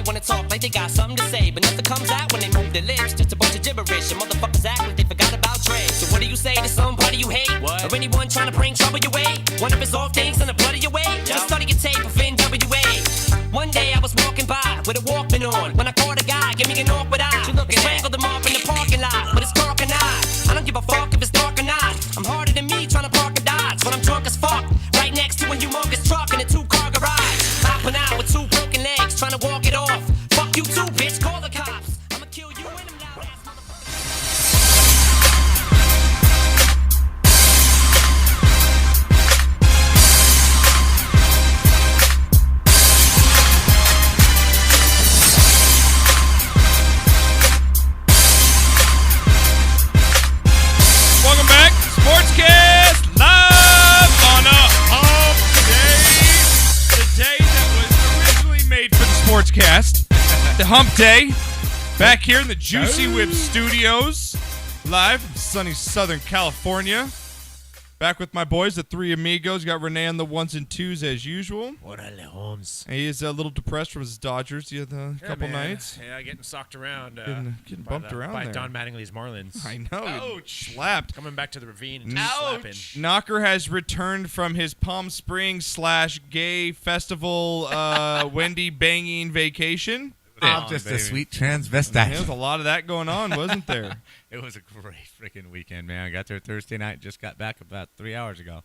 wanna talk like they got something to say, but nothing comes out when they move their lips. Just a bunch of gibberish, and motherfuckers act like they forgot about Dre. So what do you say to somebody you hate? What? Or anyone trying to bring trouble your way? One of his off things in the blood of your way? Just study your tape of NWA. One day I was walking by with a Walkman on when I caught a guy, give me an awkward eye. Strangled him off in the parking lot with his dark and I don't give a fuck if it's dark or not. I'm harder than me trying to park a Dodge when I'm drunk as fuck. Right next to a humongous truck in a 2-car garage. Hopping out with 2 broken legs trying to walk it off. Fuck you too, bitch, call the cops. I'ma kill you and them loud ass motherfuckers. Welcome back, Sportscast, live on a hump day. The day that was originally made for the Sportscast. The hump day. Back here in the Juicy Whip Studios. Live from sunny Southern California. Back with my boys, the 3 amigos. Got Renee on the 1s and 2s as usual. Orale, Holmes. He is a little depressed from his Dodgers the other couple nights. Yeah, getting socked around. Getting bumped around by there. Don Mattingly's Marlins. I know. Ouch. Slapped. Coming back to the ravine and just slapping. Knocker has returned from his Palm Springs / gay festival Wendy banging vacation. I'm just a sweet transvestite. There was a lot of that going on, wasn't there? It was a great freaking weekend, man. I got there Thursday night, just got back about 3 hours ago.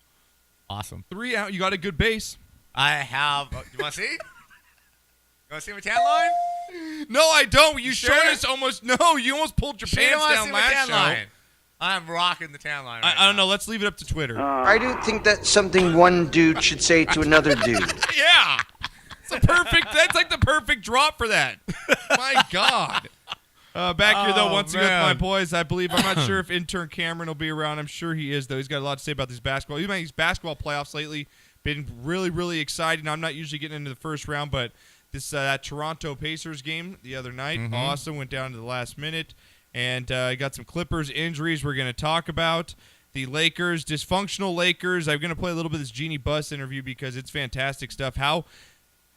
Awesome. 3 out. You got a good base. I have. You want to see? You want to see my tan line? No, I don't. You Sure? showed us almost. No, you almost pulled your Sure you pants wanna down see my last tan show. line? I'm rocking the tan line right I don't now. know. Let's leave it up to Twitter. I do think that's something one dude should say to another dude. Yeah. It's a perfect. That's like the perfect drop for that. My God. Back here, though, once again with my boys, I believe. I'm not sure if intern Cameron will be around. I'm sure he is, though. He's got a lot to say about these basketball. Even these basketball playoffs lately been really, really exciting. I'm not usually getting into the first round, but this that Toronto Pacers game the other night, awesome. Went down to the last minute, and got some Clippers injuries we're going to talk about. The Lakers, dysfunctional Lakers. I'm going to play a little bit of this Jeannie Buss interview because it's fantastic stuff.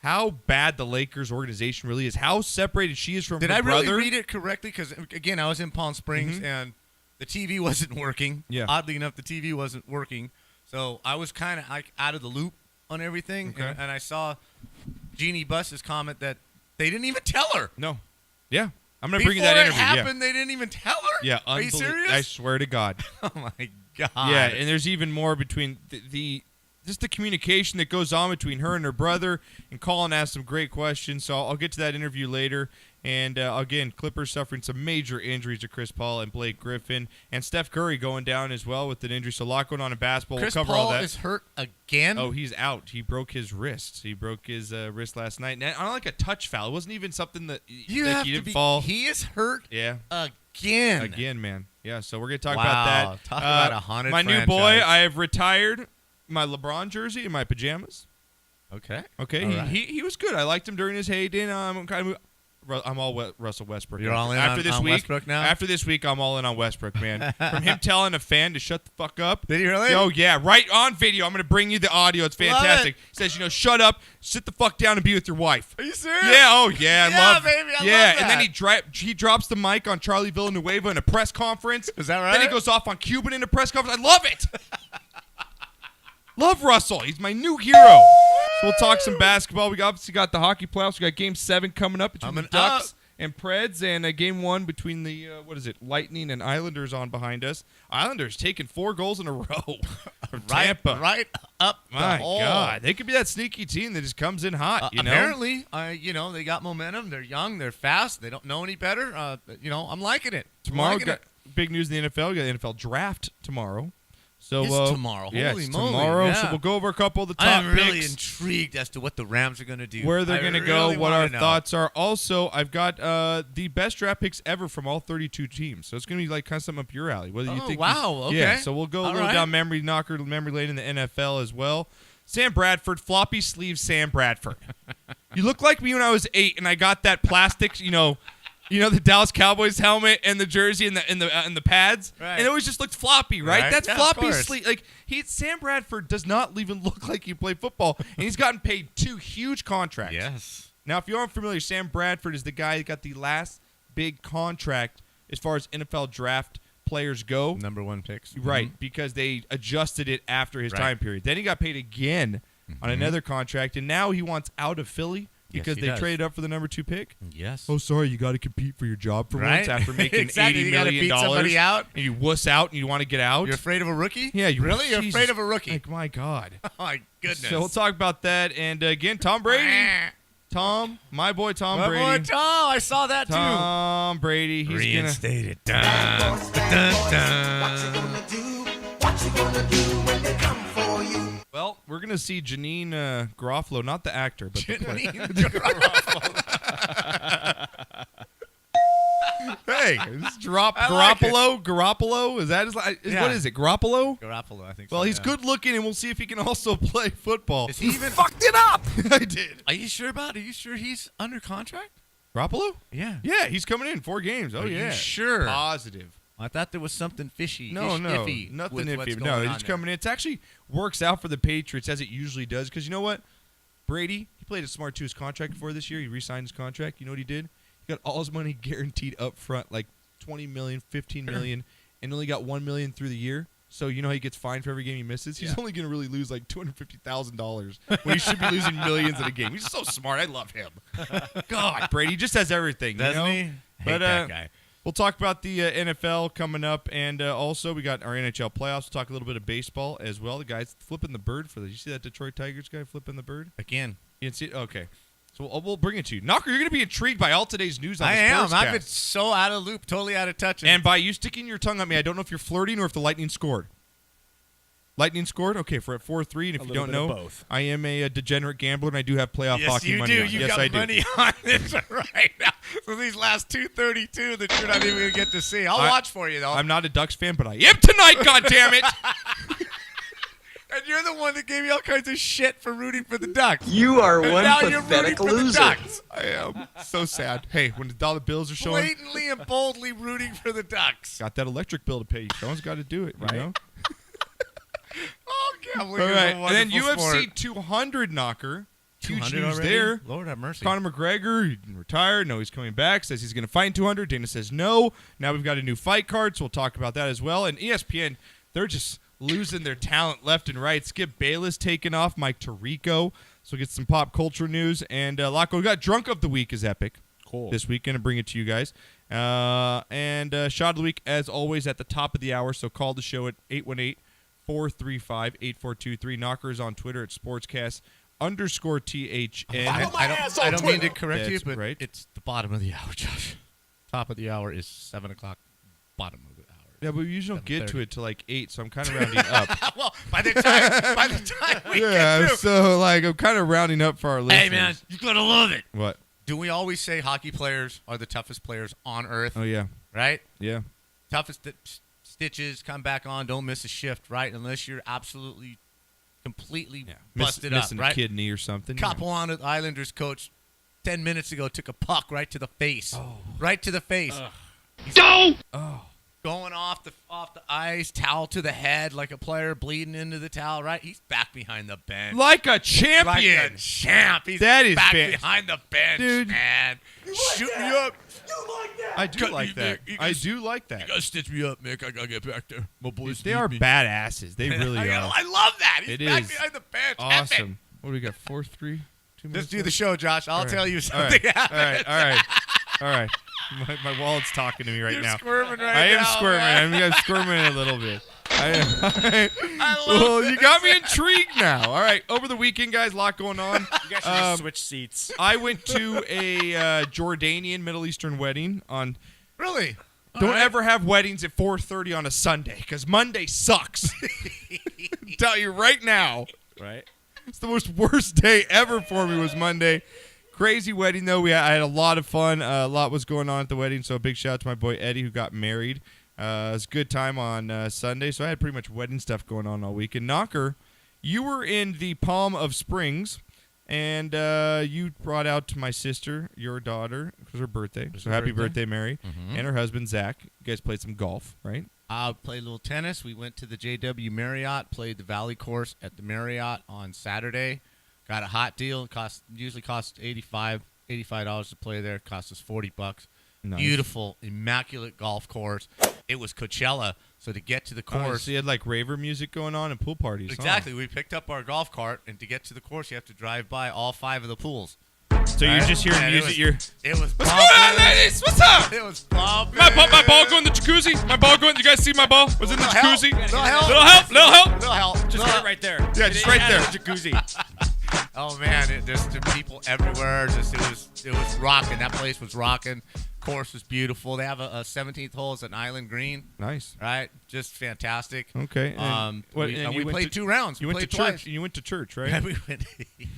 How bad the Lakers organization really is. How separated she is from her brother. Did I really read it correctly? Because, again, I was in Palm Springs, and the TV wasn't working. Yeah. Oddly enough, the TV wasn't working. So I was kind of like out of the loop on everything. Okay. And I saw Jeannie Buss's comment that they didn't even tell her. No. Yeah. I'm going to bring you that Before it interview. happened, they didn't even tell her? Yeah. Are you serious? I swear to God. Oh, my God. Yeah, and there's even more between just the communication that goes on between her and her brother. And Colin asked some great questions, so I'll get to that interview later. And, again, Clippers suffering some major injuries to Chris Paul and Blake Griffin. And Steph Curry going down as well with an injury. So a lot going on in basketball. Chris we'll cover Paul all that. is hurt again? Oh, he's out. He broke his wrist. He broke his wrist last night. And on like a touch foul. It wasn't even something that he didn't fall. He is hurt Yeah. again. Again, man. Yeah, so we're going to talk Wow. about that. Talk about a haunted My franchise. new boy, I have retired my LeBron jersey and my pajamas. Okay. Okay, All right. he was good. I liked him during his heyday. I'm all Russell Westbrook. You're all in after on- this on week. Westbrook now? After this week, I'm all in on Westbrook, man. From him telling a fan to shut the fuck up. Did he really? Oh, yeah, right on video. I'm going to bring you the audio. It's fantastic. Love He says, shut up, sit the fuck down and be with your wife. Are you serious? Yeah, oh, yeah. Yeah, I love baby, I yeah, love and then that. he drops the mic on Charlie Villanueva in a press conference. Is that right? Then he goes off on Cuban in a press conference. I love it. Love Russell. He's my new hero. So we'll talk some basketball. We obviously got the hockey playoffs. We got Game 7 coming up between the Ducks and Preds, and Game 1 between the Lightning and Islanders on behind us. Islanders taking 4 goals in a row from Tampa. Right up My the hole. God, they could be that sneaky team that just comes in hot. Apparently, they got momentum. They're young. They're fast. They don't know any better. I'm liking it. Tomorrow, got big news in the NFL. We got the NFL draft tomorrow. So It's tomorrow. Yeah, Holy it's moly. tomorrow. Yeah. So we'll go over a couple of the top I'm really picks. intrigued as to what the Rams are going to do. Where they're going to go, what our know. thoughts are. Also, I've got the best draft picks ever from all 32 teams. So it's going to be like kind of something up your alley. Whether you think wow. Okay. Yeah, so we'll go a All little right. down memory lane in the NFL as well. Sam Bradford, floppy sleeve Sam Bradford. You look like me when I was 8 and I got that plastic, the Dallas Cowboys helmet and the jersey and the pads, Right. and it always just looked floppy, right? Right. That's Yeah, of floppy course. sleeve. Like Sam Bradford does not even look like he played football, and he's gotten paid 2 huge contracts. Yes. Now, if you aren't familiar, Sam Bradford is the guy that got the last big contract as far as NFL draft players go. Number 1 picks. Right, because they adjusted it after his time period. Then he got paid again on another contract, and now he wants out of Philly because they traded up for the number 2 pick. Yes. Oh, sorry, you got to compete for your job for once after making Exactly. $80 You gotta million. beat somebody out. And you wuss out and you want to get out. You're afraid of a rookie? Yeah, really? You're Jesus. afraid of a rookie? Like, my God. Oh, my goodness. So we'll talk about that. And again, Tom Brady. Tom, my boy Tom My Brady. boy Tom, I saw that too. Tom Brady. He's Reinstated. Dun, dun, dun. Well, we're going to see Janine Garofalo, not the actor, but the player. Hey, is Garoppolo? Is that his What is it, Garoppolo? Garoppolo, I think Well, so, he's good looking, and we'll see if he can also play football. Is he even fucked it up? I did. Are you sure about it? Are you sure he's under contract? Garoppolo? Yeah. Yeah, he's coming in 4 games. Oh, Are yeah. you sure? Positive. I thought there was something fishy. No, iffy nothing with what's iffy. going No, on he's there. coming in. It actually works out for the Patriots as it usually does because you know what? Brady, he played it smart to his contract for this year. He re-signed his contract. You know what he did? He got all his money guaranteed up front, like $20 million, $15 million, and only got $1 million through the year. So you know how he gets fined for every game he misses? He's only going to really lose like $250,000 when he should be losing millions in a game. He's so smart. I love him. God, Brady just has everything. Doesn't you know? he? Hate But that guy. we'll talk about the NFL coming up, and also we got our NHL playoffs. We'll talk a little bit of baseball as well. The guy's flipping the bird for the. You see that Detroit Tigers guy flipping the bird? Again. You didn't see it? Okay. So we'll bring it to you. Knocker, you're going to be intrigued by all today's news on I the am. Sportscast. I've been so out of loop, totally out of touch. And by you sticking your tongue at me, I don't know if you're flirting or if the Lightning scored. Lightning scored? Okay, for at 4-3. And if you don't know, both. I am a degenerate gambler, and I do have playoff yes, hockey you money do. on. You Yes, got I do. money on this right now. So these last 232 that you're not even going to get to see. I'll watch for you, though. I'm not a Ducks fan, but I am tonight, goddammit! And you're the one that gave me all kinds of shit for rooting for the Ducks. You are And one now you're pathetic rooting for loser. the Ducks. I am so sad. Hey, when the dollar bills are showing, Blatantly and boldly rooting for the Ducks. got that electric bill to pay. Someone's got to do it, you know? Oh, gambling All is right, a and then wonderful UFC sport. 200 knocker. Huge 200 news already? there. Lord have mercy. Conor McGregor, he retired. No, he's coming back. Says he's going to fight in 200. Dana says no. Now we've got a new fight card, so we'll talk about that as well. And ESPN, they're just losing their talent left and right. Skip Bayless taking off. Mike Tirico. So we'll get some pop culture news. And Locko, we got Drunk of the Week is epic. Cool. This week. Going to bring it to you guys. And Shot of the Week, as always, at the top of the hour. So call the show at 818-435-8423. Knocker is on Twitter at Sportscast _THN. I don't mean to correct you, That's but right. it's the bottom of the hour, Josh. Top of the hour is 7 o'clock. Bottom of the hour. Yeah, but we usually don't get to 7:30. it till like 8, so I'm kind of rounding up. Well, by the time we Yeah, get through. so like I'm kind of rounding up for our listeners. Hey, man, you're going to love it. What? Do we always say hockey players are the toughest players on earth? Oh, yeah. Right? Yeah. Toughest stitches, come back on, don't miss a shift, right? Unless you're absolutely, completely busted up, missing right? a kidney or something. Capuano, Islanders coach, 10 minutes ago took a puck right to the face. Oh. Right to the face. Going off the ice, towel to the head like a player bleeding into the towel, right? He's back behind the bench. Like a champion. Like a champ. He's That is back fantastic. behind the bench, Dude. man. Shoot me up. I do like that. I do like that. gotta stitch me up, Mick. I gotta get back there. My boys They need are me. badasses. They really are. I love that. He's It back is behind the bench. Awesome. Epic. What do we got? 4-3? 2 minutes Let's do left? the show, Josh. I'll All right. tell you All right. something happened. All right. All right. My wallet's talking to me right You're now. squirming right I am now, squirming. man. I'm squirming a little bit. I love Well, this. you got me intrigued now. All right. Over the weekend, guys, a lot going on. You guys should just switch seats. I went to a Jordanian Middle Eastern wedding on. Really? Don't ever have weddings at 4:30 on a Sunday because Monday sucks. Tell you right now. Right? It's the worst day ever for me was Monday. Crazy wedding, though. I had a lot of fun. A lot was going on at the wedding, so a big shout out to my boy Eddie who got married. It was a good time on Sunday, so I had pretty much wedding stuff going on all week. And Knocker, you were in the Palm of Springs, and you brought out to my sister, your daughter, it was her birthday. So happy birthday, Mary. And her husband, Zach. You guys played some golf, right? Played a little tennis. We went to the JW Marriott, played the Valley Course at the Marriott on Saturday. Got a hot deal. Usually costs $85 $85 to play there. Cost us $40. Nice. Beautiful, immaculate golf course. It was Coachella, so to get to the course, so you had like raver music going on and pool parties. exactly. We picked up our golf cart, and to get to the course, you have to drive by all 5 of the pools. So you're just hearing And music. It was What's going on, ladies? What's up? It was bumping. My ball going in the jacuzzi. My ball going. You guys see my ball? Was in the jacuzzi. Little help. Little help. Little help. Little help. Just Little right, help. right there. Yeah, just right there. The jacuzzi. Oh man, there's people everywhere. It was rocking. That place was rocking. Course was beautiful. They have a 17th hole as an island green. Nice. Right, just fantastic. Okay. And We played 2 rounds. You We went to played twice. church. You went to church, right? Yeah, we went.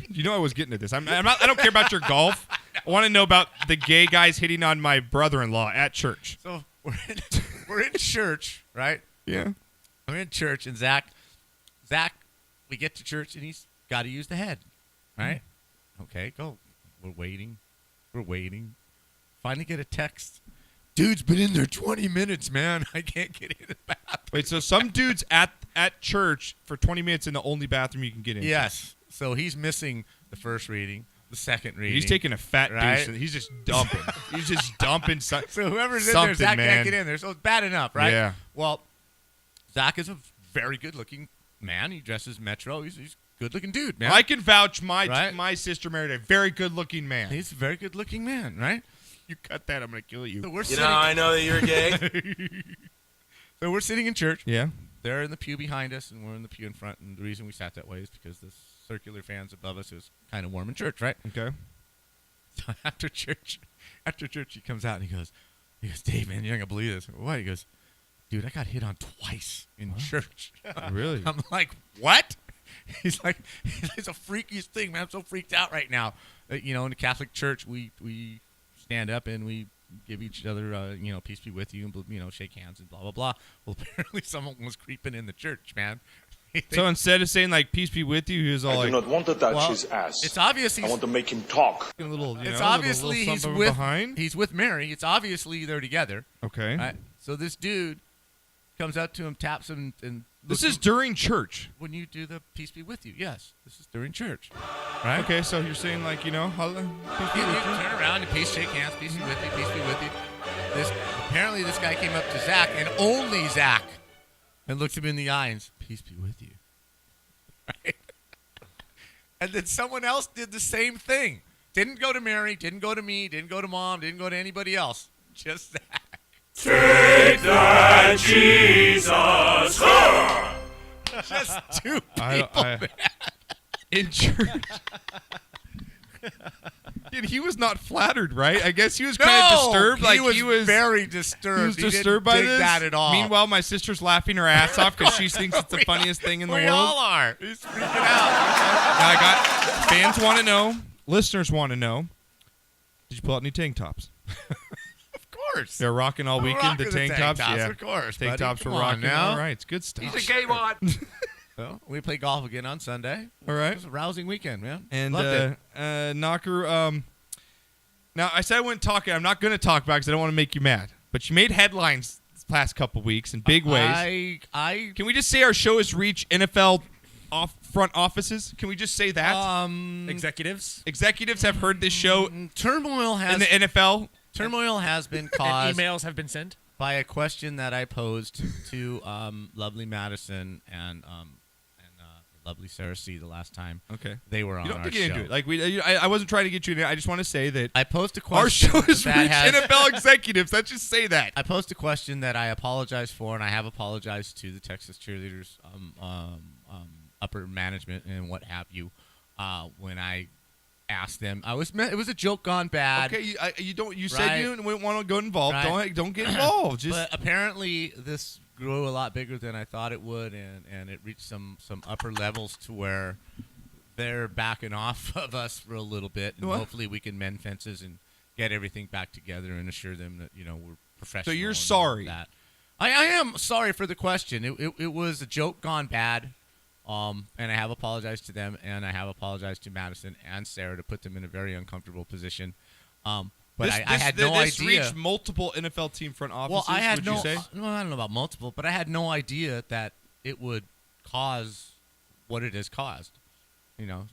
You know I was getting at this. I'm not. I don't care about your golf. I want to know about the gay guys hitting on my brother-in-law at church. So we're in church, right? Yeah. We're in church, and Zach, we get to church, and he's got to use the head, right? Okay, go. We're waiting. Finally get a text. Dude's been in there 20 minutes, man. I can't get in the bathroom. Wait, so some dude's at church for 20 minutes in the only bathroom you can get in. Yes. So he's missing the first reading, the second reading. He's taking a fat Right? deuce and he's just dumping. He's just dumping. So whoever's in there, something, Zach man. can't get in there. So it's bad enough, right? Yeah. Well, Zach is a very good-looking man. He dresses Metro. He's a good-looking dude, man. I can vouch. My Right? sister married a very good-looking man. He's a very good-looking man, right? You cut that, I'm gonna kill you. So we're You sitting. know, I know that you're gay. So we're sitting in church. Yeah. They're in the pew behind us, and we're in the pew in front. And the reason we sat that way is because the circular fans above us, it was kind of warm in church, right? Okay. So after church, he comes out and he goes, Dave, man, you're not gonna believe this. What? He goes, dude, I got hit on twice in church. Really? I'm like, what? He's like, it's the freakiest thing, man. I'm so freaked out right now. In the Catholic Church, we stand up and we give each other, peace be with you, and shake hands and blah blah blah. Well, apparently someone was creeping in the church, man. So instead of saying like "peace be with you," he was all I like do not want to touch his ass. It's obvious I want to make him talk. a little. It's obviously little he's something with behind. he's with Mary. It's obviously they're together. Okay. Right? So this dude comes up to him, taps him, and This looks is during church. when you do the peace be with you. Yes, this is during church. Right? Okay, so you're saying like peace be You with you. turn around and peace, shake hands, peace be with you, peace be with you. Apparently this guy came up to Zach and only Zach and looked him in the eye and said, peace be with you. Right? And then someone else did the same thing. Didn't go to Mary, didn't go to me, didn't go to mom, didn't go to anybody else. Just Zach. Take that, Jesus! Just two people. I in church. Dude, he was not flattered, right? I guess he was kind of disturbed. Like he was very disturbed. He was didn't disturbed by dig this. that at all. Meanwhile, my sister's laughing her ass off because she thinks it's the funniest thing in the we world. all are. He's freaking out. Now I got fans want to know, listeners want to know. Did you pull out any tank tops? Of course. They're rocking all weekend. Rocking The tank tops, yeah. Of course. Tank buddy. tops Come were on rocking. now. All right, it's good stuff. He's a gay one. So, we play golf again on Sunday. All It right. was a rousing weekend, man. And Loved it. Knocker. Now I said I wouldn't talk. I'm not going to talk about it because I don't want to make you mad. But you made headlines this past couple weeks in big ways. I Can we just say our show has reached NFL front offices? Can we just say that? Executives. Executives have heard this show turmoil in the NFL. been And caused emails have been sent. by a question that I posed to lovely Madison and lovely Sarah C. the last time Okay. they were on You don't our have to get show. into it. I wasn't trying to get you in it. I just want to say that I posed a our question show has that reached has NFL executives. Let's just say that. I posed a question that I apologize for, and I have apologized to the Texas cheerleaders, upper management, and what have you, when I asked them. It was a joke gone bad. Okay, you don't. You Right. said you wouldn't want to go involved. Right. Don't get involved. Just But apparently, this grew a lot bigger than I thought it would, and it reached some upper levels to where they're backing off of us for a little bit, and What? hopefully we can mend fences and get everything back together and assure them that we're professional. So you're and sorry? That. I am sorry for the question. It was a joke gone bad, and I have apologized to them, and I have apologized to Madison and Sarah to put them in a very uncomfortable position. But I had no this idea. reached multiple NFL team front offices. Well, I had would no. You say? I don't know about multiple, but I had no idea that it would cause what it has caused.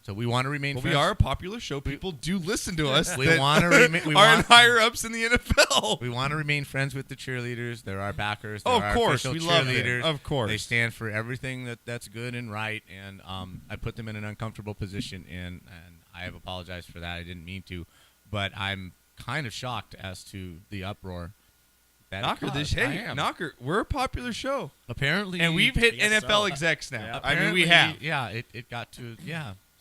So we want to remain Well, friends. we are a popular show. People do listen to us. We that want to remain. We are want, higher ups in the NFL. we want to remain friends with the cheerleaders. They're our backers. They're Oh, of our course. official We love them. cheerleaders. Of course. They stand for everything that's good and right. And I put them in an uncomfortable position, and I have apologized for that. I didn't mean to, but I'm kind of shocked as to the uproar. Knocker, Knocker, we're a popular show. Apparently, And we've hit guess NFL so. execs now. Yeah. I mean, we have. Yeah, it got to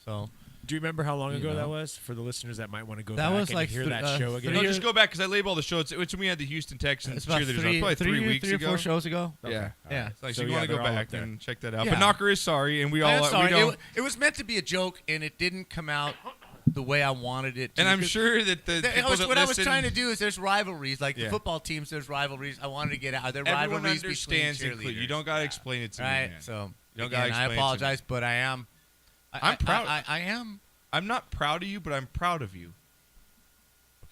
So Do you remember how long You ago know. that was? For the listeners that might want to go That back was and like hear th- that show again. No, just go back because I labeled the show. It's when we had the Houston Texans it's about cheerleaders. three, Probably three, 3 weeks three or ago. 4 shows ago. Yeah. Yeah. Like, So, you yeah, want to go they're all back up there. and check that out. Yeah. But Knocker is sorry, and we all I'm sorry. we don't. It was meant to be a joke, and it didn't come out the way I wanted it to. And I'm because sure that the people that what I was listen- trying to do is there's rivalries. Like Yeah. the football teams, there's rivalries. I wanted to get out. There are everyone rivalries understands. between cheerleaders. You don't got to explain it to me, Right? man. So You don't again, gotta I explain it to me. apologize, but I am. I'm proud. I am. I'm not proud of you, but I'm proud of you.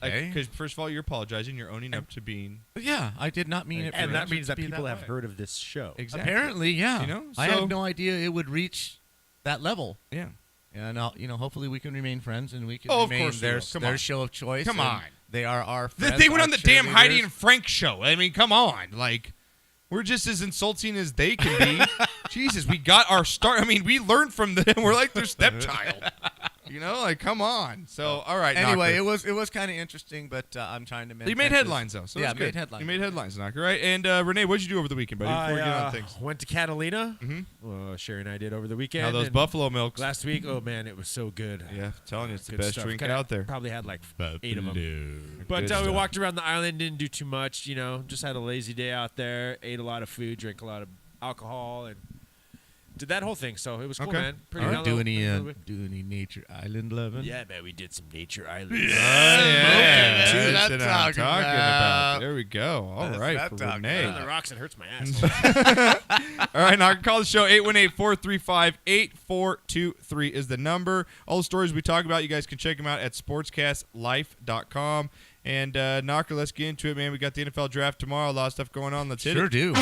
Okay. Because first of all, you're apologizing. You're owning up to being Yeah, I did not mean it. And for that it means to that be people have way. heard of this show. exactly. Apparently, yeah. You know, I so- had no idea it would reach that level. Yeah. And hopefully we can remain friends, and we can Oh, of remain course we their will. Come their on. show of choice. Come and on. They are our They friends. went our on the damn Heidi cheerleaders. and Frank show. I mean, come on. Like, we're just as insulting as they can be. Jesus, we got our start. I mean, we learned from them. We're like their stepchild. You know, like, come on. So, all right, Anyway, Knocker. it was kind of interesting, but I'm trying to. You made headlines, though. So yeah, that's good. made headlines. You made headlines, Knocker, right? And, Renee, what did you do over the weekend, buddy, before we get on things? Went to Catalina. Mhm. Well, Sherry and I did over the weekend. How those and Buffalo Milks. last week, oh man, it was so good. Yeah, I'm telling you, it's the Good best stuff. drink Kinda out there. Probably had like 8 of them. But Good we stuff. walked around the island, didn't do too much. Just had a lazy day out there. Ate a lot of food, drank a lot of alcohol, and did that whole thing. So it was cool, Okay. man. Pretty All right. mellow, Do pretty mellow. any nature island loving? Yeah, man, we did some nature islands. Yeah, That's that's what what I'm I'm talking talking about. about. There we go. All That's right, what for I'm talking Renee. On the rocks, it hurts my ass. All right, Knocker, call the show. 818-435-8423 is the number. All the stories we talk about, you guys can check them out at sportscastlife.com. And, Knocker, let's get into it, man. We got the NFL draft tomorrow. A lot of stuff going on. Let's hit Sure it. do.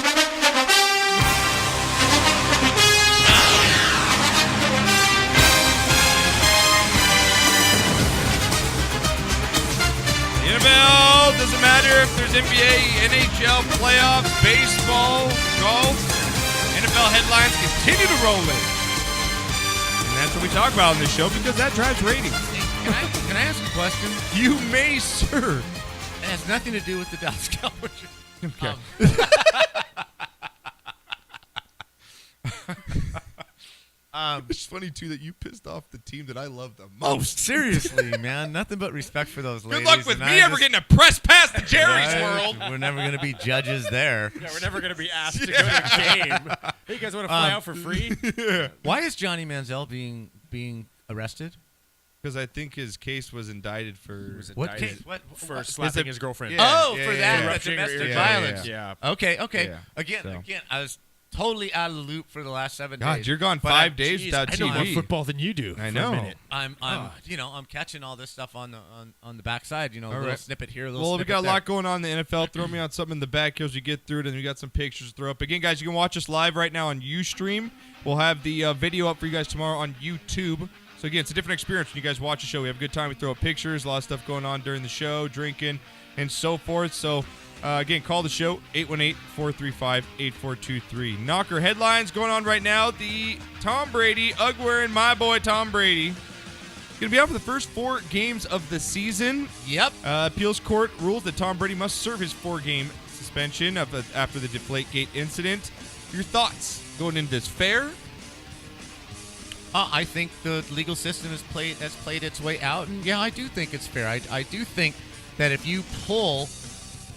The NFL, doesn't matter if there's NBA, NHL, playoffs, baseball, golf. NFL headlines continue to roll in. And that's what we talk about on this show because that drives ratings. Can I ask a question? You may, sir. It has nothing to do with the Dallas Cowboys. Okay. It's funny, too, that you pissed off the team that I love the most. Seriously, man, nothing but respect for those ladies. Good luck with and me I ever just- getting a press pass to Jerry's Right? world. We're never going to be judges there. Yeah, we're never going to be asked to go to a game. Hey, you guys want to fly out for free? Why is Johnny Manziel being arrested? Because I think his case was indicted for... What case? What? For slapping his girlfriend. Yeah. Oh, for that. yeah. That's domestic Yeah, violence. Yeah. Okay. Yeah. Again, So. I was totally out of the loop for the last 7 days. God, you're gone But 5 I'm- days geez, without I know more TV. football than you do. I for know. a minute. I'm catching all this stuff on the backside. A All little right. snippet here, a little Well, we snippet got a there. lot going on in the NFL. Throw me on something in the back here as we get through it, and we got some pictures to throw up. Again, guys, you can watch us live right now on Ustream. We'll have the video up for you guys tomorrow on YouTube. So, again, it's a different experience when you guys watch the show. We have a good time. We throw up pictures, a lot of stuff going on during the show, drinking, and so forth. So, again, call the show, 818-435-8423. Knocker headlines going on right now. The Tom Brady, Ugg-wearing my boy Tom Brady, going to be out for the first 4 games of the season. Yep. Appeals court rules that Tom Brady must serve his 4-game suspension after the Deflategate incident. Your thoughts going into this? Fair? I think the legal system has played its way out, and yeah, I do think it's fair. I do think that if you pull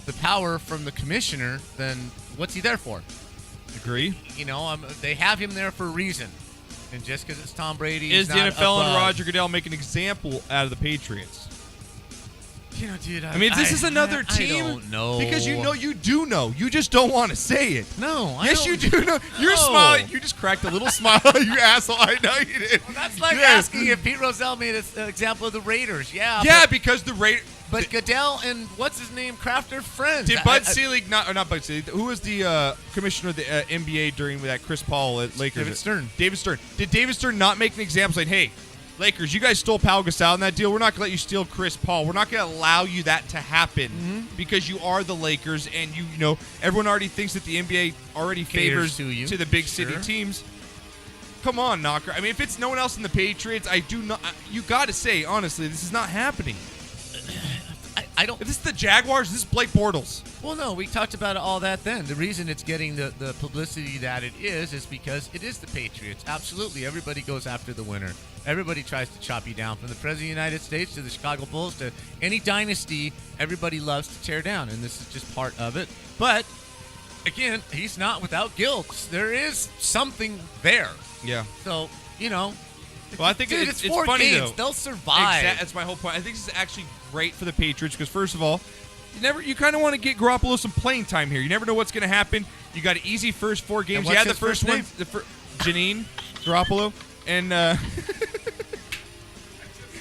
the power from the commissioner, then what's he there for? Agree. They have him there for a reason, and just because it's Tom Brady, Is the not NFL and above. Roger Goodell make an example out of the Patriots? Dude. I mean, if this is another team, I don't know. because you do know. You just don't want to say it. No, I Yes, don't- you do know. You're No. smiling. You just cracked a little smile. You asshole. I know you did. That's like Yes. asking if Pete Rozelle made an example of the Raiders. Yeah. Yeah, because the But Goodell and what's his name, Kraft are friends. Did Bud Selig not Bud Selig? Who was the commissioner of the NBA during that Chris Paul at Lakers? David Stern. David Stern. Did David Stern not make an example saying, "Hey, Lakers, you guys stole Pau Gasol in that deal. We're not going to let you steal Chris Paul. We're not going to allow you that to happen because you are the Lakers, and you know everyone already thinks that the NBA already favors to the big city teams." Come on, Knocker. I mean, if it's no one else in the Patriots, I do not. You got to say honestly, this is not happening. I don't. If this is the Jaguars, this is Blake Bortles. Well, no, we talked about all that then. The reason it's getting the publicity that it is because it is the Patriots. Absolutely. Everybody goes after the winner. Everybody tries to chop you down, from the President of the United States to the Chicago Bulls to any dynasty. Everybody loves to tear down, and this is just part of it. But, again, he's not without guilt. There is something there. Yeah. So, you know. Well, I think Dude, it's 4 funny, games. though. They'll survive. That's my whole point. I think this is actually great for the Patriots because, first of all, you kind of want to get Garoppolo some playing time here. You never know what's going to happen. You got an easy first 4 games. what's Yeah, the his first one, first Janine Garoppolo, and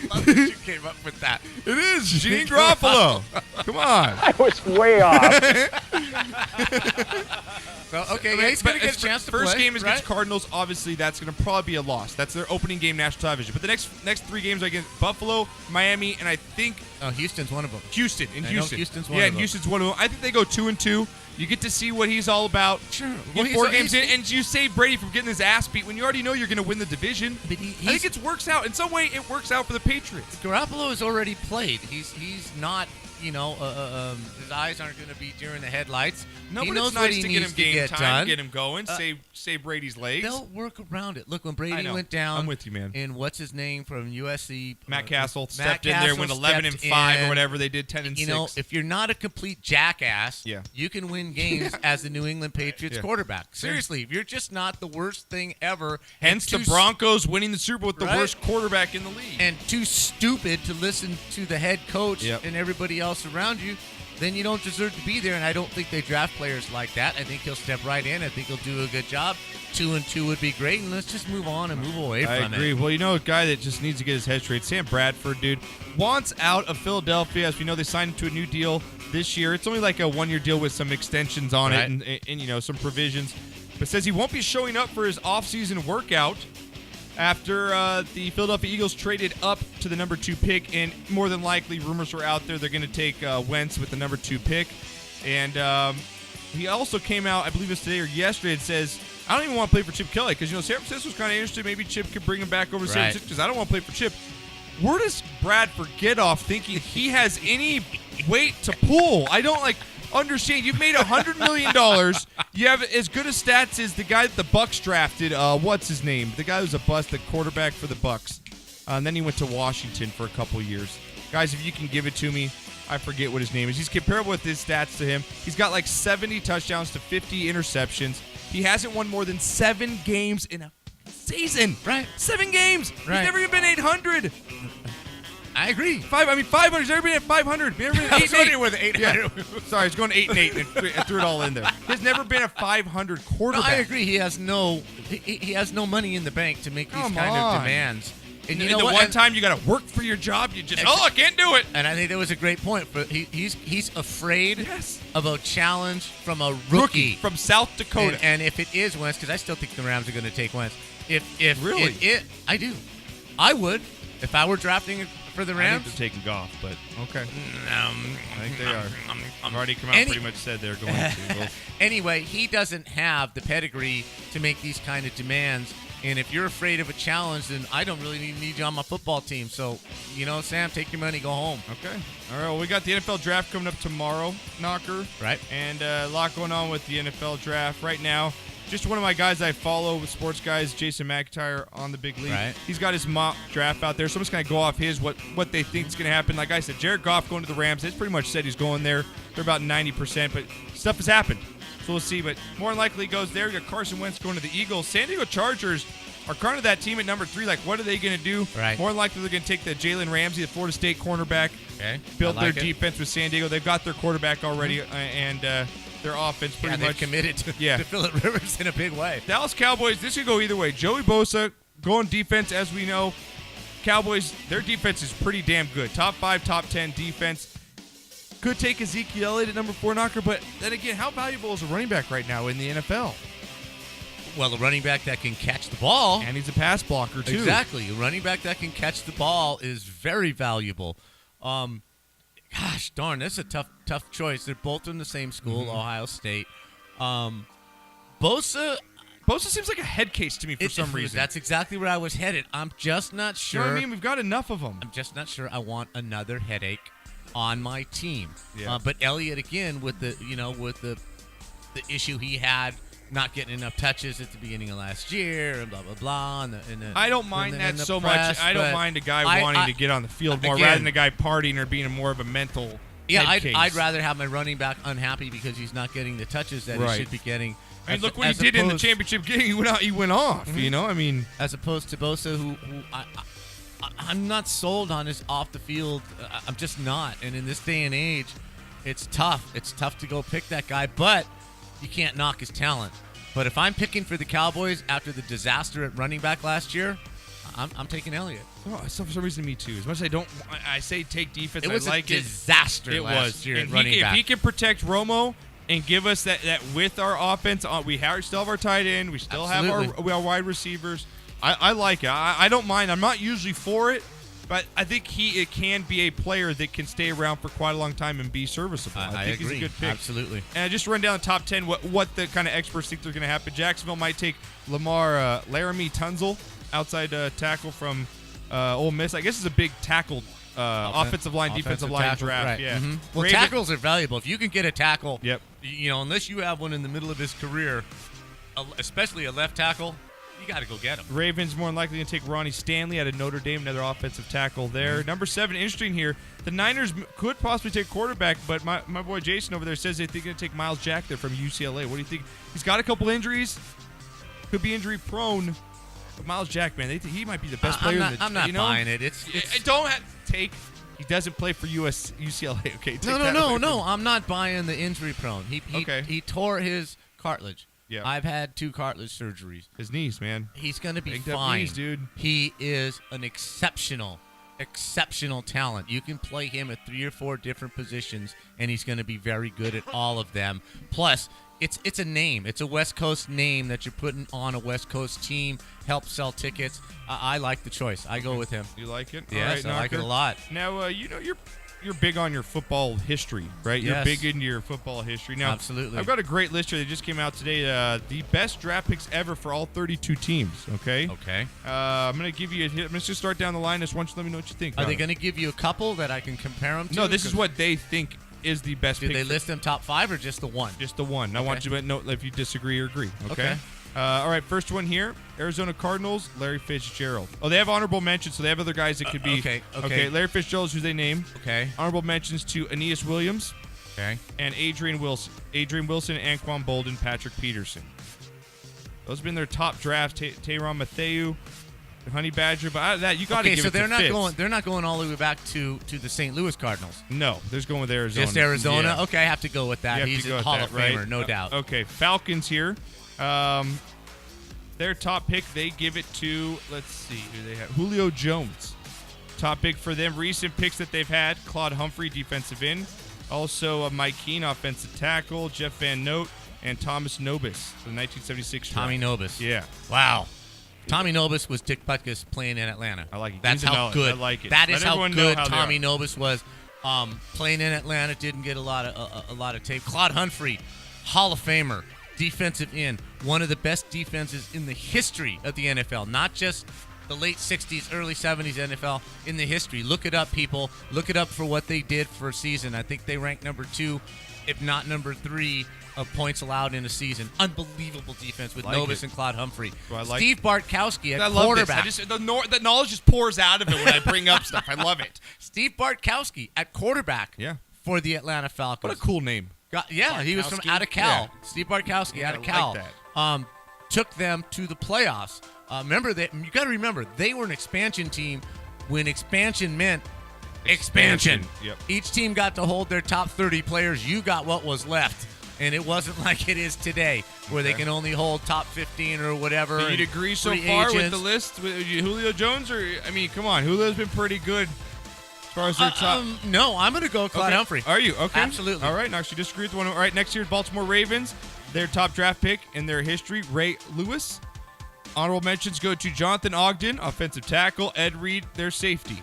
Love that you came up with that. it is Janine Garoppolo. Come on. I was way off. So, okay, yeah, he's going to get a chance to play. First game is against right? Cardinals. Obviously, that's going to probably be a loss. That's their opening game, national television. But the next 3 games are against Buffalo, Miami, and I think Houston's one of them. Houston. I know Houston. Houston's one yeah, of and them. Houston's one of them. I think they go 2-2. You get to see what he's all about. Sure. Get Well, 4 games in, and you save Brady from getting his ass beat when you already know you're going to win the division. But I think it works out. In some way, it works out for the Patriots. Garoppolo has already played. He's not, his eyes aren't going to be during the headlights. No, he but knows it's what nice he to get him needs game get time, done. get him going, save Brady's legs. They'll work around it. Look, when I Brady know. went down, I'm with you, man. And what's his name from USC? Matt Castle Matt stepped in there, Castle went stepped 11-5 in. or whatever they did, 10-6. You know, if you're not a complete jackass, Yeah. you can win games as the New England Patriots Yeah. quarterback. Seriously, if you're just not the worst thing ever. Hence the Broncos winning the Super Bowl with the Right? worst quarterback in the league. And too stupid to listen to the head coach Yep. and everybody else around you, then you don't deserve to be there. And I don't think they draft players like that. I think he'll step right in. I think he'll do a good job. 2-2 would be great. And let's just move on and move away I from agree. it. Well, you know, a guy that just needs to get his head straight, Sam Bradford, dude, wants out of Philadelphia. As we know, they signed him to a new deal this year. It's only like a 1-year deal with some extensions on Right. it and, you know, some provisions. But says he won't be showing up for his offseason workout after the Philadelphia Eagles traded up to the number 2 pick. And more than likely, rumors were out there they're going to take Wentz with the number 2 pick. And he also came out, I believe it was today or yesterday, and says, I don't even want to play for Chip Kelly because, you know, San Francisco's kind of interested. Maybe Chip could bring him back over to San Right. Francisco because I don't want to play for Chip. Where does Bradford get off thinking he has any weight to pull? I don't, understand. You've made $100 million. You have as good a stats as the guy that the Bucks drafted. What's his name? The guy who's a bust, the quarterback for the Bucks. And then he went to Washington for a couple years. Guys, if you can give it to me, I forget what his name is. He's comparable with his stats to him. He's got 70 touchdowns to 50 interceptions. He hasn't won more than 7 games in a season. Right. 7 games. Right. He's never even been 800. I agree. 500. He's never been at 500. He's never been at 8 with 800. Sorry, he's going 8-8 and threw it all in there. He's never been a 500 No, quarterback. I agree. He has no money in the bank to make these Come kind on. of demands. And you And know the what? one And- time you got to work for your job, you just, I can't do it. And I think that was a great point. But he's afraid Yes. of a challenge from a rookie. From South Dakota. And if it is Wentz, because I still think the Rams are going to take Wentz. If Really? I do. I would if I were drafting for the I Rams. think they're taking Goff, but okay. I think they are. I've already come out Any- pretty much said they're going to. Well, Anyway, he doesn't have the pedigree to make these kind of demands. And if you're afraid of a challenge, then I don't really need you on my football team. So, Sam, take your money, go home. okay. All right. Well, we got the NFL draft coming up tomorrow, Knocker. Right. And a lot going on with the NFL draft right now. Just one of my guys I follow with sports guys, Jason McIntyre on the Big League. Right. He's got his mock draft out there, so I'm just going to go off his, what they think is going to happen. Like I said, Jared Goff going to the Rams. It's pretty much said he's going there. They're about 90%, but stuff has happened. So we'll see. But more than likely he goes there. You got Carson Wentz going to the Eagles. San Diego Chargers are kind of that team at number 3. Like, what are they going to do? Right. More than likely they're going to take the Jalen Ramsey, the Florida State cornerback, Okay. build I like their it. defense with San Diego. They've got their quarterback already, and their offense pretty They've much committed to, Yeah. to Phillip Rivers in a big way. Dallas Cowboys, this could go either way. Joey Bosa going defense, as we know. Cowboys, their defense is pretty damn good. Top 5, top 10 defense. Could take Ezekiel Elliott at number 4 knocker, but then again, how valuable is a running back right now in the NFL? Well, a running back that can catch the ball. And he's a pass blocker, too. Exactly. A running back that can catch the ball is very valuable. Gosh darn, that's a tough choice. They're both in the same school, Ohio State. Bosa seems like a head case to me for some reason. That's exactly where I was headed. I'm just not sure. You know what I mean? We've got enough of them. I'm just not sure I want another headache on my team. Yeah. But Elliott, again, with the issue he had, not getting enough touches at the beginning of last year, and blah blah blah. I don't mind that so much. I don't mind a guy wanting to get on the field more again, rather than a guy partying or being more of a mental. Yeah, head case. I'd rather have my running back unhappy because he's not getting the touches that he should be getting. I mean, look what he did in the championship game. He went off. You know, I mean, as opposed to Bosa, who I'm not sold on his off the field. I'm just not. And in this day and age, it's tough. It's tough to go pick that guy, but you can't knock his talent. But if I'm picking for the Cowboys after the disaster at running back last year, I'm taking Elliott. Oh, for some reason, me too. As much as I say take defense. It was I like a disaster last year at running back. If he can protect Romo and give us that with our offense, we still have our tight end. We still have our wide receivers. I like it. I don't mind. I'm not usually for it, but I think it can be a player that can stay around for quite a long time and be serviceable. I think agree. he's a good pick. Absolutely. And just run down the top 10, what the kind of experts think they're going to happen. Jacksonville might take Laramie Tunzel, outside tackle from Ole Miss. I guess it's a big tackle offensive line, defensive line tackle, draft. Right. Yeah. Mm-hmm. Well, tackles are valuable. If you can get a tackle, yep. Unless you have one in the middle of his career, especially a left tackle, you got to go get him. Ravens more than likely going to take Ronnie Stanley out of Notre Dame, another offensive tackle there. Mm-hmm. Number 7, interesting here. The Niners could possibly take quarterback, but my boy Jason over there says they're going to take Miles Jack there from UCLA. What do you think? He's got a couple injuries. Could be injury prone. But Miles Jack, man, he might be the best player. I'm not buying it. I don't have to take. He doesn't play for UCLA. Okay. No. I'm not buying the injury prone. He tore his cartilage. Yeah. I've had 2 cartilage surgeries. His knees, man. He's going to be Banged fine. Up knees, dude. He is an exceptional talent. You can play him at 3 or 4 different positions, and he's going to be very good at all of them. Plus, it's a name. It's a West Coast name that you're putting on a West Coast team. Help sell tickets. I like the choice. I go with him. You like it? Yes, all right, I like it a lot. Now, you're big on your football history, right? Yes. You're big into your football history. Now, absolutely. I've got a great list here that just came out today. The best draft picks ever for all 32 teams. Okay. Okay. I'm going to give you. Let's just start down the line. Just want you to let me know what you think. Are they going to give you a couple that I can compare them to? No, this is what they think is the best. Do they list them top 5 or just the one? Just the one. Okay. I want you to know if you disagree or agree. Okay. All right, first one here. Arizona Cardinals, Larry Fitzgerald. Oh, they have honorable mentions, so they have other guys that could be. Okay. Larry Fitzgerald is who they name. Okay. Honorable mentions to Aeneas Williams. Okay. And Adrian Wilson, Anquan Bolden, Patrick Peterson. Those have been their top drafts. Tyrann Mathieu, Honey Badger, but out of that, you got to give it to Fitz. They're not going all the way back to the St. Louis Cardinals. No, they're going with Arizona. Just Arizona? Yeah. Okay, I have to go with that. He's a Hall of Famer, no doubt. Okay, Falcons here. Their top pick, they give it to, let's see, who they have. Julio Jones. Top pick for them. Recent picks that they've had, Claude Humphrey, defensive end. Also, Mike Keane, offensive tackle. Jeff Van Note and Thomas Nobis, the 1976 draft. Tommy Nobis. Yeah. Wow. Tommy Nobis was Dick Butkus playing in Atlanta. I like it. That's how good. I like it. That is how good Tommy Nobis Nobis was. Playing in Atlanta, didn't get a lot of tape. Claude Humphrey, Hall of Famer, defensive end, one of the best defenses in the history of the NFL. Not just the late 60s, early 70s NFL, in the history. Look it up, people. Look it up for what they did for a season. I think they ranked number 2, if not number 3, of points allowed in a season. Unbelievable defense with Nobis and Claude Humphrey. Steve Bartkowski at quarterback. The knowledge just pours out of it when I bring up stuff. I love it. Steve Bartkowski at quarterback for the Atlanta Falcons. What a cool name. He was from out of Cal. Yeah. Steve Bartkowski out of Cal. Like that. Took them to the playoffs. You got to remember, they were an expansion team when expansion meant expansion. Yep. Each team got to hold their top 30 players. You got what was left. And it wasn't like it is today, where they can only hold top 15 or whatever. So you'd agree so far with the list with Julio Jones? Or, I mean, come on. Julio's been pretty good far as their top. No, I'm going to go Clyde Okay. Humphrey. Are you? Okay. Absolutely. All right. Now, she disagreed with one. All right. Next year's Baltimore Ravens, their top draft pick in their history, Ray Lewis. Honorable mentions go to Jonathan Ogden, offensive tackle, Ed Reed, their safety.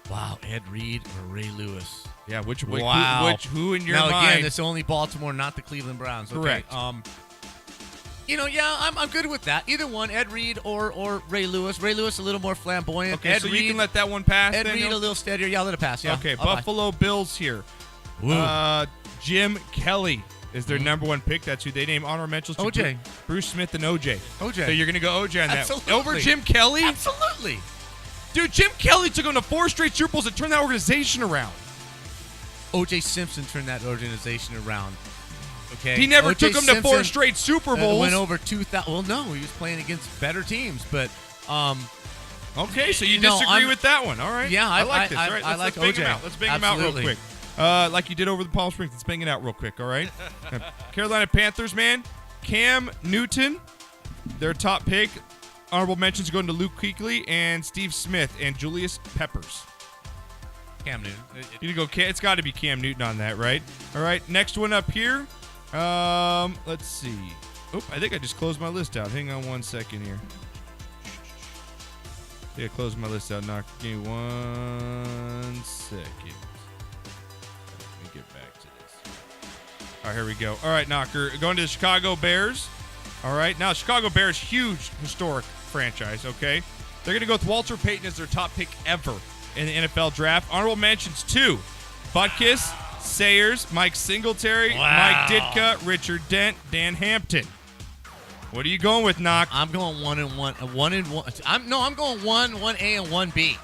Wow, Ed Reed or Ray Lewis. Yeah, who in your now, mind? again, it's only Baltimore, not the Cleveland Browns. Okay. Correct. I'm good with that. Either one, Ed Reed or Ray Lewis. Ray Lewis a little more flamboyant. Okay, Ed so Reed, you can let that one pass. Ed Daniel? Reed a little steadier. Yeah, I'll let it pass. Yeah. Okay, I'll Buffalo Bills here. Jim Kelly is their number one pick. That's who they name honor mentions to. OJ. Bruce Smith and OJ. OJ. So you're going to go OJ on Absolutely. that. Over Jim Kelly? Absolutely. Dude, Jim Kelly took him to 4 straight Super Bowls and turned that organization around. O.J. Simpson turned that organization around. Okay. He never O.J. took him to 4 Simpson, straight Super Bowls. Went over 2,000. Well, no, he was playing against better teams, but Okay, so you No, disagree with that one. All right. Yeah, I like this. I- All right, I let's like bang him OJ. out. Let's bang him out real Absolutely. quick. Like you did over the Palm Springs. Let's bang it out real quick, all right? Carolina Panthers, man. Cam Newton, their top pick. Honorable mentions going to Luke Kuechly and Steve Smith and Julius Peppers. Cam Newton. You go. It's got to be Cam Newton on that, right? All right. Next one up here. Let's see. Oh, I think I just closed my list out. Hang on 1 second here. Yeah, close my list out. Knock. Give me 1 second. Let me get back to this. All right, here we go. All right, Knocker. Going to the Chicago Bears. All right. Now, Chicago Bears, huge historic franchise, okay? They're going to go with Walter Payton as their top pick ever in the NFL draft. Honorable mentions to Butkus, Sayers, Mike Singletary, Mike Ditka, Richard Dent, Dan Hampton. What are you going with, Knock? I'm going 1 and 1. 1 and 1. I'm going 1A, and 1B.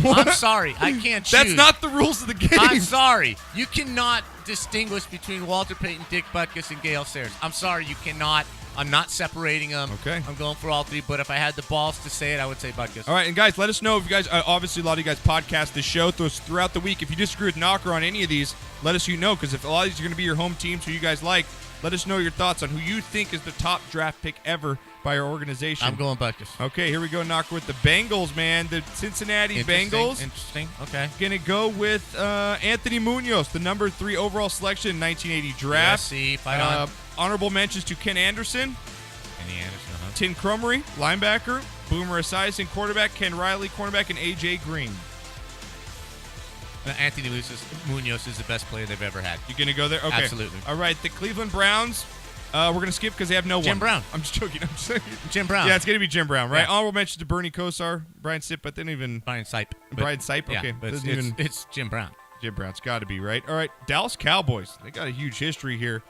What? I'm sorry. I can't choose. That's not the rules of the game. I'm sorry. You cannot distinguish between Walter Payton, Dick Butkus, and Gale Sayers. I'm sorry. You cannot. I'm not separating them. Okay. I'm going for all three, but if I had the balls to say it, I would say Butkus. All right, and guys, let us know if you guys, obviously a lot of you guys podcast this show throughout the week. If you disagree with Knocker on any of these, let us know, because if a lot of these are going to be your home teams who you guys like, let us know your thoughts on who you think is the top draft pick ever by our organization. I'm going Butkus. Okay, here we go, Knocker, with the Bengals, man. The Cincinnati Bengals. Interesting. Okay. Going to go with Anthony Munoz, the number 3 overall selection in 1980 draft. USC, fight on. Honorable mentions to Ken Anderson. Kenny Anderson, Tim Crummery, linebacker. Boomer Esiason, quarterback. Ken Riley, cornerback. And A.J. Green. Anthony Munoz is the best player they've ever had. You going to go there? Okay. Absolutely. All right, the Cleveland Browns. We're going to skip because they have no one. Jim Brown. I'm just joking. I'm just Jim Brown. Yeah, it's going to be Jim Brown, right? Yeah. Honorable mention to Bernie Kosar, Brian Sipp, but they didn't even... Brian Sipe. Brian Sipe? Yeah, Okay. but Doesn't even... it's Jim Brown. Jim Brown's got to be, right? All right, Dallas Cowboys. They got a huge history here.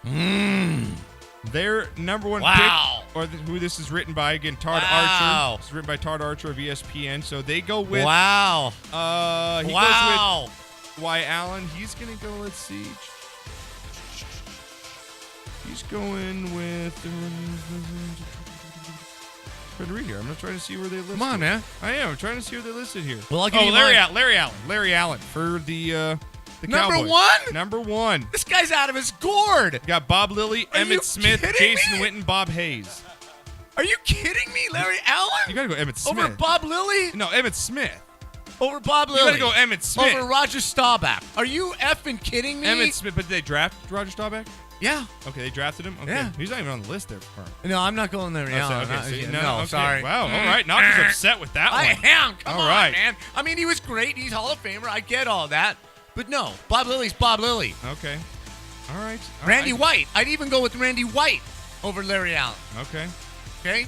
Their number one pick, or who this is written by, again, Todd Archer. It's written by Todd Archer of ESPN. So they go with... He goes with Y. Allen. He's going to go, let's see. He's going with... trying to read here. I'm not trying to see where they listed. Come on, man. I am. I'm trying to see where they listed here. Well, I'll give you Larry mine. Larry Allen for the Number Cowboys. 1? Number 1. This guy's out of his gourd. Got Bob Lilly, Are you Emmett Smith, kidding Jason me? Witten, Bob Hayes. Are you kidding me, Larry Allen? You got to go Emmett Smith. Over Bob Lilly? No, Emmett Smith. Over Bob You Lilly? got to go Emmett Smith. Over Roger Staubach. Are you effing kidding me? Emmett Smith, but did they draft Roger Staubach? Yeah. Okay, they drafted him? Okay. Yeah. He's not even on the list there. No, I'm not going Larry Allen. Okay, No, okay. sorry. Wow, all right. Knocker's upset with that I one. am. Come All on, right. man. I mean, he was great. He's Hall of Famer. I get all that. But no, Bob Lilly's Bob Lilly. Okay. All right. All Randy right. White. I'd even go with Randy White over Larry Allen. Okay. Okay?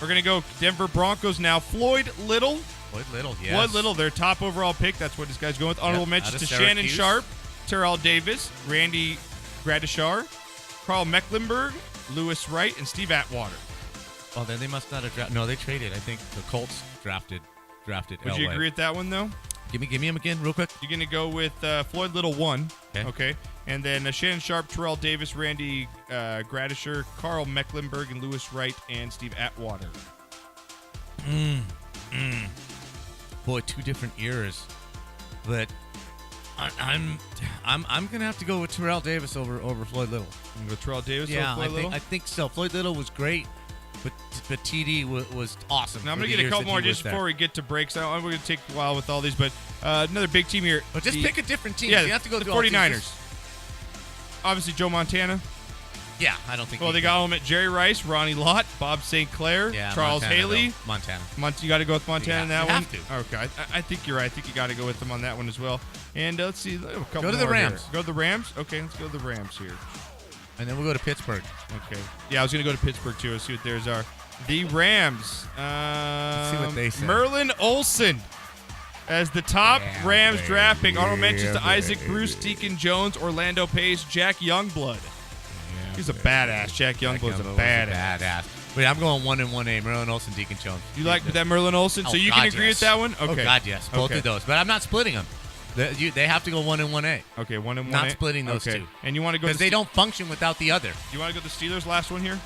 We're going to go Denver Broncos now. Floyd Little. Floyd Little, yes. Floyd Little, their top overall pick. That's what this guy's going with. Honorable mentions out to of Shannon Syracuse. Sharp, Terrell Davis, Randy Gradishar, Carl Mecklenburg, Lewis Wright, and Steve Atwater. Oh, then they must not have drafted. No, they traded. I think the Colts drafted Would you agree with that one, though? Give me him again real quick. You're going to go with Floyd Little 1. Okay. And then Shannon Sharp, Terrell Davis, Randy Gradishar, Carl Mecklenburg, and Lewis Wright, and Steve Atwater. Boy, 2 different eras. But I'm gonna have to go with Terrell Davis over Floyd Little. You go Terrell Davis Yeah, over Floyd Little? I think so. Floyd Little was great, but TD was awesome. Now I'm for going the to get a years couple that more he was just there. before we get to breaks. I'm going to take a while with all these, but Another big team here. But just pick a different team. Yeah, you have to go the through all 49ers. teams. Obviously, Joe Montana. Yeah, I don't think. Well, they got him at Jerry Rice, Ronnie Lott, Bob St. Clair, Yeah, Charles Montana, Haley. though. Montana. You got to go with Montana in that you one? have to. Okay. I think you're right. I think you got to go with them on that one as well. And let's see. A couple Go to the more here. Rams. Go to the Rams? Okay, let's go to the Rams here. And then we'll go to Pittsburgh. Okay. Yeah, I was going to go to Pittsburgh, too. Let's see what theirs are. The Rams. Let's see what they say. Merlin Olsen as the top Yeah, Rams baby. draft pick. Honorable mentions to Yeah, Isaac baby. Bruce, Deacon Jones, Orlando Pace, Jack Youngblood. He's a badass. Jack Youngblood's a badass. Wait, I'm going 1 and 1A. Merlin Olsen, Deacon Jones. You like that Merlin Olsen? So Oh, you God, can agree yes. with that one? Okay. Oh, God, yes. Both Okay. of those. But I'm not splitting them. They have to go 1 and 1A. Okay, 1 and 1. Not splitting those two. And you want to go Because they don't function without the other. You want to go the Steelers last one here?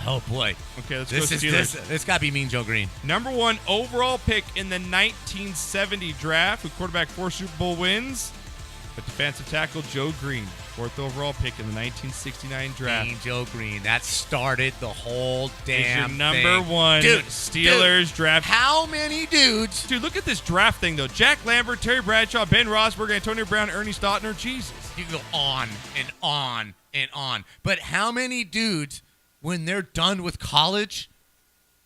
Oh, boy. Okay, let's This go is Steelers. this got to be Mean Joe Green. Number 1 overall pick in the 1970 draft, with quarterback 4 Super Bowl wins. But defensive tackle Joe Green, 4th overall pick in the 1969 draft. Mean Joe Green. That started the whole damn Is your number thing. 1 Dude, Steelers draft. How many dudes? Dude, look at this draft thing, though. Jack Lambert, Terry Bradshaw, Ben Roethlisberger, Antonio Brown, Ernie Stautner. Jesus. You can go on and on and on. But how many dudes, when they're done with college,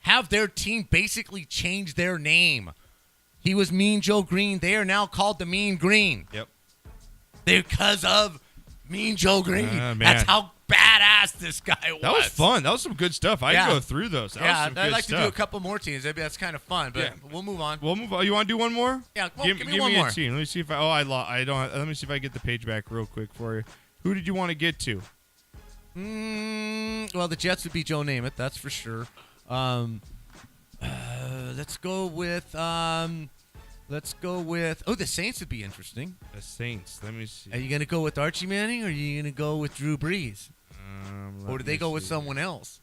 have their team basically change their name? He was Mean Joe Green. They are now called the Mean Green. Yep. Because of Mean Joe Green. Man. That's how badass this guy was. That was fun. That was some good stuff. I Yeah. can go through those. That was Yeah, some I'd good like stuff. to do a couple more teams. Maybe that's kind of fun, but Yeah. we'll move on. We'll move on. You want to do one more? Yeah, give me one a more. team. Let me see if I don't. Let me see if I get the page back real quick for you. Who did you want to get to? Well, the Jets would be Joe Namath, that's for sure. Let's go with. The Saints would be interesting. The Saints. Let me see. Are you gonna go with Archie Manning, or are you gonna go with Drew Brees, or do they go with someone else?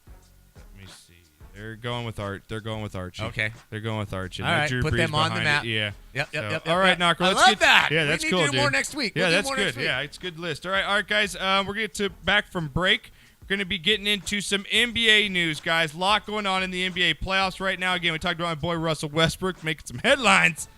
Let me see. They're going with Art. They're going with Archie. Okay. They're going with Archie. All right, Drew put Brees them on the behind map. it. Yeah. Yep. All right, Knocker. I Let's love get that. Yeah, that's we cool, need to do dude. more next week. Yeah, We'll do that's more good. next week. Yeah, it's a good list. All right, guys. We're gonna get back from break. We're going to be getting into some NBA news, guys. A lot going on in the NBA playoffs right now. Again, we talked about my boy Russell Westbrook making some headlines.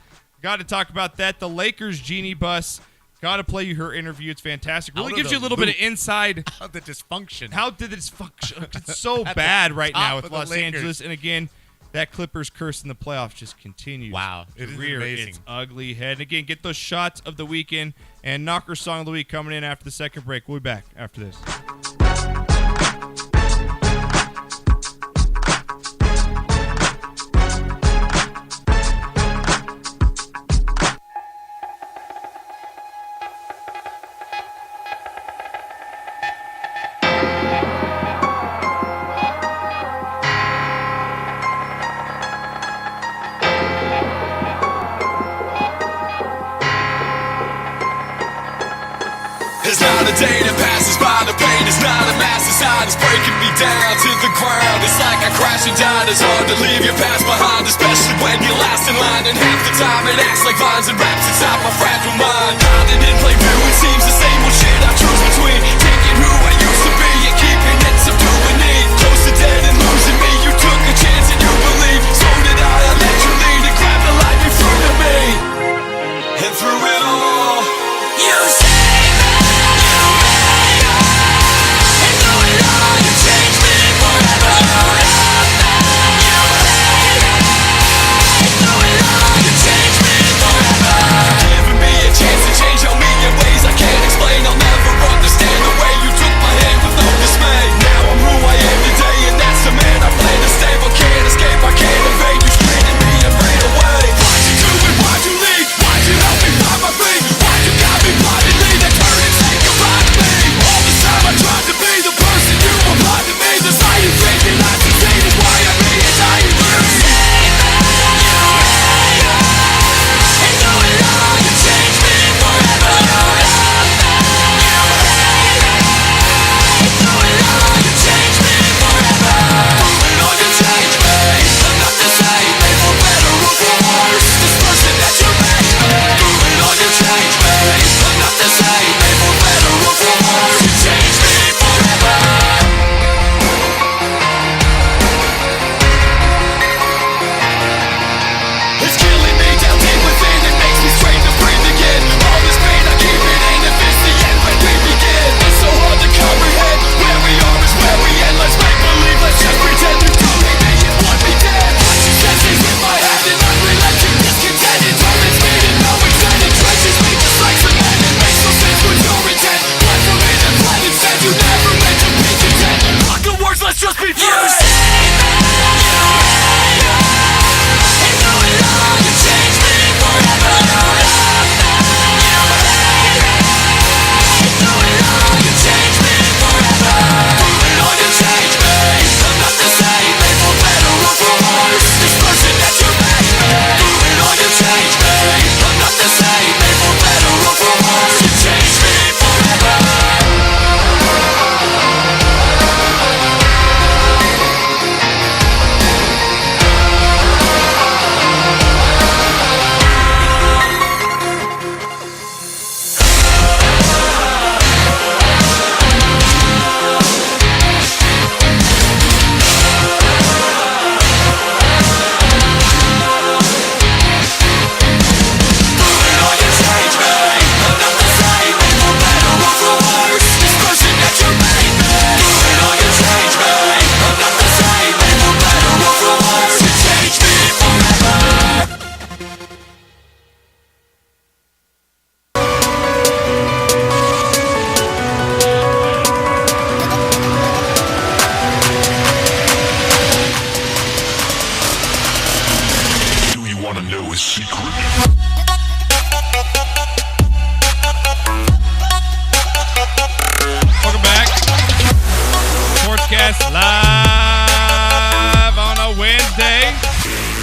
Got to talk about that. The Lakers Genie Bus. Got to play you her interview. It's fantastic. Really Out of gives the you a little bit of loop. inside. How the dysfunction. How did this function? It's so At the bad right now top with of the Los Lakers. Angeles. And again, that Clippers curse in the playoffs just continues. Wow. to It is rear amazing. its ugly head. And again, get those shots of the weekend and Knocker Song of the Week coming in after the second break. We'll be back after this. There's not a day that passes by, the pain is not a mass inside, it's breaking me down to the ground. It's like I crashed and died, it's hard to leave your past behind, especially when you're last in line. And half the time it acts like vines and wraps inside my fragile mind. Hiding in plain view, it seems the same old shit I choose between taking who I used to be and keeping it subduing it. Close to dead and losing me, you took a chance and you believe. So did I let you lead and grab the life in front of me. And through it all, you saved me. Giving me a chance to change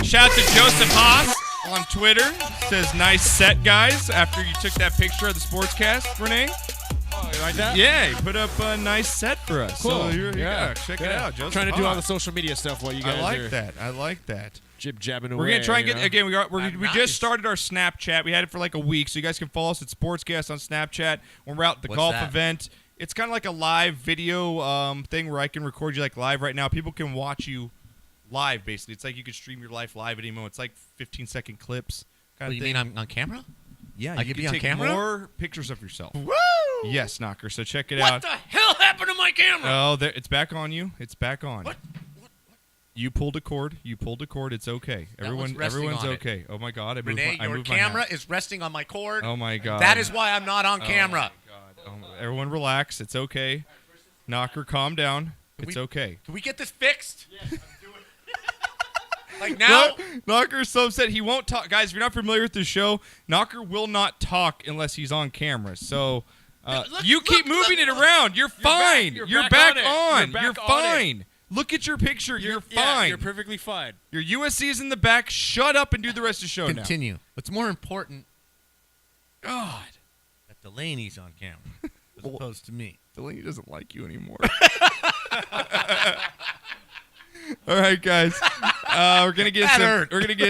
Shout out to Joseph Haas on Twitter. Says, nice set, guys, after you took that picture of the Sportscast, Renee. Oh, you like that? Yeah, he put up a nice set for us. Cool. So yeah, check it out. Joseph Trying to do all the Haas. social media stuff while you guys I like that. jib-jabbing away. We're going to try and you get, know? again, we Nice. just started our Snapchat. We had it for like a week, so you guys can follow us at Sportscast on Snapchat. When we're out at the What's golf that? event, it's kind of like a live video thing where I can record you like live right now. People can watch you live, basically. It's like you can stream your life live at any moment. It's like 15-second clips kind What, of you thing. mean on camera? Yeah, I you could can be on take camera? more pictures of yourself. Woo! Yes, Knocker. So check it What out. the hell happened to my camera? Oh, there, it's back on you. It's back on. What? You pulled a cord. It's okay. That one's resting Everyone's on it. okay. Oh my God! Renee, I your moved my camera hat. is resting on my cord. Oh my God! That is why I'm not on camera. Oh, everyone relax. It's okay. Knocker, calm down. It's we- okay. Can we get this fixed? Yes, I'm doing it. Like now? Knocker's so upset he won't talk. Guys, if you're not familiar with the show, Knocker will not talk unless he's on camera. So you keep moving it around. You're fine. You're back on. You're fine. Look at your picture. You're fine. You're perfectly fine. Your USC is in the back. Shut up and do the rest of the show now. Continue. What's more important, God. that Delaney's on camera as opposed to me. Delaney doesn't like you anymore. All right, guys. We're gonna get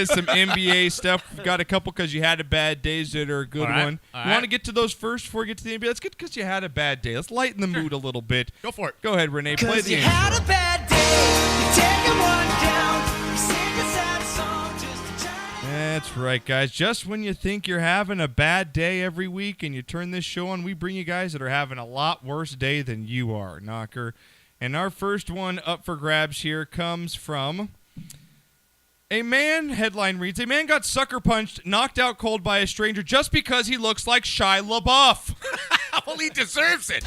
some NBA stuff. We've got a couple because you had a bad day that are a good All right, one. all You want to right. get to those first before we get to the NBA? Let's get because you had a bad day. Let's lighten the mood a little bit. Go for it. Go ahead, Renee. Play Cause the you intro. had a bad day, you're taking one down, you sing a sad song just to try. That's right, guys. Just when you think you're having a bad day every week and you turn this show on, we bring you guys that are having a lot worse day than you are, Knocker. And our first one up for grabs here comes from a man, headline reads, a man got sucker punched, knocked out cold by a stranger just because he looks like Shia LaBeouf. Well, he deserves it.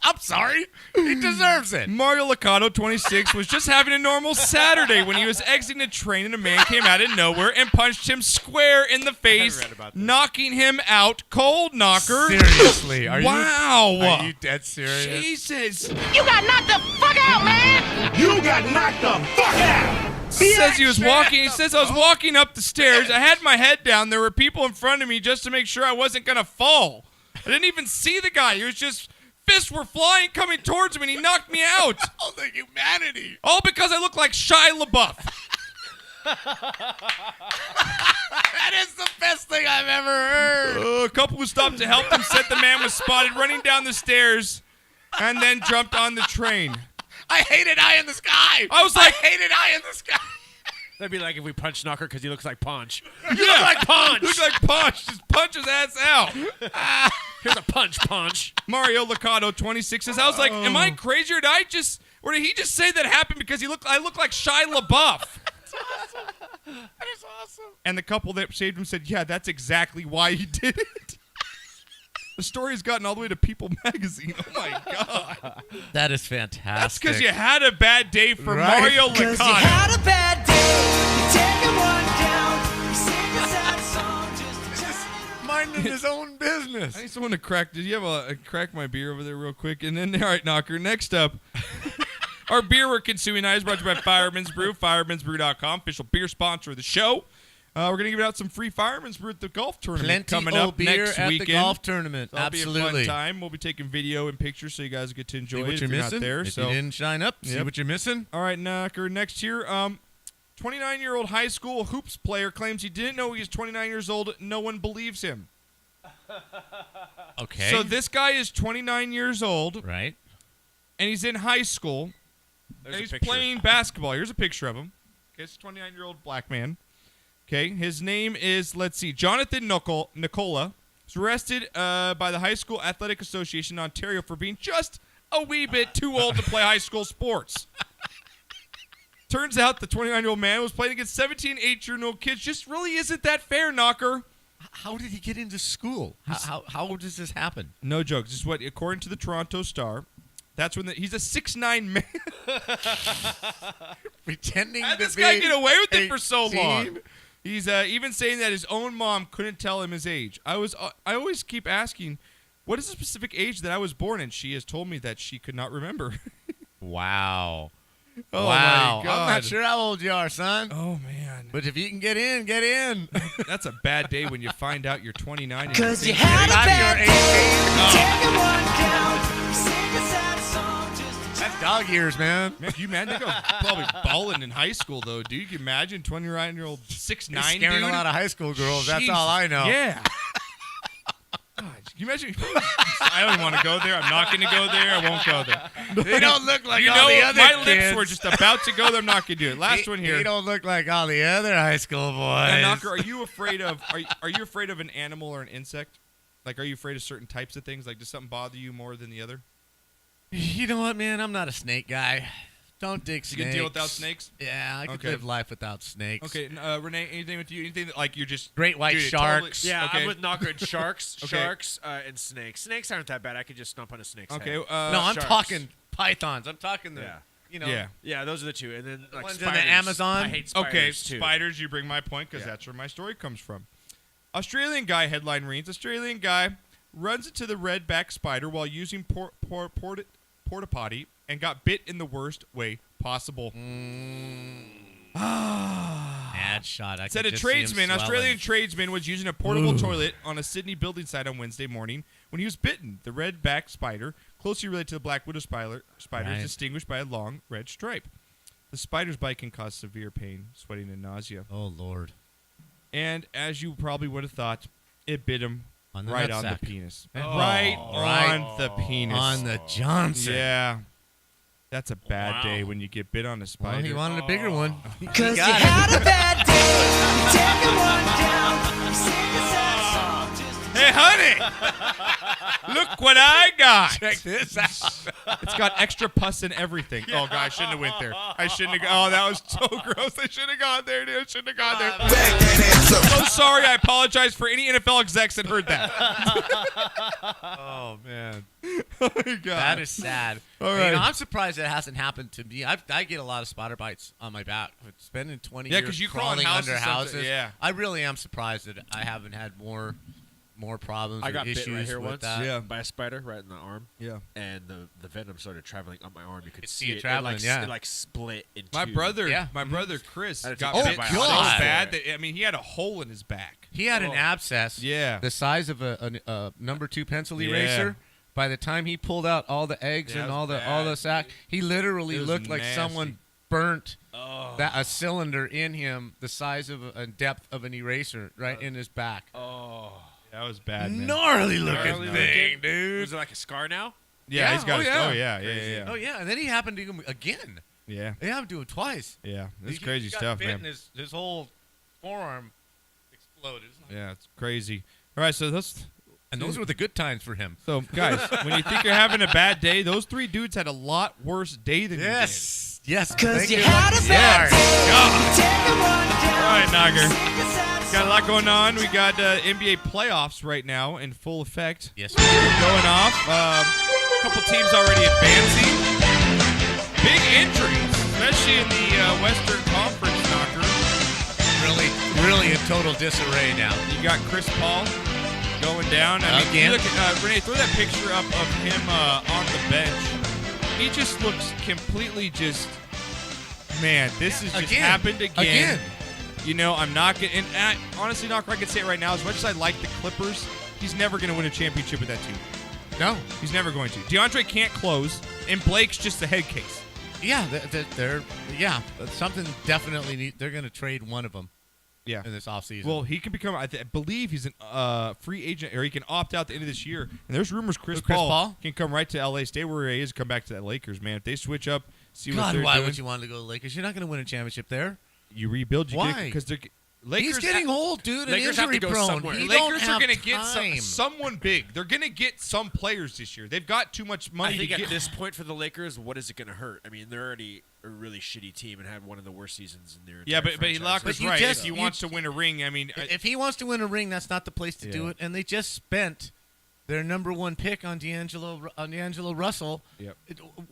I'm sorry. He deserves it. Mario Liccato, 26, was just having a normal Saturday when he was exiting a train and a man came out of nowhere and punched him square in the face, read about this. knocking him out cold, Knocker. Seriously. Are Wow. you dead serious? Jesus. You got knocked the fuck out, man! You got knocked the fuck out! Says he was walking. He says I was walking up the stairs. I had my head down. There were people in front of me just to make sure I wasn't gonna fall. I didn't even see the guy. He was just fists were flying coming towards me, and he knocked me out. Oh, the humanity. All because I look like Shia LaBeouf. That is the best thing I've ever heard. A couple who stopped to help him said the man was spotted running down the stairs, and then jumped on the train. I hated Eye in the Sky. I was like- I hated Eye in the Sky. That'd be like if we punched Knocker because he looks like Punch. You look like Punch. Look like Punch. Just punch his ass out. Here's a punch. Mario Liccato, 26, says, I was like, am I crazy or did he just say that happened because I look like Shia LaBeouf? That is awesome. And the couple that saved him said, yeah, that's exactly why he did it. The story has gotten all the way to People magazine. Oh, my God. That is fantastic. That's because you had a bad day for Right. Mario Cause you Liccato. had a bad day, you're taking one down, you sing a sad song just to try. minding his own business. I need someone to crack. Did you have a crack my beer over there real quick? And then, all right, Knocker, next up. Our beer we're consuming tonight is brought to you by Fireman's Brew, firemansbrew.com, official beer sponsor of the show. We're going to give out some free Fireman's Brew at the golf tournament Plenty coming of up beer next at weekend. the golf tournament. That'll Absolutely. be a fun time. We'll be taking video and pictures so you guys get to enjoy See it what if you're you're missing. not there. If So, you didn't shine up, see Yep. what you're missing. all right, Knocker, next here. 29-year-old high school hoops player claims he didn't know he was 29 years old. No one believes him. Okay. So this guy is 29 years old, right. and he's in high school. There's And a he's picture. playing basketball. Here's a picture of him. Okay, it's a 29-year-old black man. Okay, his name is, let's see, Jonathan Nicola. He's arrested by the High School Athletic Association in Ontario for being just a wee bit too old to play high school sports. Turns out the 29-year-old man was playing against 17, 18-year-old kids. Just really isn't that fair, Knocker. How did he get into school? How does this happen? No joke. This is what, according to the Toronto Star, that's when he's a 6'9" man. Pretending How to did this be guy get away with it for so 18? long? He's even saying that his own mom couldn't tell him his age. I always keep asking, what is the specific age that I was born in? She has told me that she could not remember. Wow. Oh, wow. my God. I'm not sure how old you are, son. Oh, man. But if you can get in, get in. That's a bad day when you find out you're 29. and Cause you you think had a you're bad 18. day. Taking one down. Sing a sad song just to That's dog years, man. Man, can you imagine? They go probably balling in high school, though, dude. You can imagine 29-year-old 6'9", You're scaring dude. a lot of high school girls. That's Jesus. all I know. Yeah. God, can you imagine? I don't want to go there. I'm not going to go there. I won't go there. They don't look like You all know, the other my kids. lips were just about to go there. I'm not going to do it. Last one here. They don't look like all the other high school boys. Now, Knocker, are you afraid of? Are you afraid of an animal or an insect? Like, are you afraid of certain types of things? Like, does something bother you more than the other? You know what, man? I'm not a snake guy. Don't dig snakes. You can deal without snakes? Yeah, I could Okay. live life without snakes. Okay, Renee, anything with you? Anything that, like, you're just Great white dude, it sharks. Yeah, okay. I'm with Knocker and sharks, Okay. sharks, and snakes. Snakes aren't that bad. I could just stomp on a snake's Okay, head. No, I'm sharks. talking pythons. I'm talking the, Yeah. you know. yeah. Yeah, those are the two. And then like ones in the spiders. Amazon? I hate spiders Okay, too. spiders, you bring my point because Yeah. that's where my story comes from. Australian guy, headline reads, Australian guy runs into the redback spider while using porta potty and got bit in the worst way possible. Bad shot. I Said could a just see him tradesman, swelling. Australian tradesman was using a portable toilet on a Sydney building site on Wednesday morning when he was bitten. The red-backed spider, closely related to the black widow spider, Right. is distinguished by a long red stripe. The spider's bite can cause severe pain, sweating, and nausea. Oh, Lord. And as you probably would have thought, it bit him On the right on the nutsack. penis. Oh. Right Right on the penis. On the Johnson. Yeah. That's a bad day when you get bit on a spider. Well, he wanted a bigger one. Cause you got it. had a bad day. Taking one down. Sing a sad song just to Hey, honey! Look what I got! Check this out. It's got extra pus and everything. Oh, God, I shouldn't have went there. I shouldn't have. Oh, that was so gross. I shouldn't have gone there, dude. I shouldn't have gone there. I'm so sorry. I apologize for any NFL execs that heard that. Oh, man. Oh, my God. That is sad. All You right. know, I'm surprised that hasn't happened to me. I get a lot of spider bites on my back. Spending 20 Yeah, years 'cause you crawl in crawling houses under sometimes, houses. yeah. I really am surprised that I haven't had more problems I or got issues bit right here with once that. Yeah. by a spider right in the arm. Yeah. And the venom started traveling up my arm. You could see see it it. traveling, It like split in My two. brother, Yeah. my brother Chris, I had to got take bit antibiotics so God. bad that, I mean, he had a hole in his back. He had an abscess Yeah. the size of a number 2 pencil Yeah. eraser. By the time he pulled out all the eggs Yeah, and it all was the sack, he literally It was looked like nasty. someone burnt a cylinder in him the size of a depth of an eraser right in his back. That was bad, man. Gnarly looking Gnarly thing, looking. dude. Was it like a scar now? Yeah, Yeah, he's got oh, his. yeah. Oh, yeah. Oh yeah, and then he happened to him again. Yeah. It happened to him twice. Yeah. This is He crazy got stuff, bit man. and his whole forearm exploded. Yeah, it's crazy. All right, so those were the good times for him. So, guys, when you think you're having a bad day, those three dudes had a lot worse day than Yes. Yes. Cause thank you had a bad day. Taking one down. All right, Nogger. Sing a sad Got a song lot going on. We got NBA playoffs right now in full effect. Yes. Going off. A couple teams already advancing. Big injuries, especially in the Western Conference, Knocker. Really in total disarray now. You got Chris Paul going down. I mean, Again? you look at, Renee, throw that picture up of him on the bench. He just looks completely just, man, this has just Again. happened again. Again. You know, I'm not going to, and honestly, Knocker, I can say it right now, as much as I like the Clippers, he's never going to win a championship with that team. No. He's never going to. DeAndre can't close, and Blake's just a head case. Yeah, they're something definitely they're going to trade one of them Yeah. in this offseason. Well, he can become, I believe he's a free agent, or he can opt out at the end of this year. And there's rumors Chris Paul can come right to L.A., stay where he is, and come back to that Lakers, man. If they switch up, see what God, they're why doing. would you want to go to the Lakers? You're not going to win a championship there. You rebuild. Why? Because they're Lakers. He's getting old, dude, and Lakers have to injury go prone. somewhere. He Lakers don't are have going to get time. someone big. They're going to get some players this year. They've got too much money I think to at get. this point for the Lakers, what is it going to hurt? I mean, they're already a really shitty team and had one of the worst seasons in their Yeah, entire but franchise. Locker's But you right. just- If he you- wants to win a ring, I mean, If he wants to win a ring, that's not the place to do Yeah. it. And they just spent their number one pick on D'Angelo Russell. Yep.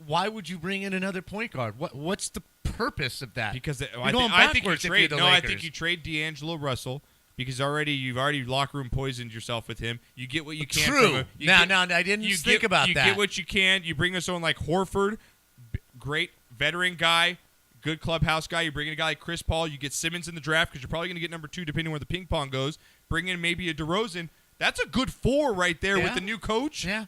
Why would you bring in another point guard? What's the purpose of that? because You're going I think you backwards if trade. you're the No, I Lakers. think you trade D'Angelo Russell because you've already locker room poisoned yourself with him. You get what you can. True. From him. Now, I didn't think about you that. You get what you can. You bring us someone like Horford, great veteran guy, good clubhouse guy. You bring in a guy like Chris Paul. You get Simmons in the draft because you're probably going to get number 2 depending on where the ping pong goes. Bring in maybe a DeRozan. That's a good 4 right there with the new coach. Yeah.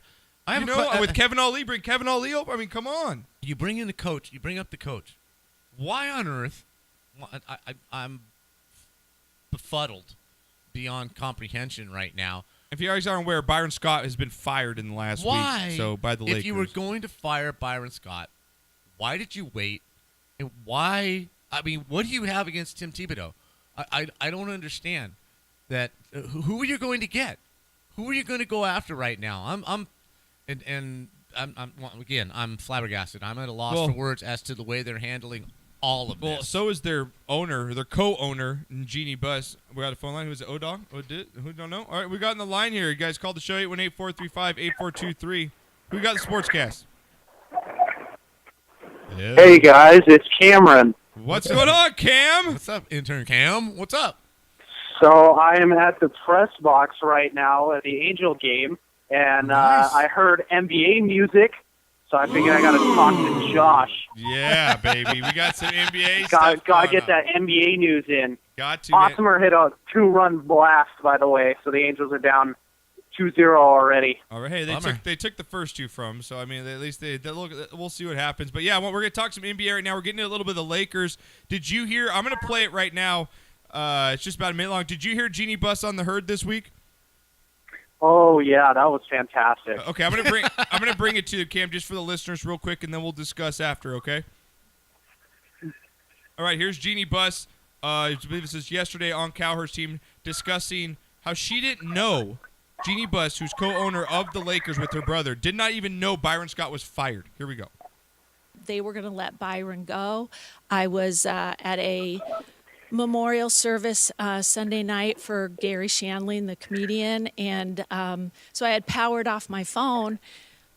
With Kevin Ali, bring Kevin Ali up. I mean, come on. You bring in the coach. You bring up the coach. Why on earth? I'm befuddled beyond comprehension right now. If you guys aren't aware, Byron Scott has been fired in the last week. So by the Lakers. If you were going to fire Byron Scott, why did you wait? And why? I mean, what do you have against Tim Thibodeau? I don't understand that. Who are you going to get? Who are you going to go after right now? I'm flabbergasted. I'm at a loss for words as to the way they're handling all of this. Well, so is their owner, their co-owner, Jeannie Buss. We got a phone line. Who is it? Odog? Who don't know? All right, we got in the line here. You guys called the show 818-435-8423. Who got the Sportscast? Hey guys, it's Cameron. What's going on, Cam? What's up, intern Cam? What's up? So I am at the press box right now at the Angel game, and Nice. I heard NBA music, so I figured I got to talk to Josh. Yeah, baby. We got some NBA stuff. Got to going get on. that NBA news in. Got to. Man. Osmer hit a 2-run blast, by the way, so the Angels are down 2-0 already. All right, hey, they took the first 2 from, so I mean, at least they look. We'll see what happens. But yeah, we're gonna talk some NBA right now. We're getting into a little bit of the Lakers. Did you hear? I'm gonna play it right now. It's just about a minute long. Did you hear Jeannie Buss on the herd this week? Oh yeah, that was fantastic. Okay, I'm gonna bring it to you, Cam, just for the listeners, real quick, and then we'll discuss after. Okay. All right, here's Jeannie Buss. I believe this is yesterday on Cowherd's team discussing how she didn't know. Jeannie Buss, who's co-owner of the Lakers with her brother, did not even know Byron Scott was fired. Here we go. They were going to let Byron go. I was at a memorial service Sunday night for Gary Shandling, the comedian, and so I had powered off my phone.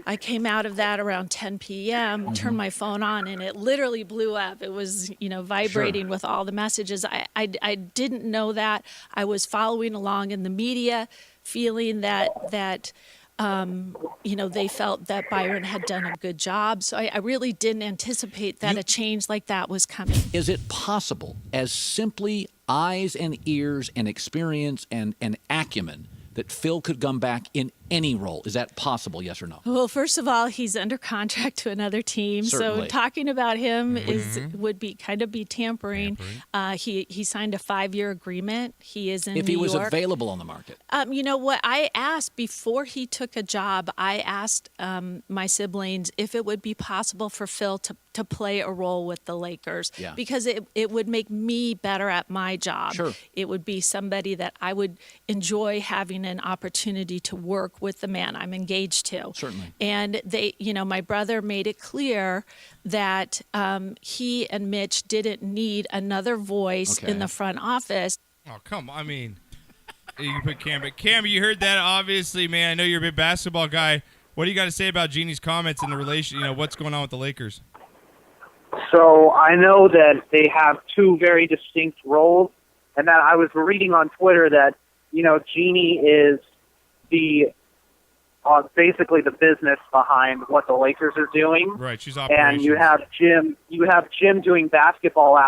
I came out of that around 10 p.m., turned my phone on, and it literally blew up. It was, vibrating with all the messages. I didn't know that. I was following along in the media, feeling that they felt that Byron had done a good job. So I really didn't anticipate that a change like that was coming. Is it possible, as simply eyes and ears and experience and acumen, that Phil could come back in any role? Is that possible, yes or no? Well, first of all, he's under contract to another team, Certainly. so talking about him would be tampering. He signed a 5-year agreement. He is in New York. If he was available on the market. You know what? I asked before he took a job. I asked my siblings if it would be possible for Phil to play a role with the Lakers, because it would make me better at my job. Sure. It would be somebody that I would enjoy having an opportunity to work with the man I'm engaged to. Certainly. And my brother made it clear that he and Mitch didn't need another voice in the front office. Oh, come on. I mean, you can put Cam. But Cam, you heard that, obviously, man. I know you're a big basketball guy. What do you got to say about Jeannie's comments in the relation, what's going on with the Lakers? So I know that they have 2 very distinct roles, and that I was reading on Twitter that, Jeannie is basically the business behind what the Lakers are doing. Right, she's operations. And you have Jim doing basketball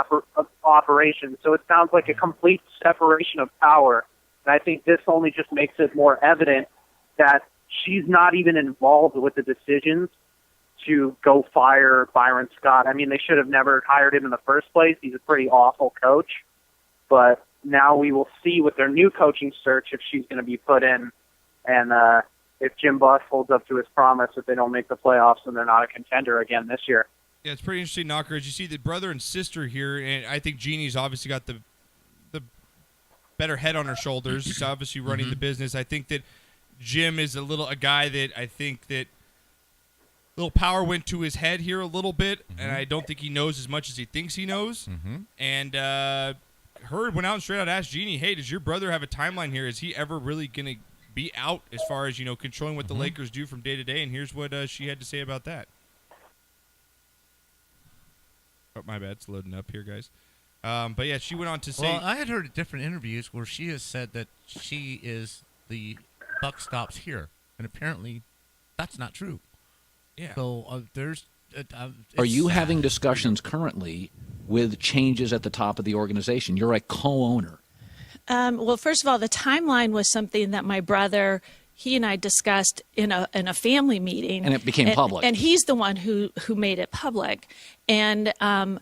operations. So it sounds like a complete separation of power. And I think this only just makes it more evident that she's not even involved with the decisions to go fire Byron Scott. I mean, they should have never hired him in the first place. He's a pretty awful coach. But now we will see with their new coaching search if she's going to be put in, and if Jim Buss holds up to his promise that they don't make the playoffs and they're not a contender again this year. Yeah, it's pretty interesting, Knocker, as you see the brother and sister here, and I think Jeannie's obviously got the better head on her shoulders. She's obviously running the business. I think that Jim is a guy that I think that little power went to his head here a little bit, and I don't think he knows as much as he thinks he knows. And Hurd went out and straight out asked Jeannie, hey, does your brother have a timeline here? Is he ever really going to be out as far as, controlling what the Lakers do from day to day? And here's what she had to say about that. Oh, my bad. It's loading up here, guys. But, yeah, she went on to say... Well, I had heard different interviews where she has said that she is the buck stops here. And apparently that's not true. Yeah. So there's Are you having discussions currently with changes at the top of the organization? You're a co-owner. Well, first of all, the timeline was something that my brother, he and I discussed in a family meeting, And it became public. And he's the one who made it public. And I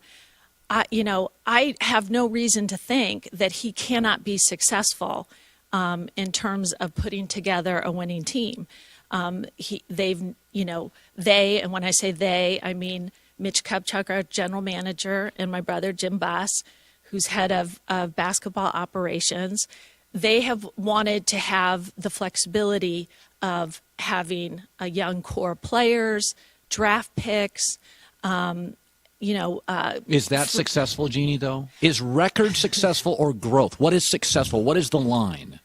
have no reason to think that he cannot be successful in terms of putting together a winning team. They, and when I say they, I mean Mitch Kupchak, our general manager, and my brother Jim Buss, who's head of basketball operations. They have wanted to have the flexibility of having a young core players, draft picks. Is that successful, Jeannie, though? Is record successful or growth? What is successful? What is the line?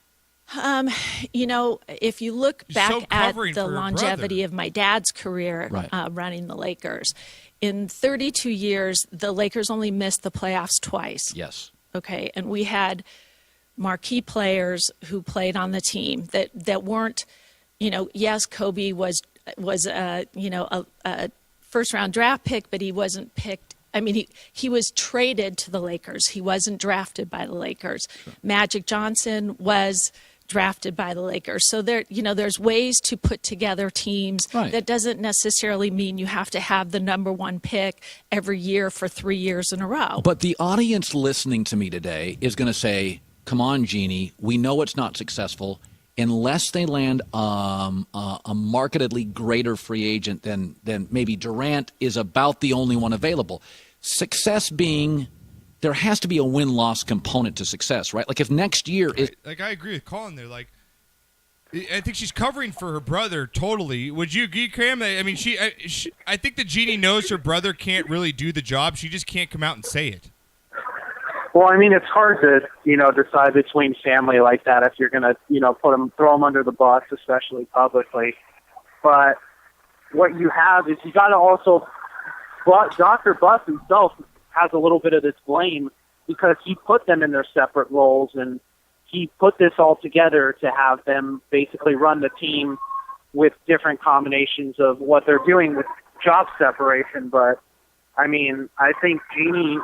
If you look back at covering the for her longevity brother. of my dad's career running the Lakers, in 32 years, the Lakers only missed the playoffs twice. Yes. Okay. And we had marquee players who played on the team that weren't, yes, Kobe was a first round draft pick, but he wasn't picked. I mean, he was traded to the Lakers. He wasn't drafted by the Lakers. Sure. Magic Johnson was drafted by the Lakers. So there's ways to put together teams. Right. That doesn't necessarily mean you have to have the number one pick every year for 3 years in a row. But the audience listening to me today is going to say, come on, Jeannie, we know it's not successful unless they land a markedly greater free agent than maybe Durant is about the only one available. Success being there has to be a win-loss component to success, right? Like if next year is like I agree with Colin there. Like I think she's covering for her brother totally. Would you agree, Cam? I mean, I think that Jeannie knows her brother can't really do the job. She just can't come out and say it. Well, I mean, it's hard to, decide between family like that if you're going to, throw them under the bus, especially publicly. But what you have is you got to also, Dr. Buss himself has a little bit of this blame because he put them in their separate roles and he put this all together to have them basically run the team with different combinations of what they're doing with job separation. But, I mean, I think Jeannie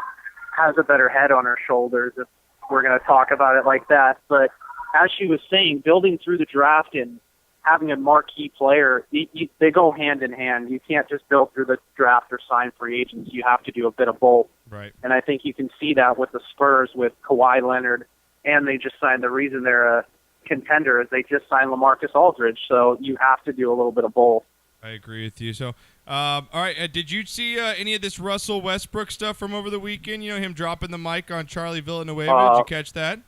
has a better head on her shoulders if we're going to talk about it like that. But as she was saying, building through the draft and having a marquee player, they go hand in hand. You can't just build through the draft or sign free agents. You have to do a bit of both. Right. And I think you can see that with the Spurs with Kawhi Leonard, and they just signed, the reason they're a contender is they just signed LaMarcus Aldridge. So you have to do a little bit of both. I agree with you. So, all right, did you see any of this Russell Westbrook stuff from over the weekend? Him dropping the mic on Charlie Villanueva. Did you catch that?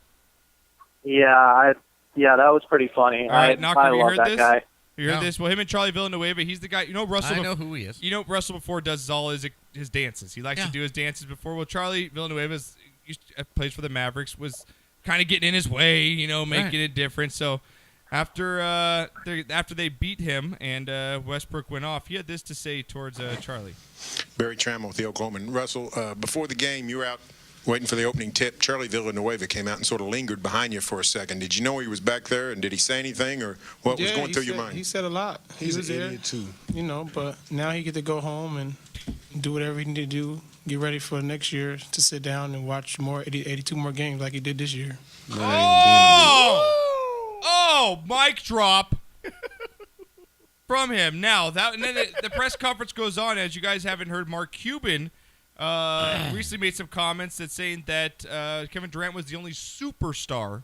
Yeah, that was pretty funny. All right, I love that guy. You heard this? Well, him and Charlie Villanueva, he's the guy. Russell. I know who he is. Russell before does all his dances. He likes to do his dances before. Well, Charlie Villanueva plays for the Mavericks, was kind of getting in his way, making it different. So after they beat him and Westbrook went off, he had this to say towards Charlie. Barry Trammell with the Oklahoman. Russell, before the game, you were out waiting for the opening tip. Charlie Villanueva came out and sort of lingered behind you for a second. Did you know he was back there, and did he say anything, or what was going through your mind? He said a lot. He's was an there, idiot, too. But now he get to go home and do whatever he need to do, get ready for next year to sit down and watch more 82 more games like he did this year. Oh, mic drop from him. Now, and then the press conference goes on, as you guys haven't heard, Mark Cuban recently made some comments that saying that Kevin Durant was the only superstar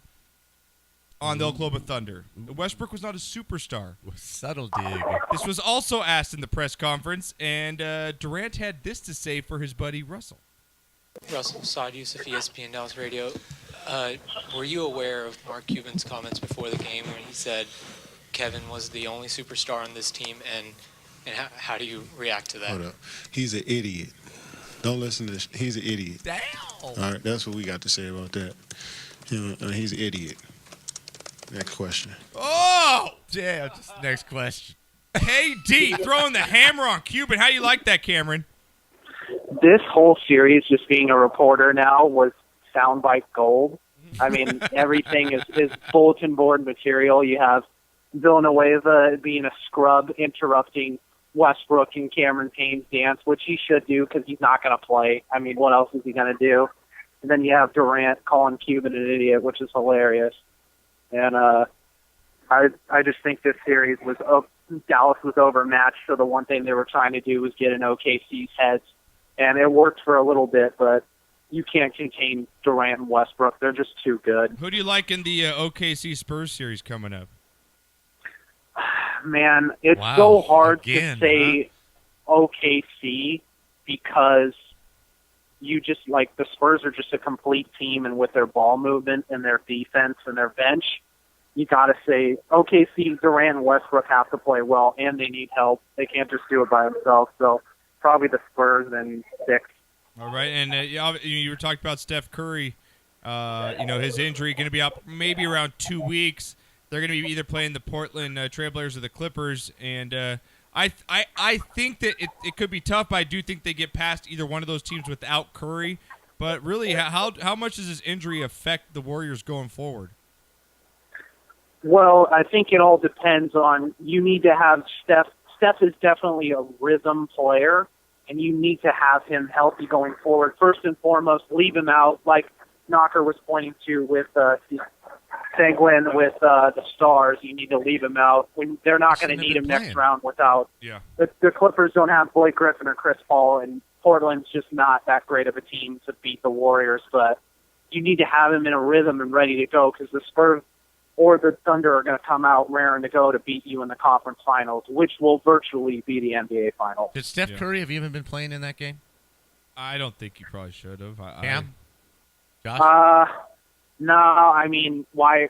on the Oklahoma Thunder. Westbrook was not a superstar. Subtle dig. This was also asked in the press conference, and Durant had this to say for his buddy Russell. Russell, Saad Yusuf, ESPN Dallas Radio. Were you aware of Mark Cuban's comments before the game when he said Kevin was the only superstar on this team, and how do you react to that? Hold up. He's an idiot. Don't listen to this. He's an idiot. Damn. All right, that's what we got to say about that. He's an idiot. Next question. Oh! Yeah, next question. KD throwing the hammer on Cuban. How do you like that, Cameron? This whole series, just being a reporter now, was soundbite gold. I mean, everything is bulletin board material. You have Villanueva being a scrub, interrupting Westbrook and Cameron Payne's dance, which he should do because he's not going to play. I mean, what else is he going to do? And then you have Durant calling Cuban an idiot, which is hilarious. And I just think this series was Dallas was overmatched, so the one thing they were trying to do was get in OKC's heads, and it worked for a little bit, but you can't contain Durant and Westbrook. They're just too good. Who do you like in the OKC Spurs series coming up? Man, it's so hard to say OKC because you just like the Spurs are just a complete team, and with their ball movement and their defense and their bench, you got to say OKC, Durant, and Westbrook have to play well, and they need help. They can't just do it by themselves. So probably the Spurs and 6. All right, and you were talking about Steph Curry. His injury going to be out maybe around 2 weeks. They're going to be either playing the Portland Trailblazers or the Clippers, and I think that it could be tough, but I do think they get past either one of those teams without Curry. But really, how much does this injury affect the Warriors going forward? Well, I think it all depends on you need to have Steph. Steph is definitely a rhythm player, and you need to have him healthy going forward. First and foremost, leave him out, like Knocker was pointing to with Seguin with the Stars. You need to leave him out. They're not going to need him next round without. Yeah. The Clippers don't have Blake Griffin or Chris Paul, and Portland's just not that great of a team to beat the Warriors. But you need to have him in a rhythm and ready to go because the Spurs or the Thunder are going to come out raring to go to beat you in the conference finals, which will virtually be the NBA finals. Did Steph Curry have even been playing in that game? I don't think he probably should have. Cam? Josh? No, I mean, why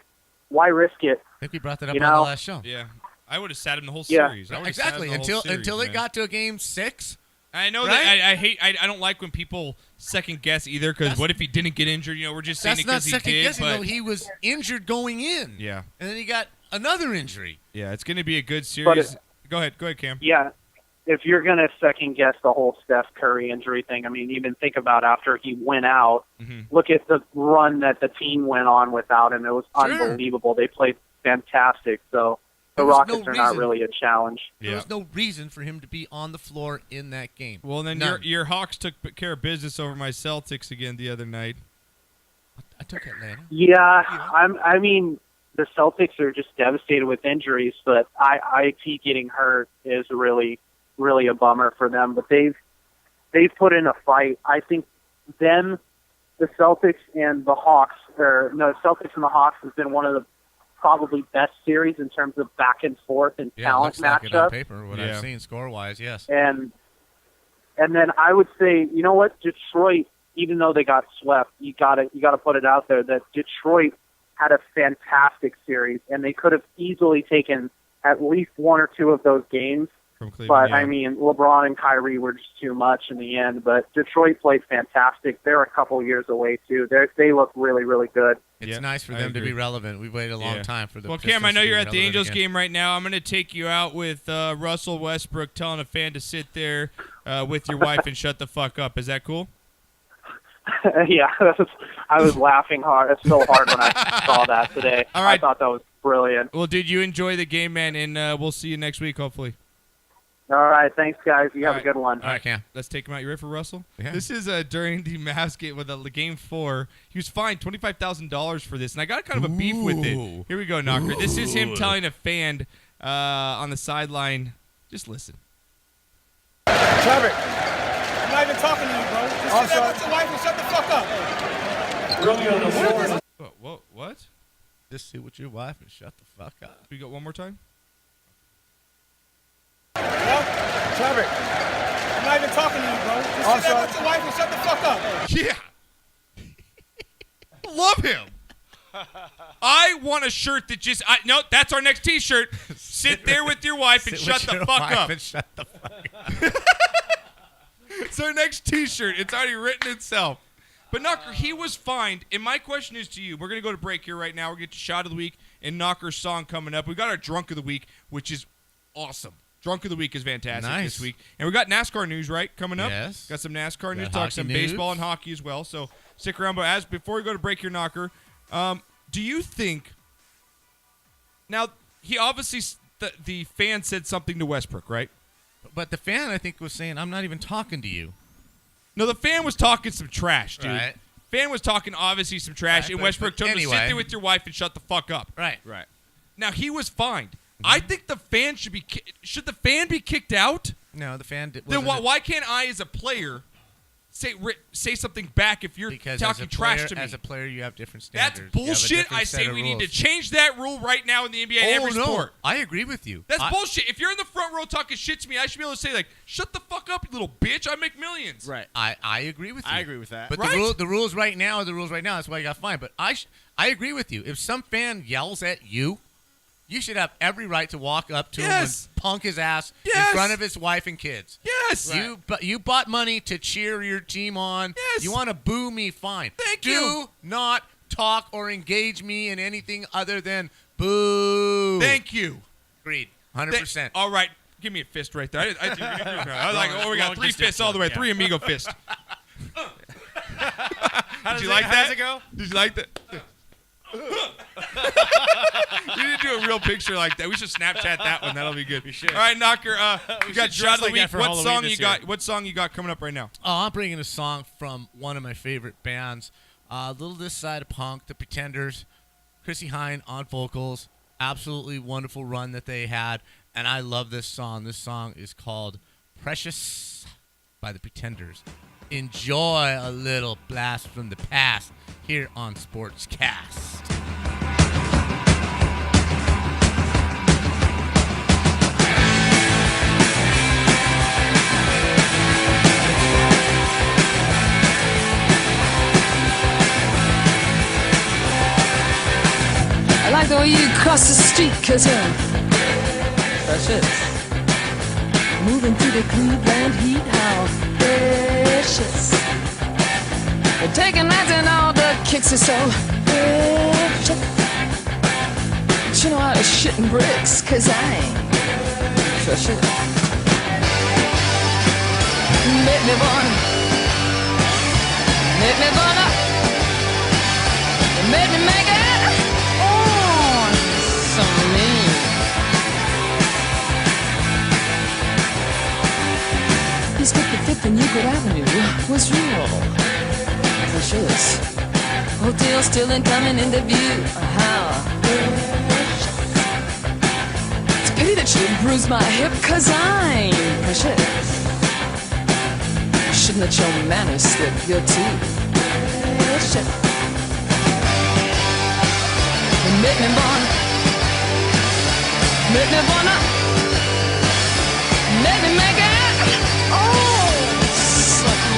risk it? I think we brought that up on the last show. Yeah, I would have sat him the whole Yeah. series. I would've Exactly, sat him the whole until series, it got to a game 6. I know right? that I don't like when people second guess either because what if he didn't get injured? We're just saying it That's because not he did. second guessing, But though. He was injured going in. yeah, And then he got another injury. yeah, it's going to be a good series. Go ahead, Cam. Yeah, if you're going to second guess the whole Steph Curry injury thing, I mean, even think about after he went out, look at the run that the team went on without him. It was unbelievable. They played fantastic. So the Rockets are not really a challenge. There was no reason for him to be on the floor in that game. Well, then your Hawks took care of business over my Celtics again the other night. I took Atlanta. Yeah, I mean, the Celtics are just devastated with injuries, but IT getting hurt is really, really a bummer for them. But they've put in a fight. I think the Celtics and the Hawks, the Celtics and the Hawks has been one of the probably best series in terms of back and forth and talent looks like matchup. it on paper, what I've seen score-wise, yes. And then I would say, you know what, Detroit, even though they got swept, you gotta put it out there that Detroit had a fantastic series, and they could have easily taken at least one or two of those games. But, I mean, LeBron and Kyrie were just too much in the end. But Detroit played fantastic. They're a couple years away, too. They look really, really good. It's nice for them to be relevant. We've waited a long time for the Well, Pistons Cam, I know to be you're at the relevant Angels again. game right now. I'm going to take you out with Russell Westbrook telling a fan to sit there with your wife and shut the fuck up. Is that cool? Yeah, I was laughing so hard when I saw that today. All right. I thought that was brilliant. Well, did you enjoy the game, man? And we'll see you next week, hopefully. All right, thanks, guys. You have a good one. All right, Cam. Let's take him out. You ready for Russell? Yeah. This is during the Mavs game with Game 4. He was fined $25,000 for this, and I got kind of a beef with it. Here we go, Knocker. This is him telling a fan on the sideline, just listen. Trevor, I'm not even talking to you, bro. Just sit there with your wife and shut the fuck up. Really on the floor. What? Just sit with your wife and shut the fuck up. We got one more time? Trevor, I'm not even talking to you, bro. Just sit there with your wife and shut the fuck up. Yeah. Love him. I want a shirt that just no, that's our next t-shirt. Sit there with your wife and shut the fuck up. And shut the fuck up. It's our next t-shirt. It's already written itself. But Knocker, he was fined, and my question is to you. We're going to go to break here right now. We're going to get to Shot of the Week and Knocker's song coming up. We got our Drunk of the Week, which is awesome. Drunk of the Week is fantastic this week. And we got NASCAR news, right, coming up? Yes. Got some NASCAR news, Got talk hockey some news. baseball and hockey as well. So stick around. But before we go to break here, Knocker, do you think – now, he obviously the fan said something to Westbrook, right? But the fan, I think, was saying, I'm not even talking to you. No, the fan was talking some trash, dude. Right. Fan was talking obviously some trash, and Westbrook told him to sit anyway. there with your wife and shut the fuck up. Right. Now, he was fined. I think the fan should be should the fan be kicked out? No, the fan did. Then why can't I, as a player, say something back if you're talking trash to me? As a player, you have different standards. That's bullshit. I say we need to change that rule right now in the NBA and every sport. I agree with you. That's bullshit. If you're in the front row talking shit to me, I should be able to say, like, shut the fuck up, you little bitch. I make millions. Right. I agree with you. I agree with that. But Right? the rules right now are the rules right now. That's why you got fined. But I agree with you. If some fan yells at you, you should have every right to walk up to him and punk his ass in front of his wife and kids. Yes. You bought money to cheer your team on. Yes. You want to boo me, fine. Thank you. you. Do not talk or engage me in anything other than boo. Thank you. Agreed. 100%. All right. Give me a fist right there. I was like, we got 3 fists all the way. 3 amigo fists. Did you like that? How does it go? Did you like that? You need to do a real picture like that. We should Snapchat that one. That'll be good. We should. All right, Knocker. You got shot of the week. What song you got? What song you got coming up right now? Oh, I'm bringing a song from one of my favorite bands, Little This Side of Punk, The Pretenders, Chrissy Hine on vocals. Absolutely wonderful run that they had, and I love this song. This song is called Precious by The Pretenders. Enjoy a little blast from the past here on Sportscast. I like the way you cross the street, cause you're precious. Moving through the Cleveland heat, how precious. You're taking nights and all the kicks are so precious. But you know how to shit and bricks, cause I ain't precious. Make me wanna make me make it. So mean. East 55th and Euclid Avenue was real. Precious. Hotel still incoming into view. How it's a pity that you bruised my hip, cause I'm precious. Shouldn't let your manners slip, your teeth. Precious. Make me wanna make me make it. Oh, sucker.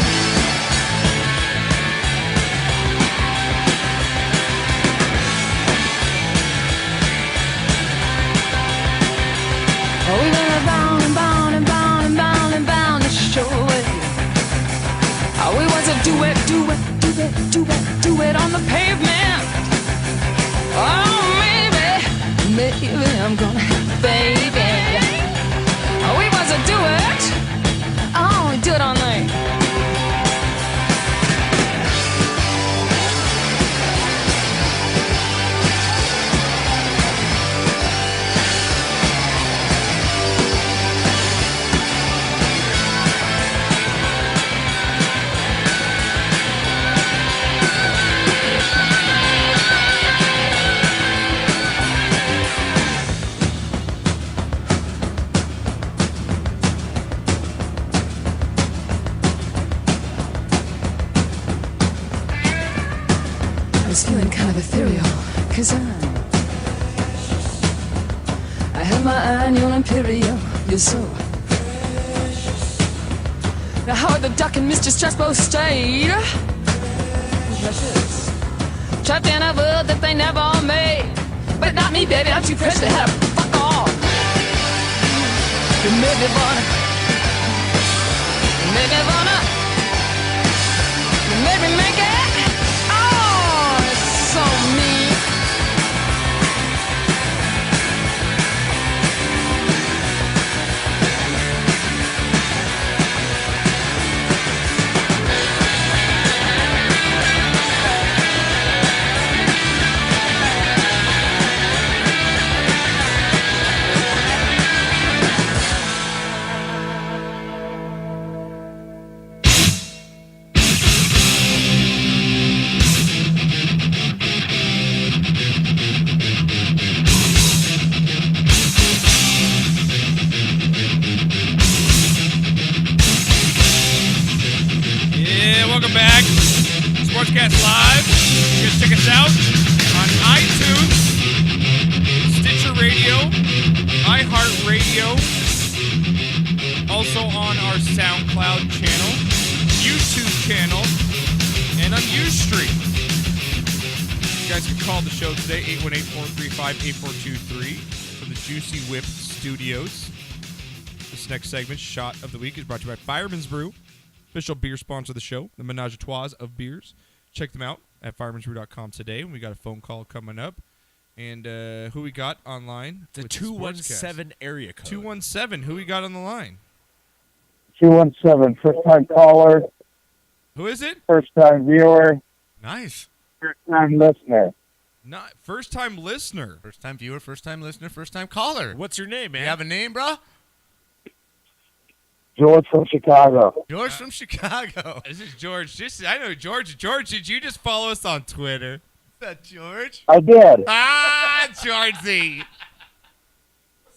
Oh, we're gonna bound and bound and bound and bound and bound to show it. Oh, we want to do it, do it, do it, do it, do it on the pavement. Oh, maybe I'm gonna have a baby. Oh, we want to do it. Oh, we do it on the. Feeling kind of ethereal, cause I had my annual imperial, you're so now Howard the Duck and Mr. Strasbow stayed precious, trapped in a world that they never made. But not me, baby, I'm too precious to have fuck off. You made me wanna, you made me wanna, you made me make it. So mean. Sportscast Live. You can check us out on iTunes, Stitcher Radio, iHeartRadio, also on our SoundCloud channel, YouTube channel, and on Ustream. You guys can call the show today, 818-435-8423 from the Juicy Whip Studios. This next segment, Shot of the Week, is brought to you by Fireman's Brew, official beer sponsor of the show, the Menage a Trois of beers. Check them out at firemansbrew.com today. We got a phone call coming up. And who we got online? The 217 area code. 217. Who we got on the line? 217, first-time caller. Who is it? First-time viewer. Nice. First-time listener. Not first-time listener. First-time viewer, first-time listener, first-time caller. What's your name, man? You have a name, bro? George from Chicago. George from Chicago. This is George. I know George. George, did you just follow us on Twitter? Is that George? I did. Ah, Georgie.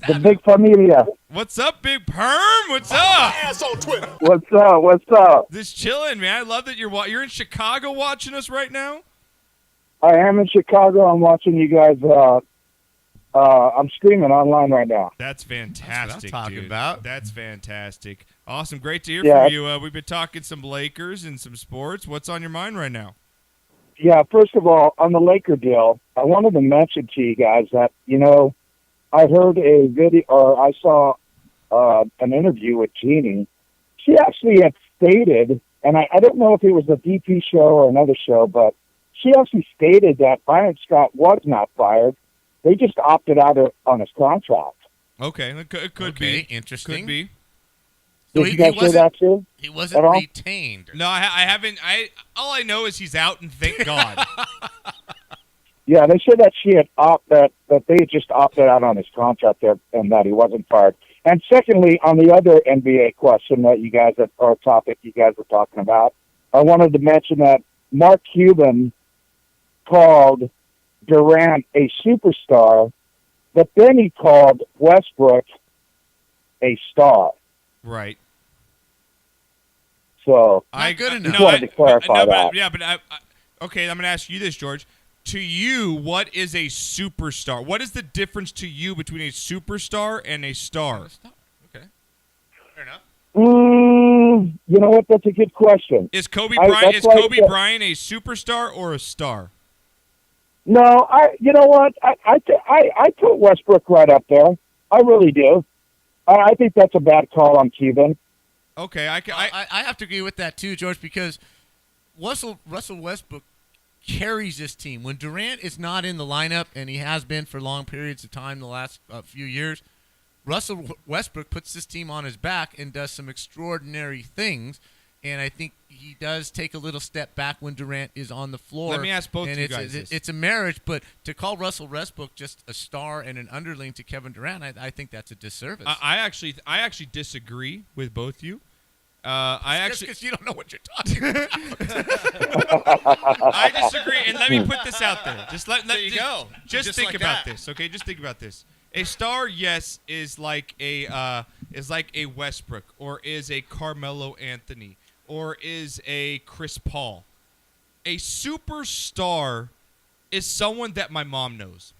The big familia. What's up, Big Perm? What's up? Ass on Twitter. What's up? What's up? Just chilling, man. I love that you're in Chicago watching us right now. I am in Chicago. I'm watching you guys. I'm streaming online right now. That's fantastic, That's what I'm talking dude. about. That's fantastic. Awesome. Great to hear Yeah. from you. We've been talking some Lakers and some sports. What's on your mind right now? Yeah, first of all, on the Laker deal, I wanted to mention to you guys that, I heard a video, or I saw an interview with Jeannie. She actually had stated, and I don't know if it was a DP show or another show, but she actually stated that Byron Scott was not fired. They just opted out on his contract. Okay, it could Okay, be. interesting. Could be. So Did you guys hear that too? He At wasn't all? retained. No, I haven't. All I know is he's out, and thank God. Yeah, they said that she had that they had just opted out on his contract there, and that he wasn't fired. And secondly, on the other NBA question that you guys or topic you guys were talking about, I wanted to mention that Mark Cuban called Durant a superstar, but then he called Westbrook a star. Right. So Not good enough. just wanted to clarify that. Okay, I'm going to ask you this, George. To you, what is a superstar? What is the difference to you between a superstar and a star? Okay. Fair enough. You know what? That's a good question. Is Kobe that's why I said- Bryant a superstar or a star? No, you know what? I put Westbrook right up there. I really do. I think that's a bad call on Cuban. Okay, I have to agree with that too, George, because Russell Westbrook carries this team. When Durant is not in the lineup, and he has been for long periods of time the last few years, Russell Westbrook puts this team on his back and does some extraordinary things. And I think he does take a little step back when Durant is on the floor. Let me ask both and you it's, guys this. It's a marriage, but to call Russell Westbrook just a star and an underling to Kevin Durant, I think that's a disservice. I actually disagree with both you. Because you don't know what you're talking about. I disagree, and let me put this out there. There you go. Just think like about that. this, okay? Just think about this. A star, yes, is like a Westbrook, or is a Carmelo Anthony, or is a Chris Paul. A superstar is someone that my mom knows.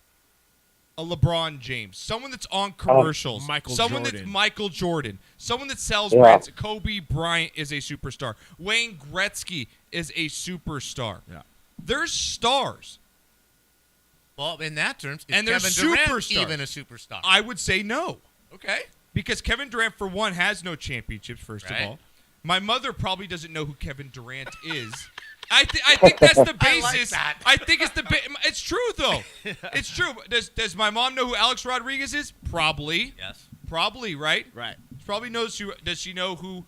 A LeBron James, someone that's on commercials, someone that's Michael Jordan, someone that sells brands. Kobe Bryant is a superstar. Wayne Gretzky is a superstar. Yeah. There's stars. Well, in that terms, is And there's Kevin Durant superstars. even a superstar? I would say no. Okay. Because Kevin Durant, for one, has no championships, first of all. My mother probably doesn't know who Kevin Durant is. I think that's the basis. I think it's it's true though. It's true. Does my mom know who Alex Rodriguez is? Probably. Yes. Probably, right? Right. She probably knows who. Does she know who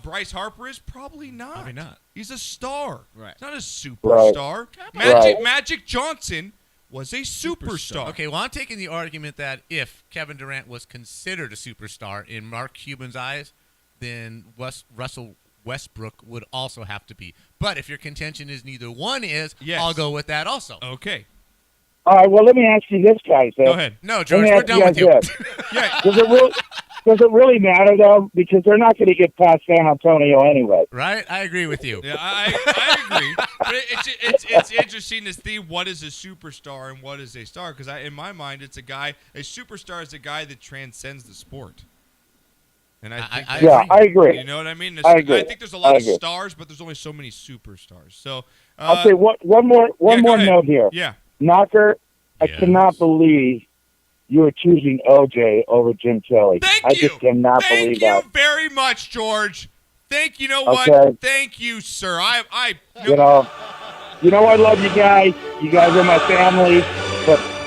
Bryce Harper is? Probably not. Probably not. He's a star. Right. He's not a superstar. Right. Magic Johnson was a superstar. Okay, well, I'm taking the argument that if Kevin Durant was considered a superstar in Mark Cuban's eyes, then Russell Westbrook would also have to be. But if your contention is neither one is, Yes. I'll go with that also. Okay. All right, well, let me ask you this, guys. Go ahead. No, George, we're done with you. Yeah. Does it really matter, though? Because they're not going to get past San Antonio anyway. Right? I agree with you. Yeah, I agree. But it's interesting to see what is a superstar and what is a star. Because in my mind, a superstar is a guy that transcends the sport. And I agree. You know what I mean? I agree. I think there's a lot of stars, but there's only so many superstars. So I'll say one more note here. Yeah. Knocker, I cannot believe you are choosing OJ over Jim Kelly. I just cannot believe that. Thank you very much, George. You know Okay. what? Thank you, sir. You know, I love you guys. You guys are my family.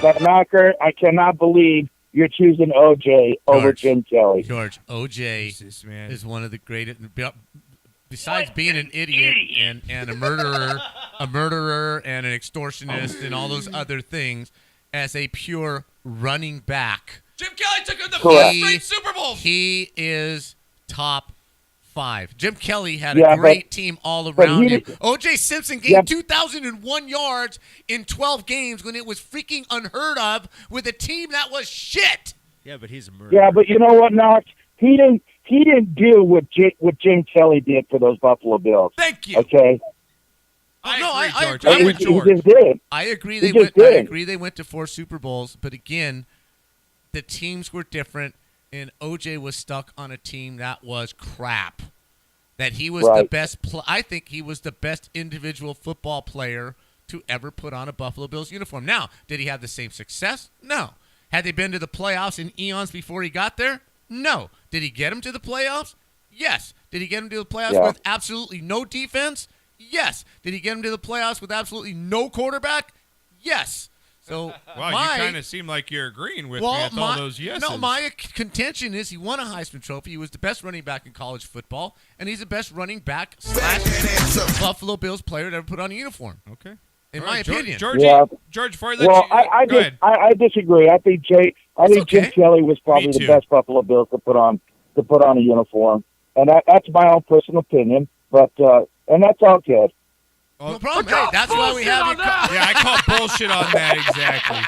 But Knocker, I cannot believe you're choosing OJ over Jim Kelly. George, OJ is one of the greatest. Besides being an idiot and a murderer and an extortionist and all those other things, as a pure running back, Jim Kelly took him to 5 straight Super Bowls. He is top 5. Jim Kelly had a great team all around him. O.J. Simpson gained 2,001 yards in 12 games when it was freaking unheard of with a team that was shit. Yeah, but he's a murderer. Yeah, but you know what, Knox? He didn't do what Jim Kelly did for those Buffalo Bills. Thank you. Okay. I agree, George. I'm with George. He just did. I agree. He I agree. They went to 4 Super Bowls, but again, the teams were different, and OJ was stuck on a team that was crap. That he was the best. I think he was the best individual football player to ever put on a Buffalo Bills uniform. Now, did he have the same success? No. Had they been to the playoffs in eons before he got there? No. Did he get him to the playoffs? Yes. Did he get him to the playoffs with absolutely no defense? Yes. Did he get him to the playoffs with absolutely no quarterback? Yes. So wow, you kind of seem like you're agreeing with me with all those yeses. No, my contention is he won a Heisman Trophy. He was the best running back in college football, and he's the best running back / Buffalo Bills player to ever put on a uniform. Okay. In my opinion. George, before I let you go ahead. I disagree. I think Jim Kelly was probably the best Buffalo Bills to put on a uniform, and that's my own personal opinion. But and that's all good. No problem. Hey, that's why we have you. Yeah, I call bullshit on that exactly.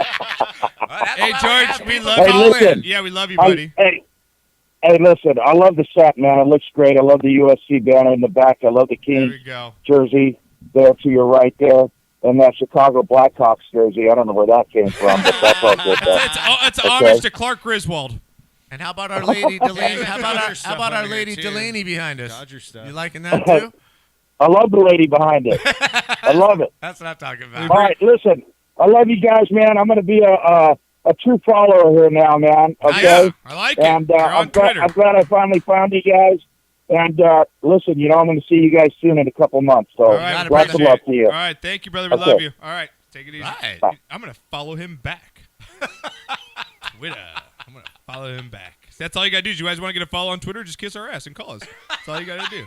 Hey, George, we love you. Listen, yeah, we love you, buddy. Hey, listen, I love the set, man. It looks great. I love the USC banner in the back. I love the Kings jersey there to your right there. And that Chicago Blackhawks jersey, I don't know where that came from, but that's all good. It's homage to Clark Griswold. And how about our lady Delaney? How about our lady Delaney behind us? Dodger stuff. You liking that too? I love the lady behind it. I love it. That's what I'm talking about. All right, listen. I love you guys, man. I'm going to be a true follower here now, man. Okay? I like it. And I'm glad I finally found you guys. And listen, I'm going to see you guys soon in a couple months. So lots of love to you. All right, thank you, brother. We love you. All right, take it easy. Right. I'm going to follow him back. Twitter. I'm going to follow him back. That's all you got to do. You guys want to get a follow on Twitter? Just kiss our ass and call us. That's all you got to do.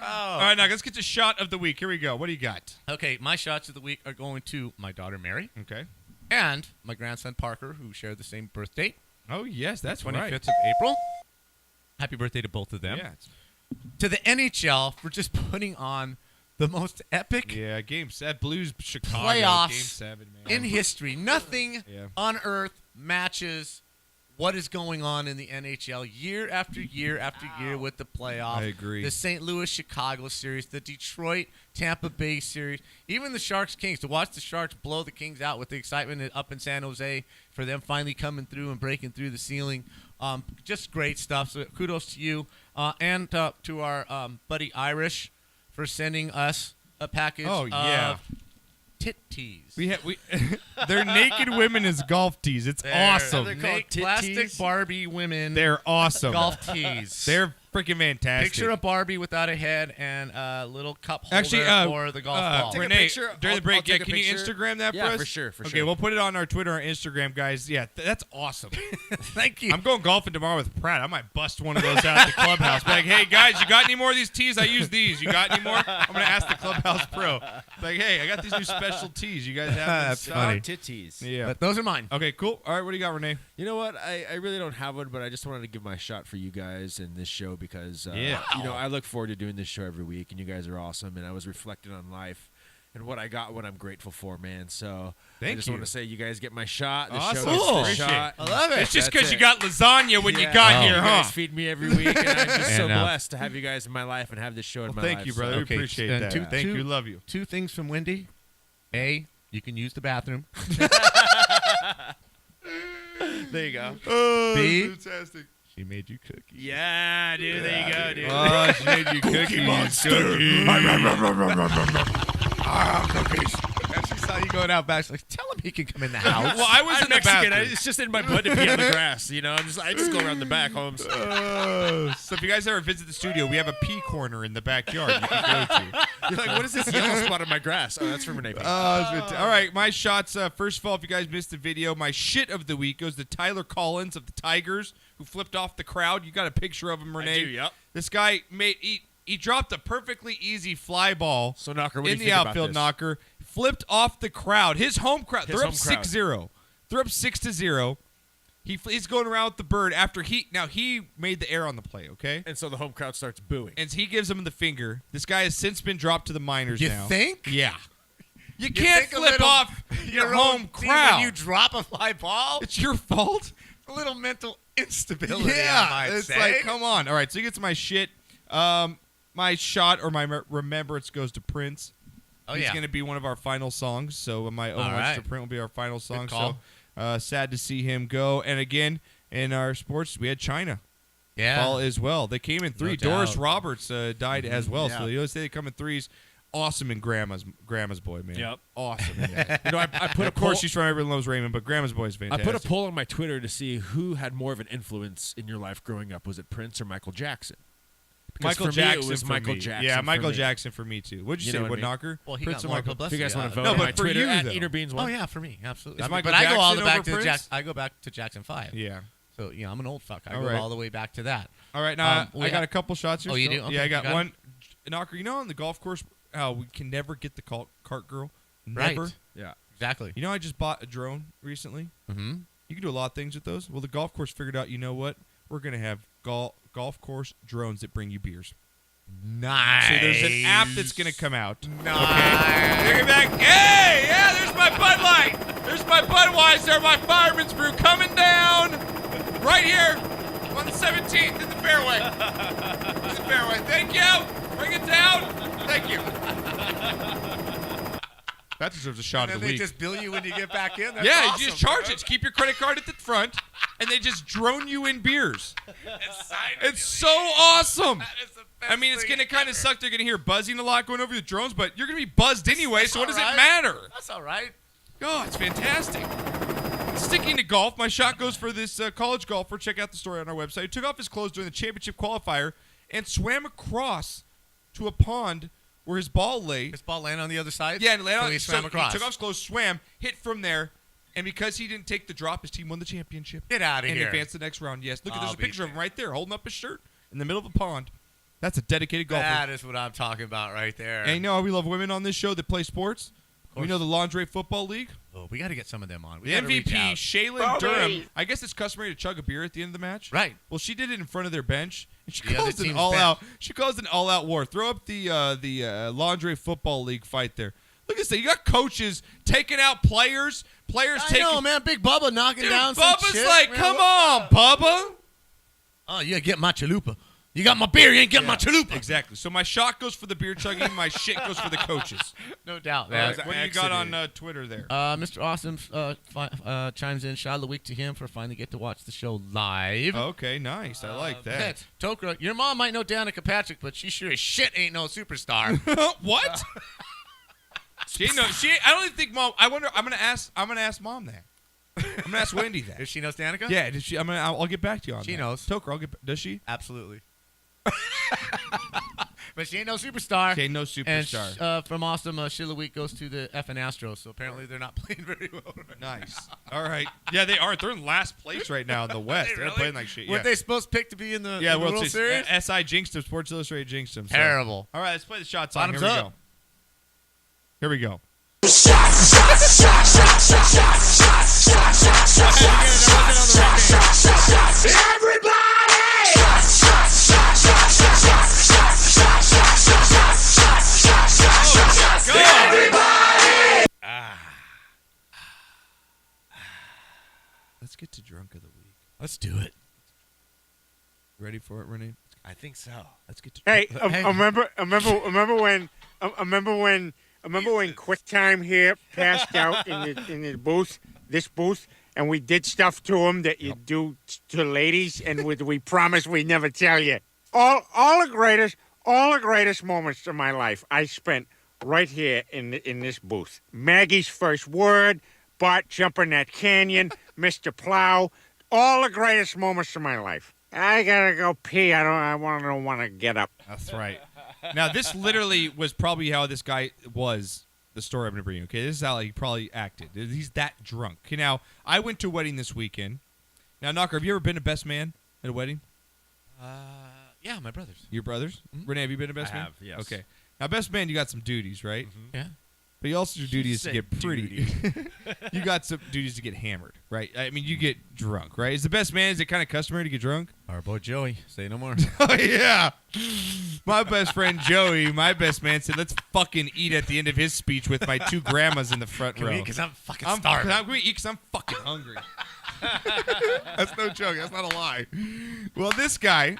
All right, now let's get to shot of the week. Here we go. What do you got? Okay, my shots of the week are going to my daughter Mary. Okay. And my grandson Parker, who share the same birth date. Oh, yes, that's 25th right. of April. Happy birthday to both of them. Yeah. To the NHL for just putting on the most epic Game 7, Blues Chicago playoffs Game 7, man. in history. Nothing on earth matches what is going on in the NHL year after year after year with the playoffs. I agree. The St. Louis-Chicago series, the Detroit-Tampa Bay series, even the Sharks-Kings. To watch the Sharks blow the Kings out with the excitement up in San Jose for them finally coming through and breaking through the ceiling. Just great stuff. So kudos to you and to our buddy Irish for sending us a package of tit tees. They're naked women as golf tees. It's awesome. They're plastic Barbie women. They're awesome. Golf tees. They're freaking fantastic. Picture of Barbie without a head and a little cup holder for the golf ball. Renee, during the break, can you Instagram that for us? For sure. Okay, we'll put it on our Twitter or Instagram, guys. Yeah, that's awesome. Thank you. I'm going golfing tomorrow with Pratt. I might bust one of those out at the clubhouse. Be like, hey, guys, you got any more of these tees? I use these. You got any more? I'm going to ask the clubhouse pro. Like, hey, I got these new special tees. You guys have That's funny. Tit tees. Yeah. But those are mine. Okay, cool. All right, what do you got, Renee? You know what? I really don't have one, but I just wanted to give my shot for you guys in this show because, I look forward to doing this show every week, and you guys are awesome, and I was reflecting on life and what I got, what I'm grateful for, man. So I Thank just you. want to say you guys get my shot. The Awesome. show gets Cool. the shot. I love it. It's just That's 'cause you it. got lasagna when you got here, You huh? guys feed me every week, and I'm just so And, blessed to have you guys in my life and have this show in my life. Thank you, brother. We appreciate and that. Thank you. Love you. 2 things from Wendy. A, you can use the bathroom. There you go. Oh, B, fantastic. She made you cookies. Yeah, dude. There you go, dude. Oh, she made you cookies. Cookies. And she saw you going out back. She's like, tell him he can come in the house. Well, I was I'm in the Mexican. bathroom. It's just in my blood to pee on the grass. You know, I just go around the back homes. So if you guys ever visit the studio, we have a pee corner in the backyard you can go to. You're like, what is this yellow spot on my grass? Oh, that's from Renee. All right, my shots. First of all, if you guys missed the video, my shit of the week goes to Tyler Collins of the Tigers, who flipped off the crowd. You got a picture of him, Renee. I do, yep. This guy he dropped a perfectly easy fly ball So, Knocker, what do in you the think about outfield. this? Knocker flipped off the crowd. His home crowd. His They're up home crowd. 6-0. They're up 6-0. He's going around with the bird after he made the error on the play, okay? And so the home crowd starts booing. And he gives him the finger. This guy has since been dropped to the minors You now. think? Yeah. You can't think a flip little- off your home team crowd. When you drop a fly ball, It's your fault. a little mental instability. Yeah, I might it's say. like, come on. All right, so he gets my shit. My shot or my remembrance goes to Prince. Oh, He's yeah. going to be one of our final songs. So my homage right. to Prince will be our final song. call. So sad to see him go. And again, in our sports, we had China. Yeah. Fall as well. They came in 3. No Doris doubt. Roberts died as well. Yeah. So you always say they come in 3s. Awesome in Grandma's Boy, man. Yep. Awesome in that. You know, I put Of course, she's from Everyone Loves Raymond, but Grandma's Boy is I fantastic. put a poll on my Twitter to see who had more of an influence in your life growing up. Was it Prince or Michael Jackson? Because Michael for Jackson. me, it was for Michael me. Jackson. Yeah, for Michael me. Jackson for me too. What'd you, You say? know what Wood I mean? knocker? Well, he Prince got or more Michael? publicity. If you guys want to vote No, on but my for Twitter, you, at though. Eater Beans Oh one. yeah, for me, absolutely. Is Michael but I go all the Jackson back over to Prince? I go back to Jackson 5. Yeah. So I'm an old fuck. I All go right. all the way back to that. All right, now we I got have- a couple shots here. Oh, you still. do? Okay, Yeah, I you got got one. Knocker, you know on the golf course how we can never get the cart girl? Never. Right. Yeah. Exactly. You know I just bought a drone recently? Mm-hmm. You can do a lot of things with those. Well, the golf course figured out, you know what? We're going to have golf course drones that bring you beers. Nice. So there's an app that's going to come out. Nice. Okay. Take it back. Hey, yeah, there's my Bud Light. There's my Budweiser, my Fireman's Brew coming down right here on the 17th in the fairway. In the fairway. Thank you. Bring it down. Thank you. That deserves a shot And of then the they week. just bill you when you get back in. That's Yeah, awesome, you just charge bro. it. Keep your credit card at the front, and they just drone you in beers. It's so awesome. I mean, it's going to kind of suck. They're going to hear buzzing a lot going over the drones, but you're going to be buzzed anyway, so what does it matter? That's all right. Oh, it's fantastic. Sticking to golf, my shot goes for this college golfer. Check out the story on our website. He took off his clothes during the championship qualifier and swam across to a pond where his ball lay. His ball landed on the other side? Yeah, and landed So on. he swam across. He took off his clothes, swam, hit from there, and because he didn't take the drop, his team won the championship. Get out of and here. advanced the next round. Yes, look, I'll there's a be picture of him right there, holding up his shirt in the middle of a pond. That's a dedicated golfer. That is what I'm talking about right there. And you know how we love women on this show that play sports? We know the Lingerie Football League. Oh, we got to get some of them on. We The gotta reach MVP, out. Shaylin Durham. I guess it's customary to chug a beer at the end of the match. Right. Well, she did it in front of their bench, and she The other caused an team's all-out. She caused an all-out war. Throw up the Lingerie Football League fight there. Look at this. You got coaches taking out players. Players I taking. know, man. Big Bubba knocking Dude, down some Bubba's shit. like, man, come what's on, up? Bubba. Oh, you get my chalupa. You got my beer. You ain't getting my chalupa. Exactly. So my shot goes for the beer chugging. My shit goes for the coaches. No doubt. All right, what do you got on Twitter there? Mr. Awesome chimes in. Shot of the week to him for finally get to watch the show live. Okay, nice. I like that. Tokra, your mom might know Danica Patrick, but she sure as shit ain't no superstar. What? She ain't no. She. I don't even think mom. I wonder. I'm gonna ask mom that. I'm gonna ask Wendy that. Does she know Danica? Yeah. Does she? I'll get back to you on that. She knows. Toker. I'll get. Does she? Absolutely. But she ain't no superstar. She ain't no superstar. And from Awesome, Sheila Week goes to the effing Astros, so apparently they're not playing very well right now. Nice. All right. Yeah, they aren't. They're in last place right now in the West. They're really? playing like shit. Were Yeah. they supposed to pick to be in the, Yeah, in the World Series? SI jinxed them. Sports Illustrated jinxed them. So. Terrible. All right, let's play the shot song. Bottoms Here we up. go. Here we go. Everybody! Let's do it. Ready for it, Renee? I think so. Let's get to Hey, remember when QuickTime here passed out in the booth, this booth, and we did stuff to him that you do to ladies, and we promised we'd never tell you. All the greatest moments of my life I spent right here in this booth. Maggie's first word, Bart jumping that canyon, Mr. Plow, all the greatest moments of my life. I gotta go pee. I don't want to get up. That's right. Now, this literally was probably how this guy was, the story I'm going to bring you. Okay, this is how he probably acted. He's that drunk. Okay, now, I went to a wedding this weekend. Now, Knocker, have you ever been a best man at a wedding? Yeah, my brothers. Your brothers? Mm-hmm. Renee, have you been a best man? I have, yes. Okay. Now, best man, you got some duties, right? Mm-hmm. Yeah. But you also, your duty is to said get pretty. You got some duties to get hammered, right? I mean, you get drunk, right? Is the best man, is it kind of customary to get drunk? Our boy Joey. Say no more. Oh, yeah. My best friend Joey, my best man, said, let's fucking eat at the end of his speech with my two grandmas in the front row. Because I'm fucking starving. I'm going to eat because I'm fucking hungry. That's no joke. That's not a lie. Well, this guy,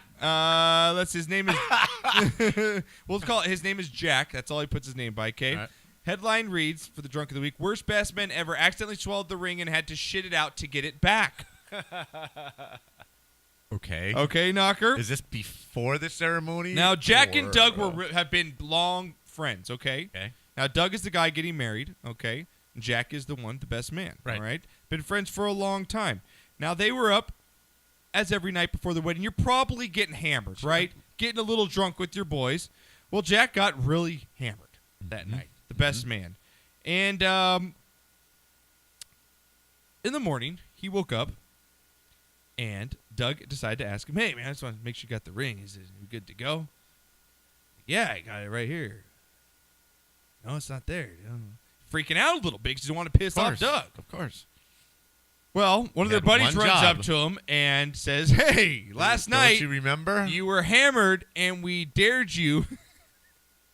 his name is, we'll call it, his name is Jack. That's all he puts his name by, okay? Right. Headline reads for the drunk of the week: worst best man ever accidentally swallowed the ring and had to shit it out to get it back. Okay. Okay, Knocker. Is this before the ceremony? Now, Jack and Doug have been long friends, okay? Okay. Now, Doug is the guy getting married, okay? And Jack is the best man, right? All right? Been friends for a long time. Now, they were up, as every night before the wedding. You're probably getting hammered, right? Getting a little drunk with your boys. Well, Jack got really hammered that night. The best man. And in the morning, he woke up, and Doug decided to ask him, hey, man, I just want to make sure you got the ring. Is it good to go? Yeah, I got it right here. No, it's not there. Freaking out a little bit because he didn't want to piss off Doug. Of course. Well, one of their buddies runs up to him and says, hey, last night don't you remember? You were hammered, and we dared you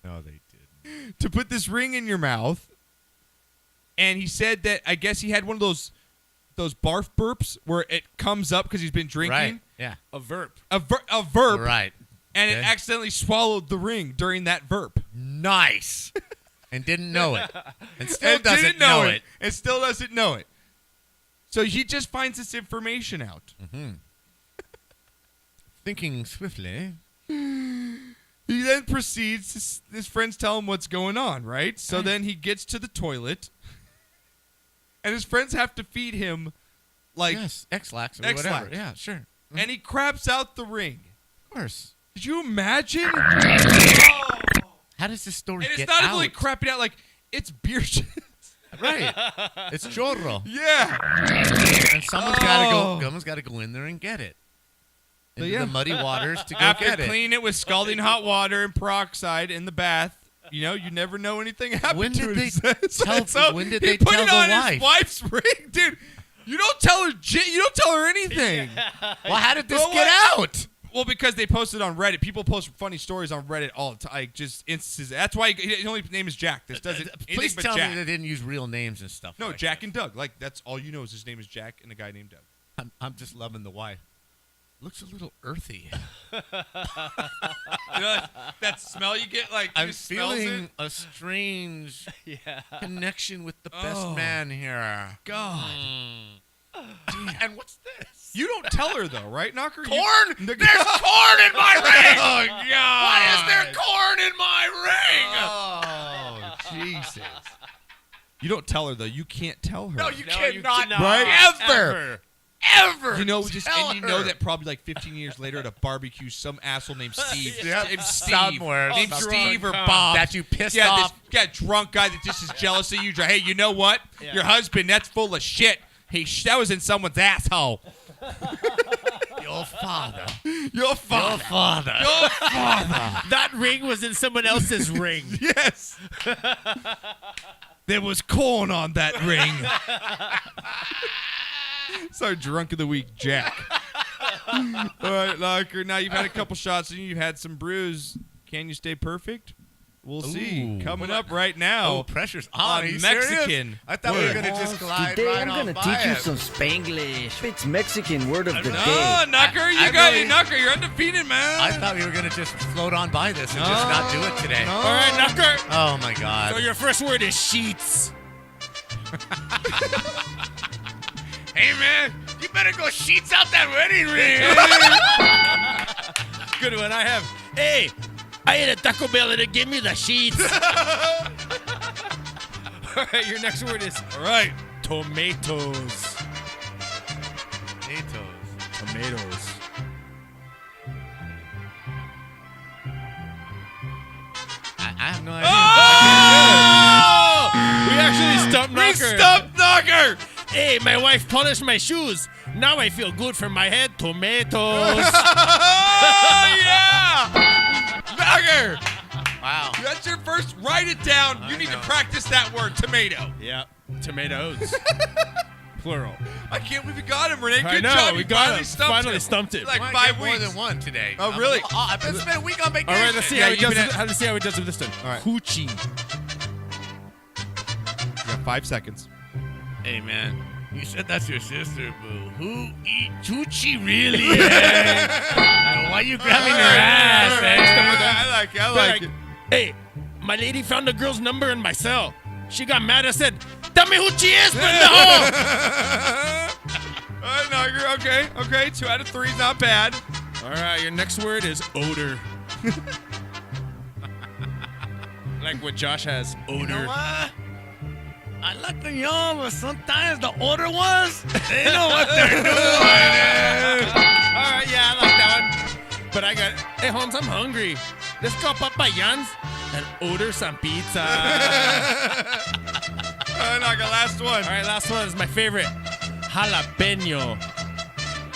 No, they didn't. to put this ring in your mouth. And he said that I guess he had one of those barf burps where it comes up because he's been drinking. Right, yeah. A verp. A verp. Right. And it accidentally swallowed the ring during that verp. Nice. And didn't know it. And still doesn't know it. And still doesn't know it. So he just finds this information out. Mm-hmm. Thinking swiftly. He then proceeds, his friends tell him what's going on, right? So then he gets to the toilet, and his friends have to feed him, like... Yes, X-Lax or whatever. Yeah, sure. Mm-hmm. And he craps out the ring. Of course. Did you imagine? How does this story get out? And it's not even like crapping out, like, it's beer shit. Right. It's chorro. Yeah. And someone's got to go in there and get it. Into the muddy waters to go After get it. clean it with scalding hot water and peroxide in the bath. You know, you never know anything happened When to did it. when did he they put tell it the on wife? his wife's ring, dude. You don't tell her anything. Well, how did this get out? Well, because they posted on Reddit. People post funny stories on Reddit all the time, like just instances. That's why his only name is Jack. This doesn't. Please tell Jack. me they didn't use real names and stuff. No, like Jack and Doug. Like that's all you know is his name is Jack and a guy named Doug. I'm just loving the wife. Looks a little earthy. You know, that smell you get, like I'm you smells feeling it? a strange connection with the best man here. God. And what's this? You don't tell her though, right, Knocker? Corn? There's corn in my ring! Oh God! Why is there corn in my ring? Oh Jesus! You don't tell her though. You can't tell her. No, you cannot. Right? Ever. You know, and you know that probably like 15 years later at a barbecue, some asshole named Steve, named Steve or Bob, that you pissed off. This drunk guy that just is jealous of you. Hey, you know what? Your husband, that's full of shit. Hey, that was in someone's asshole. Your father. Your father. That ring was in someone else's ring. Yes. There was corn on that ring. So drunk of the week, Jack. All right, Locker. Now you've had a couple shots and you've had some brews. Can you stay perfect? We'll see. Ooh. Coming up right now. Oh, pressure's on. Are you Mexican. serious? I thought we were going to just glide Today right I'm on gonna by teach you it. some Spanglish. It's Mexican word of the day. Oh, Knocker, you got it. Knocker, you're undefeated, man. I thought we were going to just float on by this and just not do it today. All right, Knocker. Oh, my God. So your first word is sheets. Hey, man, you better go sheets out that wedding ring. Good one. I have. Hey, I ate a Taco Bell and it gave me the sheets. All right, your next word is tomatoes. Tomatoes. I have no idea. Oh! We actually stumped Knocker. We stumped Knocker. Hey, my wife polished my shoes. Now I feel good for my head. Tomatoes. Oh, yeah. Knocker. Wow. That's your first. Write it down. You need to practice that word, tomato. Yeah, tomatoes. Plural. I can't believe we got him, Renee. I Good know, job. we You got finally him. stumped Finally him. stumped him. Like Might 5 get weeks. more than one today. Oh, really? I've been spending a week on vacation. All right, let's see how he does. Let's see how he does with this one. All right. Hoochie. You got 5 seconds. Hey, man. You said that's your sister, boo. Who eat Chuchi really? Eh? Why you grabbing her ass? Eh? I like it. Hey, my lady found the girl's number in my cell. She got mad. I said, "Tell me who she is, pendejo." All right, Knocker. Okay. 2 out of 3 is not bad. All right, your next word is odor. Like what Josh has, odor. You know what? I like the young, but sometimes the older ones, they know what they're doing. All right, yeah, I like that one. But I got, hey, Holmes, I'm hungry. Let's go Papayan's and order some pizza. Knocker, last one. All right, last one is my favorite. Jalapeno.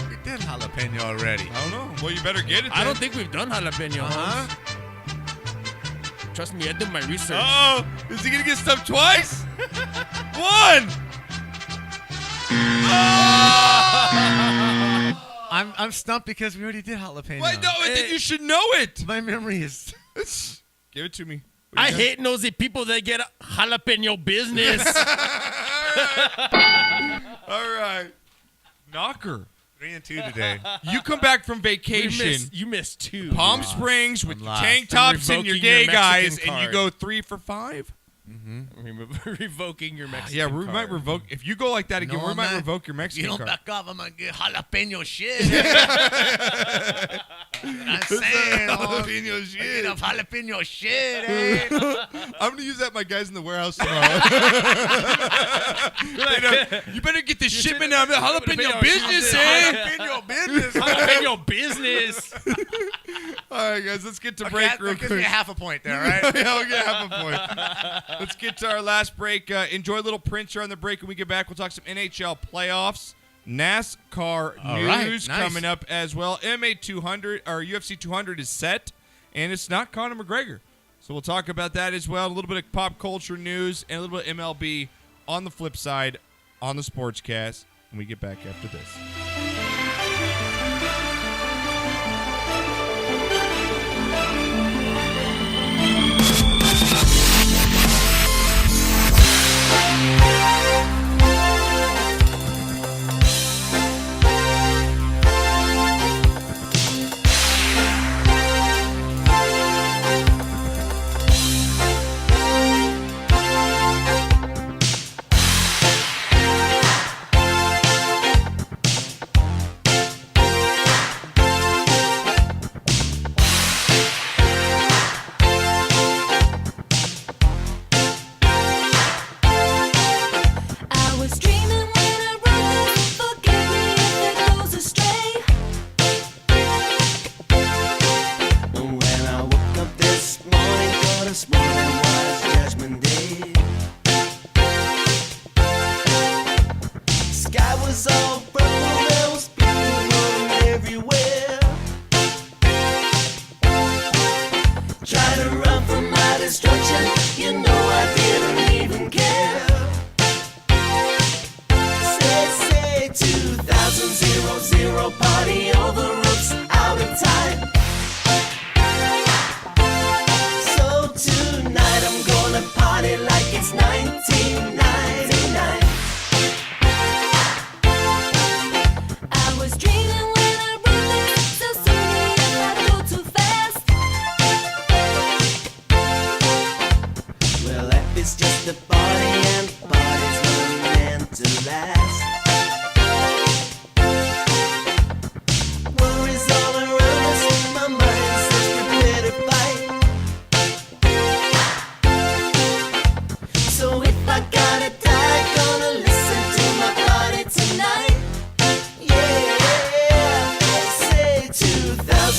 We did jalapeno already. I don't know. Well, you better get it then. I don't think we've done jalapeno. Holmes. Trust me, I did my research. Uh-oh. Is he going to get stumped twice? 1. I'm stumped because we already did jalapeno. Wait, no, then you should know it. My memory is... Give it to me. I hate nosy people that get jalapeno business. All right. Knocker. 3 and 2 today. You come back from vacation. You missed 2. Palm Springs with lost. tank tops and your revoking gay your guys, Mexican and you card. go 3 for 5? Revoking your Mexican Yeah, we card. might revoke. If you go like that again, we might revoke your You Mexican don't card. back up, I'm going to get jalapeno shit. I'm saying, Jalapeno shit. Get a jalapeno shit, eh? I'm going to use that my guys in the warehouse tomorrow. You better get the shipment out of the jalapeno business, eh? Jalapeno business. Jalapeno business. All right, guys, let's get to break real That gives me quick. a half a point there, right? Yeah, we'll get half a point. Let's get to our last break. Enjoy a little Prince here on the break. When we get back, we'll talk some NHL playoffs, NASCAR All news right, nice. coming up as well. MMA 200 or UFC 200 is set, and it's not Conor McGregor. So we'll talk about that as well. A little bit of pop culture news and a little bit of MLB on the flip side on the Sportscast when we get back after this.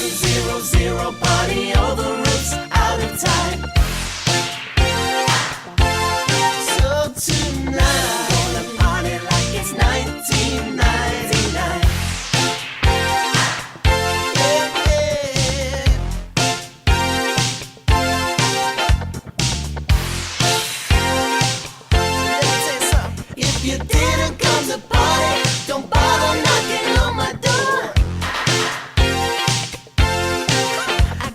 6,000 party, all the roofs out of time. So tonight I'm gonna party like it's 1999. If you didn't come to party, don't bother knocking on my door. I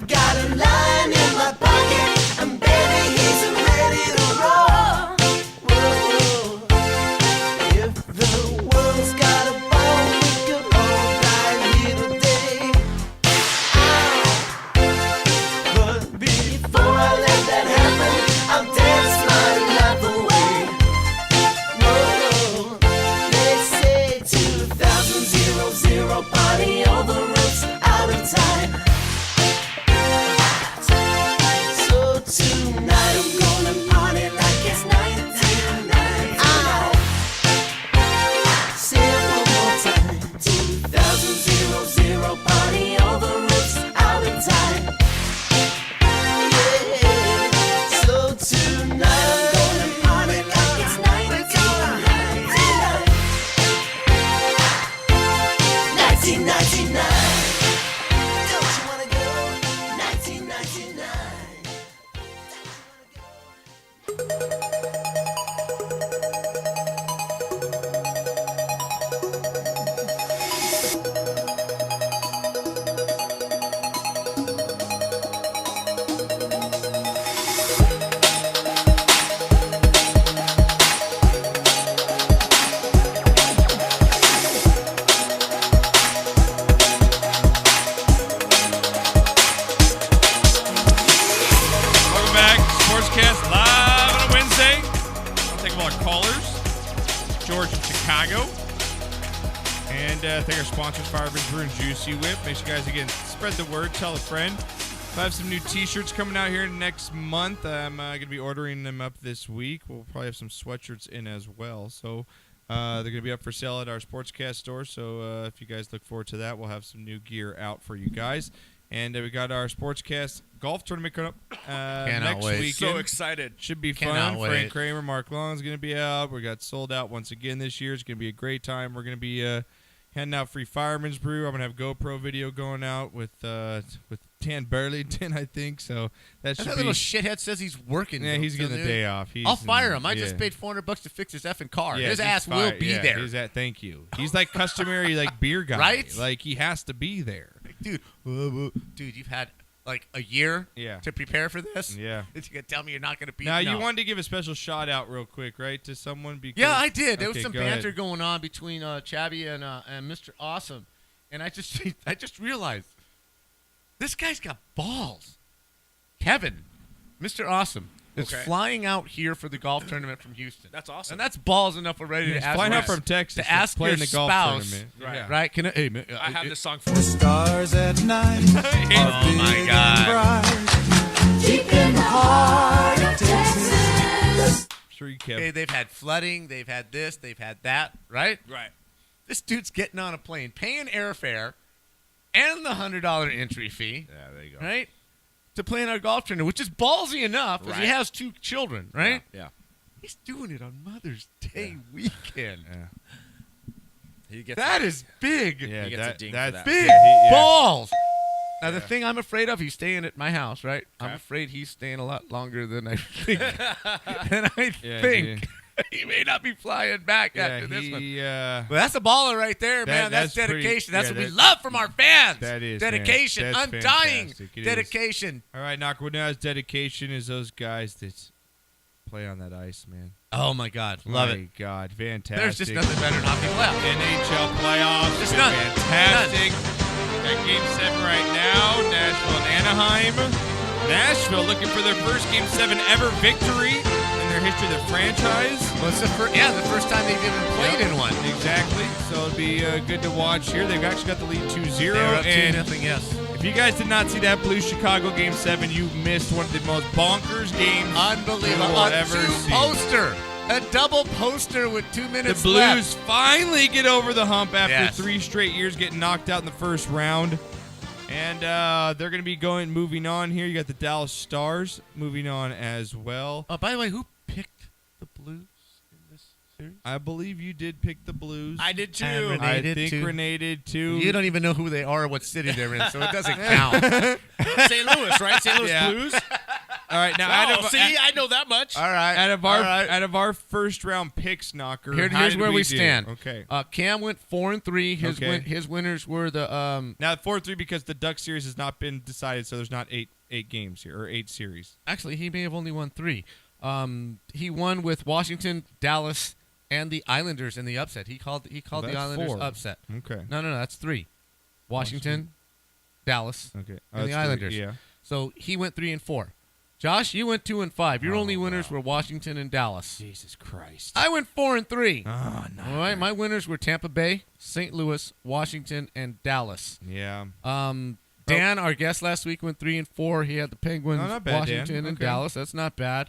got a line in my pocket, and baby, he's ready to roll. Whoa. If the world's got a bone, we could all die here today. But before I let that happen, I'll dance my life away. Whoa. They say 2,000 party, all the roofs out of time. So tonight I'm gonna party like it's 1999. Say it one more time. 2,000 party, all the roofs out of time. Yeah. So tonight I'm gonna party like it's 1999. 1999. Don't you wanna go? 1999. Welcome back. Sportscast live on a Wednesday. I'll take a lot of callers. George in Chicago. And thank our sponsors, Fireman's Brew and Juicy Whip. Make sure you guys, again, spread the word. Tell a friend. I have some new T-shirts coming out here next month. I'm going to be ordering them up this week. We'll probably have some sweatshirts in as well. So they're going to be up for sale at our Sportscast store. So if you guys look forward to that, we'll have some new gear out for you guys. And we got our Sportscast golf tournament coming up next wait. weekend. So excited. Should be Cannot fun. wait. Frank Kramer, Mark Long's going to be out. We got sold out once again this year. It's going to be a great time. We're going to be handing out free Fireman's Brew. I'm going to have GoPro video going out with Dan Burlington, I think. So that should That be. little shithead says he's working. Yeah, he's getting the dude. day off. I'll fire him. I yeah. just paid $400 to fix his effing car. Yeah, his just ass fire- will be yeah, there. His ass, thank you. He's like customary like beer guy. Right? Like he has to be there. Dude, you've had like a year Yeah. to prepare for this? Yeah. That you can tell me you're not going to be Now, no. you wanted to give a special shout out real quick, right, to someone? Because, Yeah, I did. There was Okay, some go banter ahead. going on between Chabby and Mr. Awesome, and I just realized this guy's got balls. Kevin, Mr. Awesome, is Okay. flying out here for the golf tournament from Houston. That's awesome. And that's balls enough already Yeah, to he's ask flying out Rex from Texas to ask playing your the golf spouse, tournament. Right. right? Can hey, man, I have this song for The you. stars at night Oh my God! deep in the heart of Texas. Sure, you Kev. Hey, they've had flooding, they've had this, they've had that, right? Right. This dude's getting on a plane, paying airfare, and the $100 entry fee. Yeah, there you go. Right? To play in our golf tournament, which is ballsy enough because he Right. has 2 children, right? Yeah. He's doing it on Mother's Day weekend. Yeah. He gets That is big. Yeah, He gets a ding for that's that. Big yeah. balls. Now, the Yeah. thing I'm afraid of, he's staying at my house, right? I'm Okay. afraid he's staying a lot longer than I think. and I Yeah, think he may not be flying back Yeah, after this one. he, But that's a baller right there, man. That's that's pretty- dedication. That's yeah, what we that- love from our fans. That is, man. dedication. That's Undying fantastic. It is. dedication. All right, Knockwood. Now's dedication is those guys that play on that ice, man. Oh my God, love My it. God, fantastic. There's just nothing better than hockey playoffs. NHL playoffs. Just been none. Fantastic. Got Game 7 right now. Nashville and Anaheim. Nashville looking for their first Game 7 ever victory in their history of the franchise. Well, it's the first time they've even played in one. Exactly. So it'll be good to watch here. They've actually got the lead 2-0. They're up and 2-0, yes. if you guys did not see that Blue Chicago Game 7, you missed one of the most bonkers games Unbelievable. you will A ever see. poster. A double poster with 2 The minutes Blues left. finally get over the hump after Yes. 3 straight years getting knocked out in the first round. And they're going to be moving on here. You got the Dallas Stars moving on as well. By the way, who picked the Blues in this series? I believe you did pick the Blues. I did too. And Renee I did think too. Renee did too. You don't even know who they are or what city they're in, so it doesn't count. St. Louis, right? St. Louis Yeah. Blues. All right, now I know that much. All right. out of our first round picks, Knocker. Here's where we stand. Okay. Cam went 4-3. Okay. His winners were the Now 4-3 because the Duck series has not been decided, so there's not eight games here or 8 series. Actually, he may have only won 3. He won with Washington, Dallas, and the Islanders in the upset. He called the that's Islanders 4. upset. Okay. No, that's 3. Washington, Dallas, Okay. and the 3, Islanders. yeah. So he went 3-4. Josh, you went 2-5. Your only winners were Washington and Dallas. Jesus Christ. I went 4-3. Oh, no. All right, my winners were Tampa Bay, St. Louis, Washington, and Dallas. Yeah. Dan, our guest last week, went 3-4. He had the Penguins, No, not bad, Washington, Dan. and Okay. Dallas. That's not bad.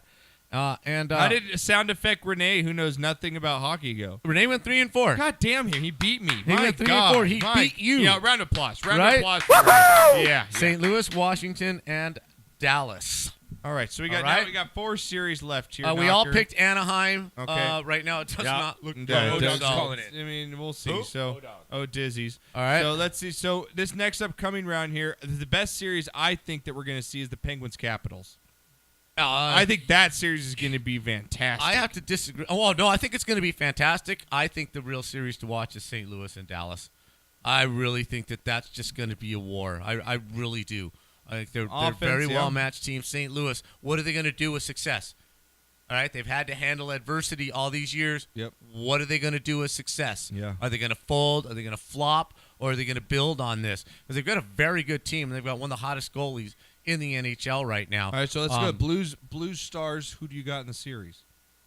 And How did sound effect Renee, who knows nothing about hockey, go? Renee went 3-4. God damn him, he beat me. He My went 3-4. God. He My- beat you. Yeah, round of applause. Round Right? of applause. For Renee. Yeah. St. Louis, Washington, and Dallas. All right, so we got All right. now we got 4 series left here. We all Knocker. picked Anaheim. Okay. Right now, it does not look good. Yeah, Odog's so- calling it. I mean, we'll see. Who? So, Dizzy's. All right. So let's see. So this next upcoming round here, the best series I think that we're going to see is the Penguins Capitals. I think that series is going to be fantastic. I have to disagree. Oh, no, I think it's going to be fantastic. I think the real series to watch is St. Louis and Dallas. I really think that's just going to be a war. I really do. I think they're very well-matched teams. St. Louis, what are they going to do with success? All right, they've had to handle adversity all these years. Yep. What are they going to do with success? Yeah. Are they going to fold? Are they going to flop? Or are they going to build on this? Because they've got a very good team. They've got one of the hottest goalies in the NHL right now. All right, so let's go. Blues Stars, who do you got in the series?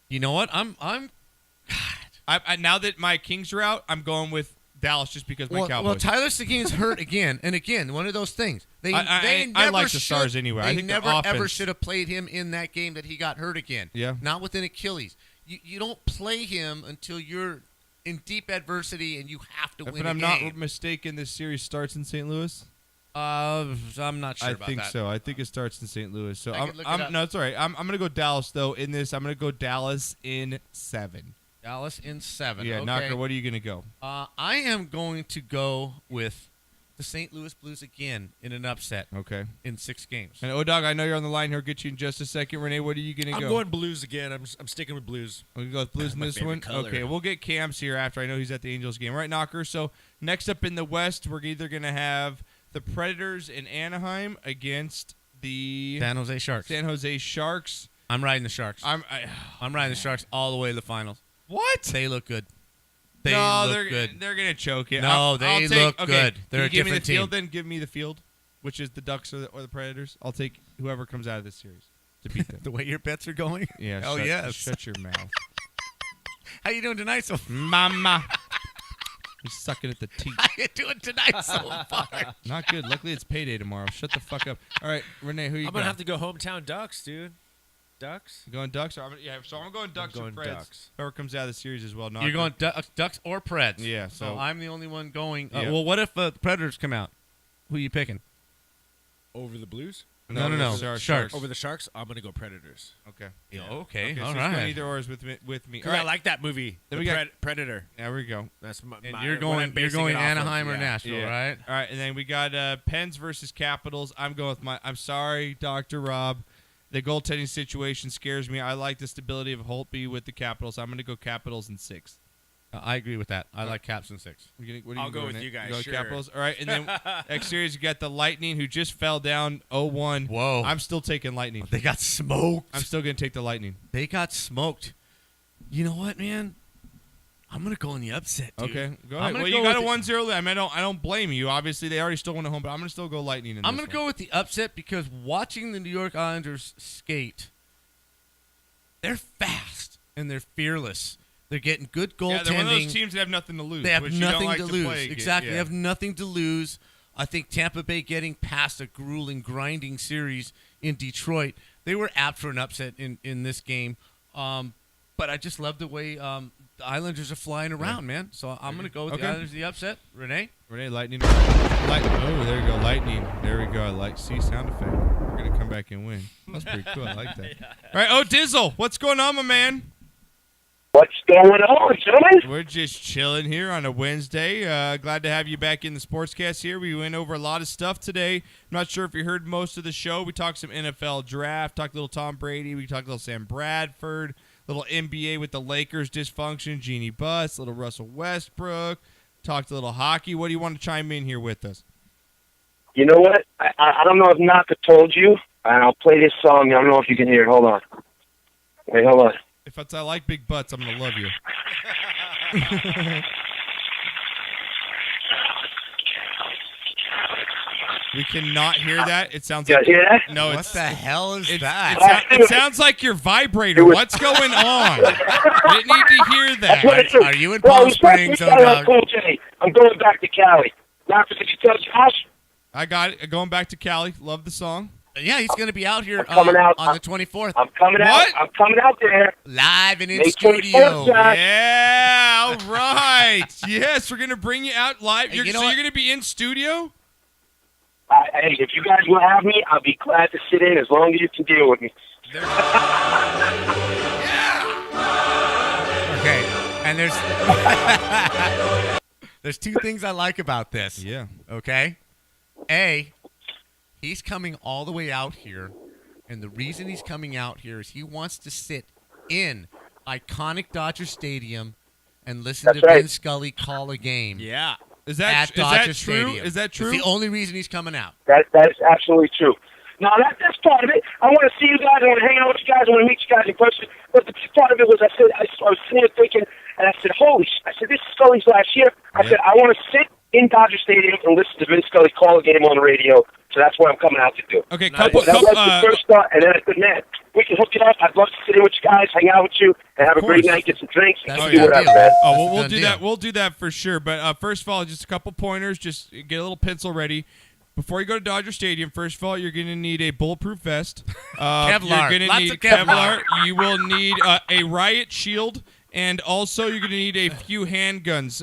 You know what? I'm I now that my Kings are out, I'm going with Dallas just because my Cowboys. Well, Tyler Seguin's hurt again and again. One of those things. I never like the Stars anyway. They I think the never ever offense- should have played him in that game that he got hurt again. Yeah. Not with an Achilles. You don't play him until you're in deep adversity and you have to win If a I'm game. not mistaken, this series starts in St. Louis. I'm not sure I about think that. so. I think it starts in St. Louis. So I could look it up. no, it's all right. I'm going to go Dallas though. In this, I'm going to go Dallas in 7. Dallas in 7. Yeah, okay. Knocker. What are you going to go? I am going to go with the St. Louis Blues again in an upset. Okay. In 6 games. And Odog, I know you're on the line here. I'll get you in just a second. Renee, what are you going to go? I'm going Blues again. I'm sticking with Blues. We're going to go with Blues in my this favorite one? color. Okay, we'll get Cam's here after. I know he's at the Angels game. All right, Knocker. So next up in the West, we're either going to have the Predators in Anaheim against the San Jose Sharks. San Jose Sharks. I'm riding the Sharks. I'm riding the Sharks all the way to the finals. What? They look good. They no, look good. They're going to choke it. No, they look good. They're a give me the different team. field, then give me the field, which is the Ducks or the Predators. I'll take whoever comes out of this series to beat them. The way your bets are going? Yeah. Oh, yes. Shut your mouth. How you doing tonight so Mama. He's sucking at the teeth. How you doing tonight so far? Not good. Luckily, it's payday tomorrow. Shut the fuck up. All right, Renee, who you I'm going? gonna have to go hometown Ducks, dude. Ducks. You going Ducks? So I'm going Ducks going or Preds. Ducks. Whoever comes out of the series as well. You're going Ducks or Preds? Yeah. So I'm the only one going. Yeah. Well, what if the Predators come out? Who are you picking? Over the Blues? No. Sharks. Over the Sharks, I'm gonna go Predators. Okay. Yeah. Okay. So all he's right. going either or is with me. Because I like that movie. Then The we got Predator. There we go. That's my. And my- you're what going. I'm You're basing going it off of. Anaheim or Yeah. Nashville, right? All right, and then we got Pens versus Capitals. I'm going with I'm sorry, Dr. Rob. The goaltending situation scares me. I like the stability of Holtby with the Capitals. I'm going to go Capitals in 6. I agree with that. I like Caps in 6. I'll go with you guys, Go sure. Capitals. All right, and then next series you got the Lightning, who just fell down 0-1. Whoa! I'm still taking Lightning. They got smoked. I'm still going to take the Lightning. They got smoked. You know what, man? I'm gonna go in the upset, dude. Okay, go I'm ahead. gonna Well, go you got a with 1-0 lead. I mean, I don't blame you. Obviously, they already still won at home, but I'm going to still go Lightning in I'm this going to go with the upset because watching the New York Islanders skate, they're fast and they're fearless. They're getting good goaltending. Yeah, they're one of those teams that have nothing to lose. They have which you don't nothing like to lose. play. Exactly. Yeah. They have nothing to lose. I think Tampa Bay getting past a grueling, grinding series in Detroit, they were apt for an upset in this game. But I just love the way the Islanders are flying around, man. So I'm going to go with the Islanders, the upset. Renee? Renee, Lightning. Oh, there you go, Lightning. we go. I like sound effect. We're gonna come back and win. That's pretty cool. I like that. All right, Dizzle, what's going on, my man? What's going on, gentlemen? We're just chilling here on a Wednesday. Glad to have you back in the Sportscast here. We went over a lot of stuff today. I'm not sure if you heard most of the show. We talked some NFL draft, talked a little Tom Brady. We talked a little Sam Bradford, little NBA with the Lakers dysfunction, Jeannie Buss, little Russell Westbrook. Talked a little hockey. What do you want to chime in here with us? You know what? I don't know if Naka told you, and I'll play this song. I don't know if you can hear it. Hold on. Wait, hold on. If I like big butts, I'm going to love you. We cannot hear that. It sounds like... hear that? No, what the hell is that? It sounds like your vibrator. What's going on? I didn't need to hear that. Are you in Palm Springs, Cool J. I'm going back to Cali. Naka, did you tell Josh? I got it. Going back to Cali. Love the song. Yeah, he's going to be out here coming out on the 24th. I'm coming out. I'm coming out there. Live and in May studio. 24th, Yeah, all right. Yes, we're going to bring you out live. You're going to be in studio? Hey, if you guys will have me, I'll be glad to sit in as long as you can deal with me. Okay, and there's two things I like about this. Yeah. Okay? A, he's coming all the way out here, and the reason he's coming out here is he wants to sit in iconic Dodger Stadium and listen to Vin Scully call a game. Yeah. Is that true? Stadium. Is that true? It's the only reason he's coming out. That is absolutely true. Now, that's part of it. I want to see you guys. I want to hang out with you guys. I want to meet you guys in person. But the part of it was I was sitting there thinking, and I said, I said, this is Scully's last year. I said, I want to sit in Dodger Stadium and listen to Vin Scully call a game on the radio. So that's what I'm coming out to do. Okay, that was the first thought, and then I said, man, we can hook it up. I'd love to sit in with you guys, hang out with you, and have a great night, get some drinks, and do whatever, man. Oh, well, we'll do that. We'll do that for sure. But first of all, just a couple pointers. Just get a little pencil ready. Before you go to Dodger Stadium, first of all, you're going to need a bulletproof vest. Kevlar. You're going to need Kevlar. You will need a riot shield. And also, you're going to need a few handguns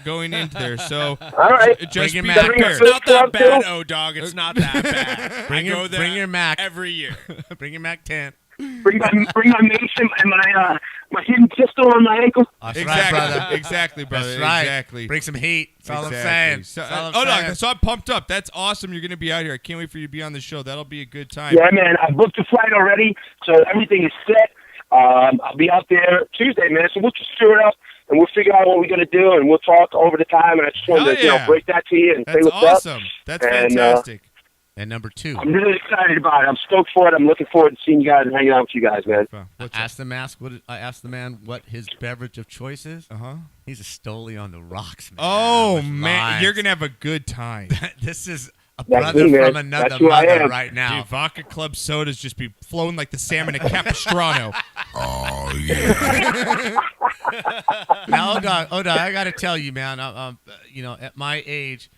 going into there. So, all right, just be prepared. prepared. It's not that bad, dog. It's not that bad. Bring your Mac every year. Bring your Mac 10. Bring my mace and my hidden pistol on my ankle. Exactly, brother. That's right. Exactly. Bring some heat. That's all I'm saying. So I'm pumped up. That's awesome. You're going to be out here. I can't wait for you to be on the show. That'll be a good time. Yeah, man. I booked the flight already, so everything is set. I'll be out there Tuesday, man. So we'll just figure it out, and we'll figure out what we're going to do, and we'll talk over the time. And I just wanted to break that to you and say what's awesome. up. That's fantastic. And number two, I'm really excited about it. I'm stoked for it. I'm looking forward to seeing you guys and hanging out with you guys, man. I asked the man what his beverage of choice is. He's a Stoli on the rocks, man. Oh man, you're gonna have a good time. This is a brother from another mother right now. Dude, Vodka Club sodas just be flowing like the salmon at Capistrano. Oh yeah. Now, Oda, I got to tell you, man. At my age,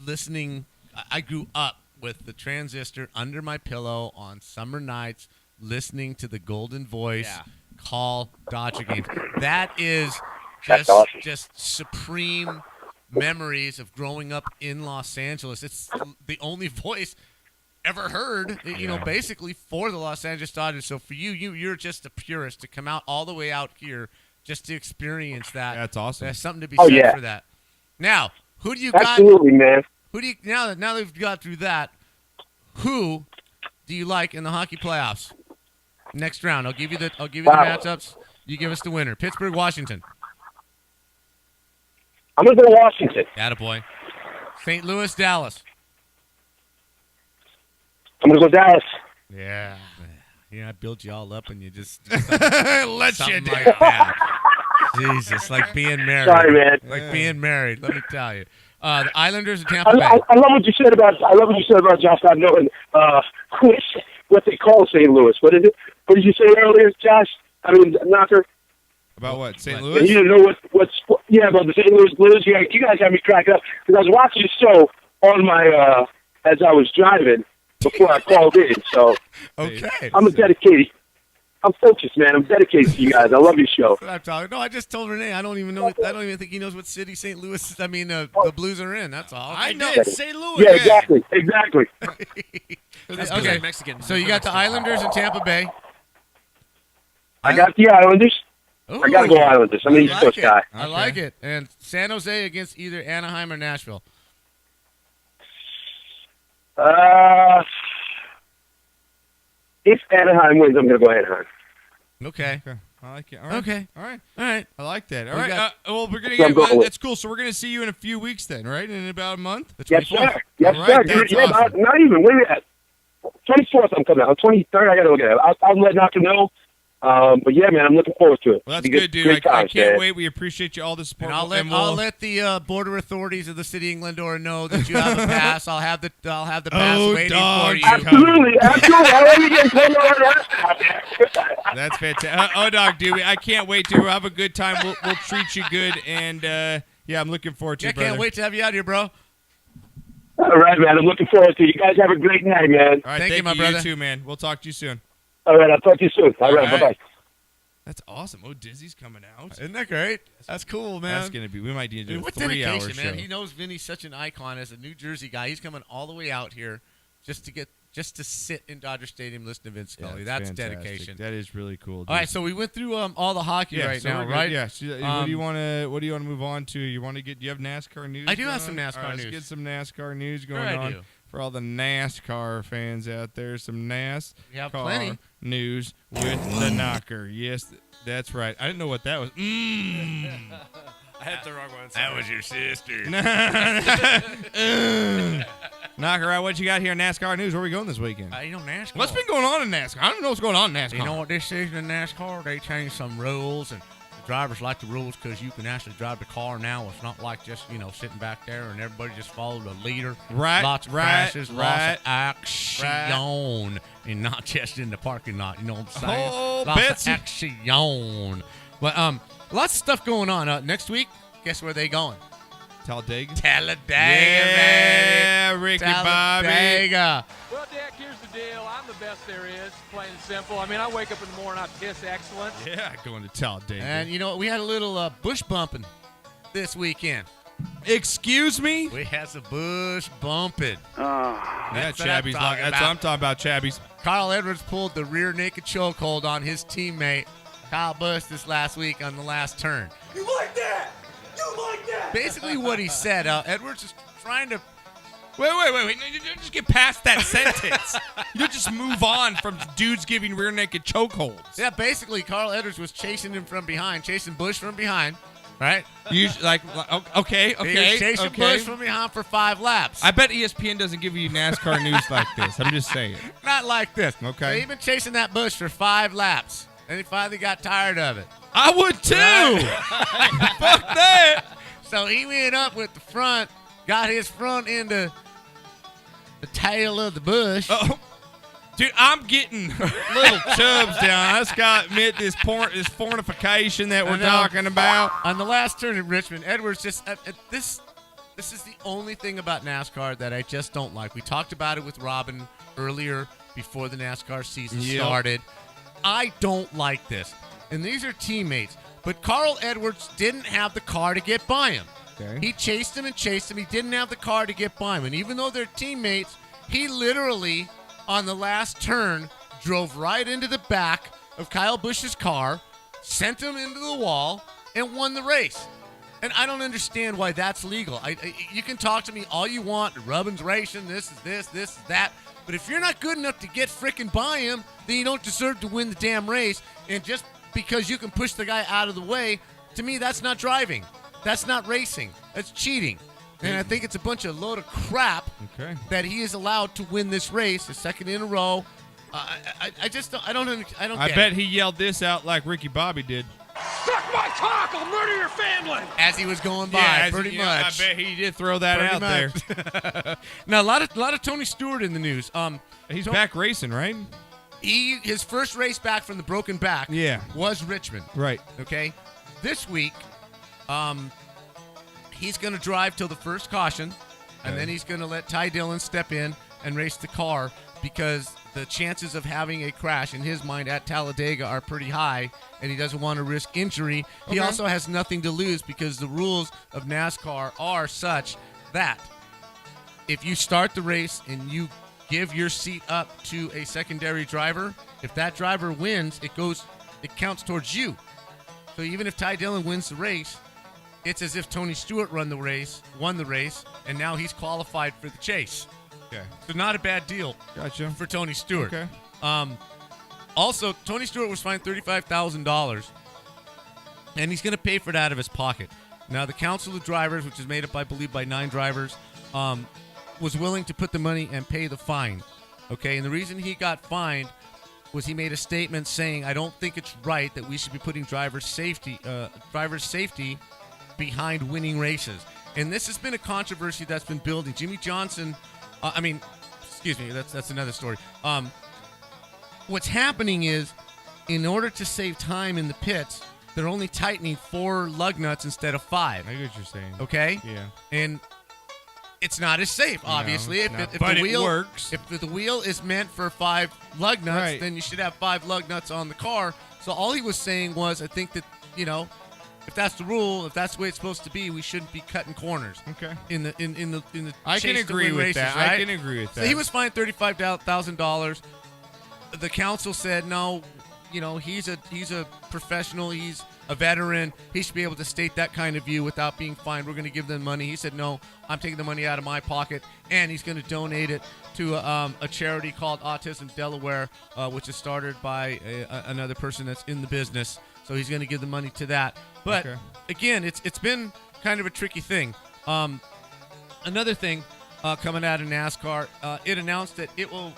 listening, I grew up with the transistor under my pillow on summer nights, listening to the Golden Voice call Dodger games. That is just supreme memories of growing up in Los Angeles. It's the only voice ever heard, basically for the Los Angeles Dodgers. So for you're just a purist to come out all the way out here just to experience that. That's awesome. There's something to be said for that. Now, who do you got? Absolutely, man. Who do you now that we've got through that? Who do you like in the hockey playoffs? Next round, I'll give you the matchups. You give us the winner. Pittsburgh, Washington. I'm gonna go to Washington. Attaboy. St. Louis, Dallas. I'm gonna go Dallas. Yeah. I built you all up and you just let you down. Like that. Jesus, like being married. Sorry, man. Like being married. Let me tell you. The Islanders and Tampa Bay. I love what you said about Josh not knowing what they call St. Louis. What is it? What did you say earlier, Josh? I mean, Knocker. About what? St. Louis? And you didn't know what's about the St. Louis Blues. You guys had me cracking up because I was watching the show on my as I was driving before I called in. So okay, I'm a dedicated I'm focused, man. I'm dedicated to you guys. I love your show. No, I just told Renee. I don't even think he knows what city St. Louis. I mean, the Blues are in. That's all. I know St. Louis. Yeah, exactly. That's Okay. Mexican. So you got the Islanders in Tampa Bay. I got the Islanders. I got to go Islanders. I'm an East Coast guy. I like it. And San Jose against either Anaheim or Nashville. If Anaheim wins, I'm going to go Anaheim. Okay. I like it. All right. Okay. All right. All right. I like that. All We right. got- Well, we're gonna So I'm get. going with- That's cool. So we're gonna see you in a few weeks then, right? In about a month. Yes, sir. Yes, All sir. right, that's Yeah, awesome. not even. Where are we at? 24th, I'm coming out. On 23rd, I got to look at it. I'll let Knocker know. But yeah, man, I'm looking forward to it. Well, that's Be good, dude. Great I times, can't man. wait. We appreciate you all the support. And I'll let the border authorities of the city of Glendora know that you have a pass. I'll have the pass waiting for you. Absolutely. I love you getting Glendora. That's fantastic. Dog, dude, I can't wait to. We'll have a good time. We'll treat you good, and yeah, I'm looking forward to I it, brother. can't wait to have you out here, bro. All right, man. I'm looking forward to it. You guys have a great night, man. All right, Thank you, my brother. You too, man. We'll talk to you soon. All right, I'll talk to you soon. All right, bye-bye. That's awesome. Oh, Dizzy's coming out. Isn't that great? That's cool, man. That's gonna be. We might need to do What a 3-hour dedication, show. man. He knows Vinny's such an icon as a New Jersey guy. He's coming all the way out here just to sit in Dodger Stadium listening to Vince Scully. Yeah, That's fantastic. dedication. That is really cool. Dude. All right, so we went through all the hockey Yeah, right so now, we're good. right? Yeah. So, what do you want to move on to? You want to get? Do you have NASCAR news? I do going have some on? NASCAR All right, news. Let's get some NASCAR news going Sure I on do. for all the NASCAR fans out there. Some NASCAR We have plenty. news with the knocker. Yes, that's right. I didn't know what that was. I had the wrong one. That was your sister. Knocker out. What you got here in NASCAR news? Where are we going this weekend? NASCAR. What's been going on in NASCAR? I don't know what's going on in NASCAR. You know what this season in NASCAR? They changed some rules, and the drivers like the rules because you can actually drive the car now. It's not like just, sitting back there and everybody just followed the leader. Right, Lots of right, crashes, lots right, of action, and not just in the parking lot. You know what I'm saying? Oh, lots Betsy. of action. But lots of stuff going on. Next week, guess where they going? Talladega. Yeah, Ricky Bobby. Talladega. Well, Dick, here's the deal. I'm the best there is, plain and simple. I mean, I wake up in the morning, I piss excellent. Yeah, going to Talladega. And you know what? We had a little bush bumping this weekend. Excuse me? We had some bush bumping. Yeah, That's what Chabby's I'm like, talking that's what I'm about. talking about, Chabby's. Carl Edwards pulled the rear naked chokehold on his teammate Kyle Busch this last week on the last turn. You like that? You like that? Basically, what he said, Edwards is trying to. Wait. No, you don't just get past that sentence. You don't just move on from dudes giving rear naked chokeholds. Yeah, basically, Carl Edwards was chasing him from behind, chasing Busch from behind, right? Okay. He was chasing Busch from behind for 5 laps. I bet ESPN doesn't give you NASCAR news like this. I'm just saying. Not like this. Okay. So he'd been chasing that Busch for 5 laps, and he finally got tired of it. I would too. Right? Fuck that. So he went up with the front, got his front into the tail of the bush. Oh, dude, I'm getting little chubs down. I just got to admit this fornication that we're talking about. On the last turn at Richmond, Edwards just this is the only thing about NASCAR that I just don't like. We talked about it with Robin earlier before the NASCAR season started. I don't like this. And these are teammates. But Carl Edwards didn't have the car to get by him. Okay. He chased him and chased him. He didn't have the car to get by him. And even though they're teammates, he literally, on the last turn, drove right into the back of Kyle Busch's car, sent him into the wall, and won the race. And I don't understand why that's legal. You can talk to me all you want. Rubin's racing, this is that. But if you're not good enough to get frickin' by him, then you don't deserve to win the damn race. And just because you can push the guy out of the way, to me, that's not driving. That's not racing. That's cheating. And I think it's a bunch of load of crap that he is allowed to win this race, a second in a row. I just don't. I don't I bet he yelled this out like Ricky Bobby did. Suck my cock! I'll murder your family! As he was going by, Yeah, pretty much. I bet he did throw that out there. there. Now, a lot of Tony Stewart in the news. He's back racing, right? His first race back from the broken back was Richmond. Right. Okay. This week, he's going to drive till the first caution, and then he's going to let Ty Dillon step in and race the car because the chances of having a crash in his mind at Talladega are pretty high, and he doesn't want to risk injury. He Okay. also has nothing to lose because the rules of NASCAR are such that if you start the race and you give your seat up to a secondary driver, if that driver wins, it counts towards you. So even if Ty Dillon wins the race, it's as if Tony Stewart won the race, and now he's qualified for the chase. Okay. So not a bad deal. Gotcha. For Tony Stewart. Okay. Also, Tony Stewart was fined $35,000, and he's going to pay for it out of his pocket. Now, the Council of Drivers, which is made up, I believe, by 9 drivers, was willing to put the money and pay the fine. Okay, and the reason he got fined was he made a statement saying, "I don't think it's right that we should be putting driver safety behind winning races." And this has been a controversy that's been building. Jimmy Johnson, that's another story. What's happening is, in order to save time in the pits, they're only tightening 4 lug nuts instead of 5. I get what you're saying. Okay? Yeah. And it's not as safe, obviously. No, If but the wheel it works. If the wheel is meant for 5 lug nuts, Right. then you should have 5 lug nuts on the car. So all he was saying was, I think that, if that's the rule, if that's the way it's supposed to be, we shouldn't be cutting corners. Okay. In the I can chase to agree win with races, that. Right? I can agree with that. So he was fined $35,000. The council said no. He's a professional. He's a veteran. He should be able to state that kind of view without being fined. We're going to give them money. He said, no, I'm taking the money out of my pocket, and he's going to donate it to a charity called Autism Delaware, which is started by another person that's in the business. So he's going to give the money to that. But again, it's been kind of a tricky thing. Another thing coming out of NASCAR, it announced that it will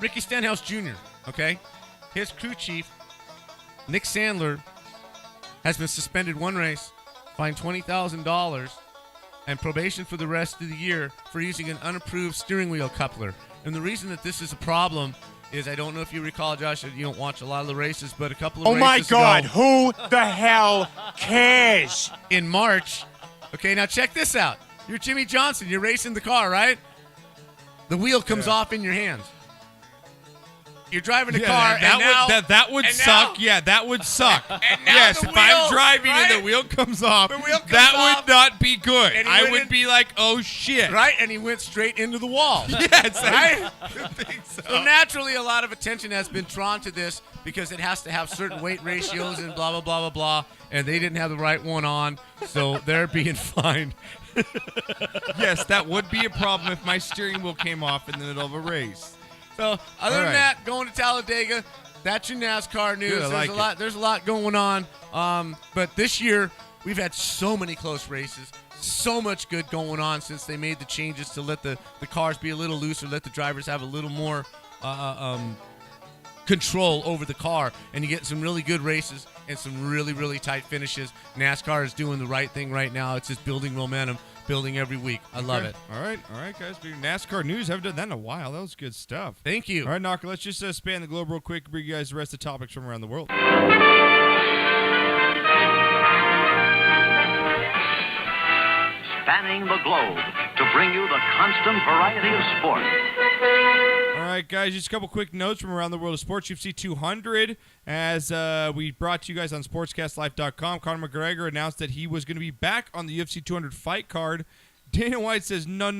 Ricky Stenhouse Jr., okay? His crew chief, Nick Sandler, has been suspended 1 race, fined $20,000, and probation for the rest of the year for using an unapproved steering wheel coupler. And the reason that this is a problem is, I don't know if you recall, Josh, you don't watch a lot of the races, but a couple of Oh my races God, ago, who the hell cares? in March, okay, now check this out. You're Jimmy Johnson. You're racing the car, right? The wheel comes off in your hands. You're driving a car, that would suck. Yeah, that would suck. Yes, if I'm driving and the wheel comes off, that would not be good. I would be like, oh shit. Right? And he went straight into the wall. Yes, right? I think so. So naturally, a lot of attention has been drawn to this because it has to have certain weight ratios and blah, blah, blah, blah, blah. And they didn't have the right one on, so they're being fined. Yes, that would be a problem if my steering wheel came off in the middle of a race. So other than that, going to Talladega, that's your NASCAR news. Good, I like it. There's a lot going on. But this year, we've had so many close races, so much good going on since they made the changes to let the cars be a little looser, let the drivers have a little more control over the car, and you get some really good races and some really, really tight finishes. NASCAR is doing the right thing right now. It's just building momentum, building every week. I love it. All right, guys. NASCAR news. Haven't done that in a while. That was good stuff. Thank you. All right, Knocker, let's just span the globe real quick, bring you guys the rest of the topics from around the world. Spanning the globe to bring you the constant variety of sport. All right, guys, just a couple quick notes from around the world of sports. UFC 200, as we brought to you guys on sportscastlife.com, Conor McGregor announced that he was going to be back on the UFC 200 fight card. Dana White says, no.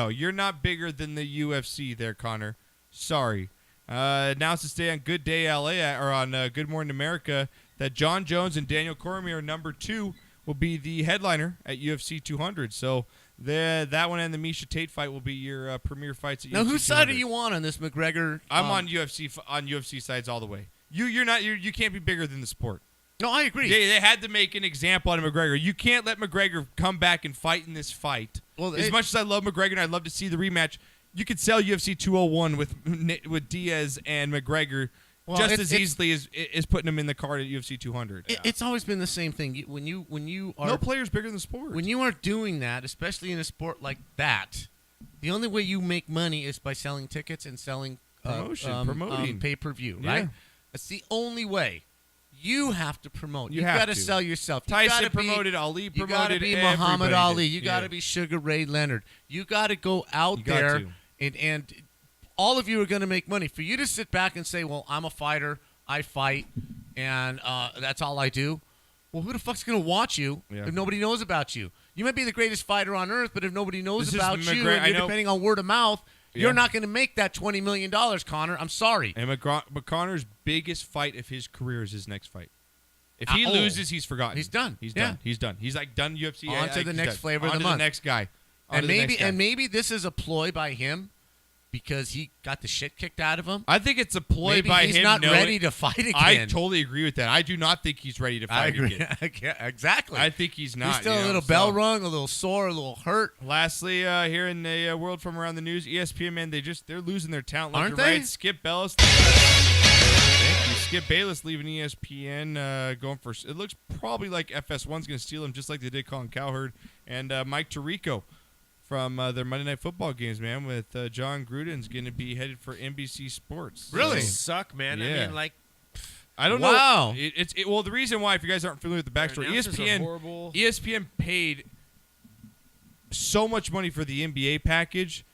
You're not bigger than the UFC there, Conor. Sorry. Announced to stay on Good Day LA, or on Good Morning America, that John Jones and Daniel Cormier, number 2, will be the headliner at UFC 200. So that one and the Miesha Tate fight will be your premier fights at UFC 200. Now, whose side are you on this McGregor? I'm on UFC sides all the way. You can't be bigger than the sport. No, I agree. They had to make an example out of McGregor. You can't let McGregor come back and fight in this fight. Well, as much as I love McGregor and I'd love to see the rematch, you could sell UFC 201 with Diaz and McGregor just as easily as putting him in the card at UFC 200. It's always been the same thing. When you are no player's bigger than the sport. When you are doing that, especially in a sport like that, the only way you make money is by selling tickets and selling promoting pay-per-view. Yeah. Right? That's the only way. You have to promote. You've have got to to. sell yourself. Tyson promoted, Ali promoted, you got to be everybody Muhammad Ali. did. You got to be Sugar Ray Leonard. You got to go out there and all of you are going to make money. For you to sit back and say, well, I'm a fighter, I fight, and that's all I do, well, who the fuck's going to watch you if nobody knows about you? You might be the greatest fighter on earth, but if nobody knows about you, and you're depending on word of mouth, you're not going to make that $20 million, Connor. I'm sorry. And McConnor's biggest fight of his career is his next fight. If he loses, he's forgotten. He's done. He's done. He's done. He's like done UFC. On to the next flavor of the month. month. The next guy. And maybe this is a ploy by him because he got the shit kicked out of him. I think it's a ploy maybe by he's him. He's not ready to fight again. I totally agree with that. I do not think he's ready to fight again. Exactly. I think he's not. He's still a little bell rung, a little sore, a little hurt. Lastly, here in the world from around the news, ESPN, man, they're losing their talent. Aren't they? Right. Skip Bayless. Thank you. Skip Bayless leaving ESPN, going for. It looks probably like FS1's going to steal him, just like they did Colin Cowherd and Mike Tirico from their Monday Night Football games, man. With John Gruden's going to be headed for NBC Sports. Really? Suck, man. Yeah. I mean, like. I don't know. Well, the reason why, if you guys aren't familiar with the backstory, ESPN paid so much money for the NBA package,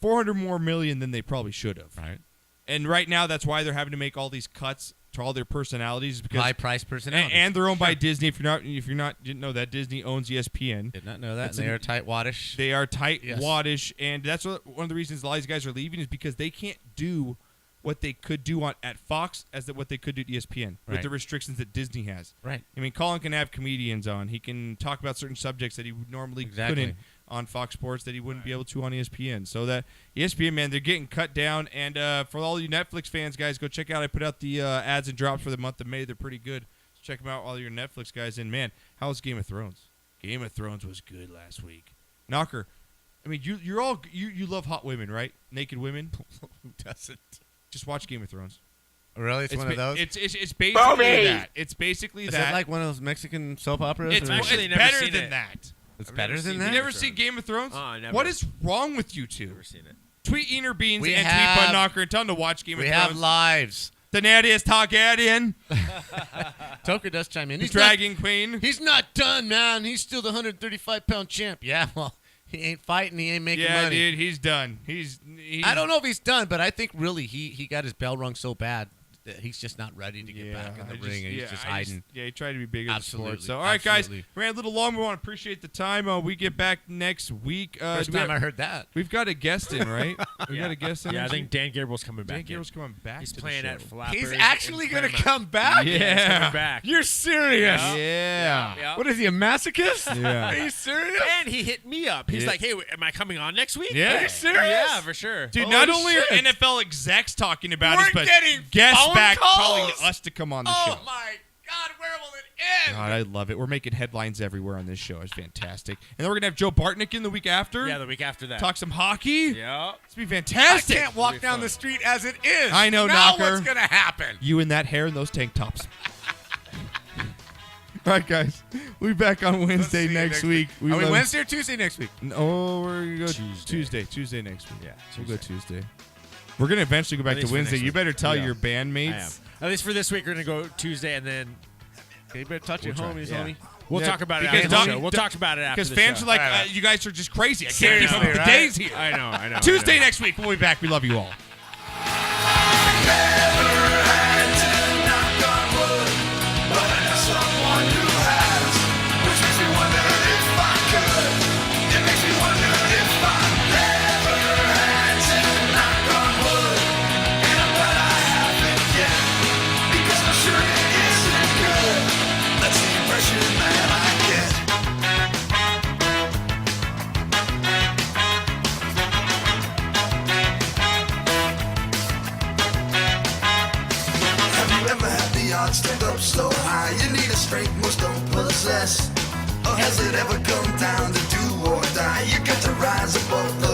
$400 more million than they probably should have. Right. And right now, that's why they're having to make all these cuts to all their personalities, because high-priced personalities, and they're owned by Disney. If you're not didn't know that, Disney owns ESPN. Did not know that. They are tight-waddish. They are tight-waddish, and that's one of the reasons a lot of these guys are leaving is because they can't do what they could do at Fox what they could do at ESPN with the restrictions that Disney has. Right. I mean, Colin can have comedians on. He can talk about certain subjects that he normally couldn't on Fox Sports, that he wouldn't be able to on ESPN. So that ESPN, man, they're getting cut down. And for all you Netflix fans, guys, go check out. I put out the ads and drops for the month of May. They're pretty good. So check them out, all your Netflix guys. And, man, how was Game of Thrones? Game of Thrones was good last week. Knocker, I mean, you love hot women, right? Naked women? Who doesn't? Just watch Game of Thrones. Really? It's one of those? It's basically that. It's basically Is that. Is it like one of those Mexican soap operas? It's better than that. It's better than that? You never seen Game of Thrones? Never. What is wrong with you two? Never seen it. Tweet Eaner Beans We and have- tweet Bud Knocker and tell them to watch Game of Thrones. We have lives. Daenerys Targaryen. Toker does chime in. The Dragon Queen. He's not done, man. He's still the 135-pound champ. Yeah, well, he ain't fighting. He ain't making money. Yeah, dude, he's done. He's I don't know if he's done, but I think really he got his bell rung so bad that he's just not ready to get back in the ring, and he's just hiding. He tried to be bigger in sports. So, all right, right, guys, we ran a little long. We want to appreciate the time. We get back next week. First time I heard that. We've got a guest in, right? We got a guest in. Yeah, I think Dan Gabriel's coming back. Dan Gabriel's coming back. He's to playing the at show. Flappers. He's actually going to come back? Yeah. He's coming back. You're serious? Yeah. What is he, a masochist? Yeah. Are you serious? And he hit me up. He's like, hey, am I coming on next week? Yeah. Are you serious? Yeah, for sure. Dude, Holy not only shit. are NFL execs talking about We're us, but getting guests phone back calls? calling us to come on the show. Oh, my God, where will it end? God, I love it. We're making headlines everywhere on this show. It's fantastic. And then we're going to have Joe Bartnick in the week after. Yeah, the week after that. Talk some hockey. Yeah. It's going to be fantastic. I can't walk down the street as it is. I know, now Knocker. what's going to happen? You and that hair and those tank tops. All right, guys. We'll be back on Wednesday next week. Are we Wednesday or Tuesday next week? No, we're going to go Tuesday. Tuesday next week. Yeah, we'll go Tuesday. We're going to eventually go back to Wednesday. You better tell your bandmates. At least for this week, we're going to go Tuesday, and then You better touch your homies, homie. We'll talk about it because after the show. We'll talk about it after the show. Because fans are like, you guys are just crazy. I can't keep up with the days here. I know. Tuesday next week. We'll be back. We love you all. Stand up so high, you need a strength most don't possess. Or has it ever come down to do or die? You got to rise above the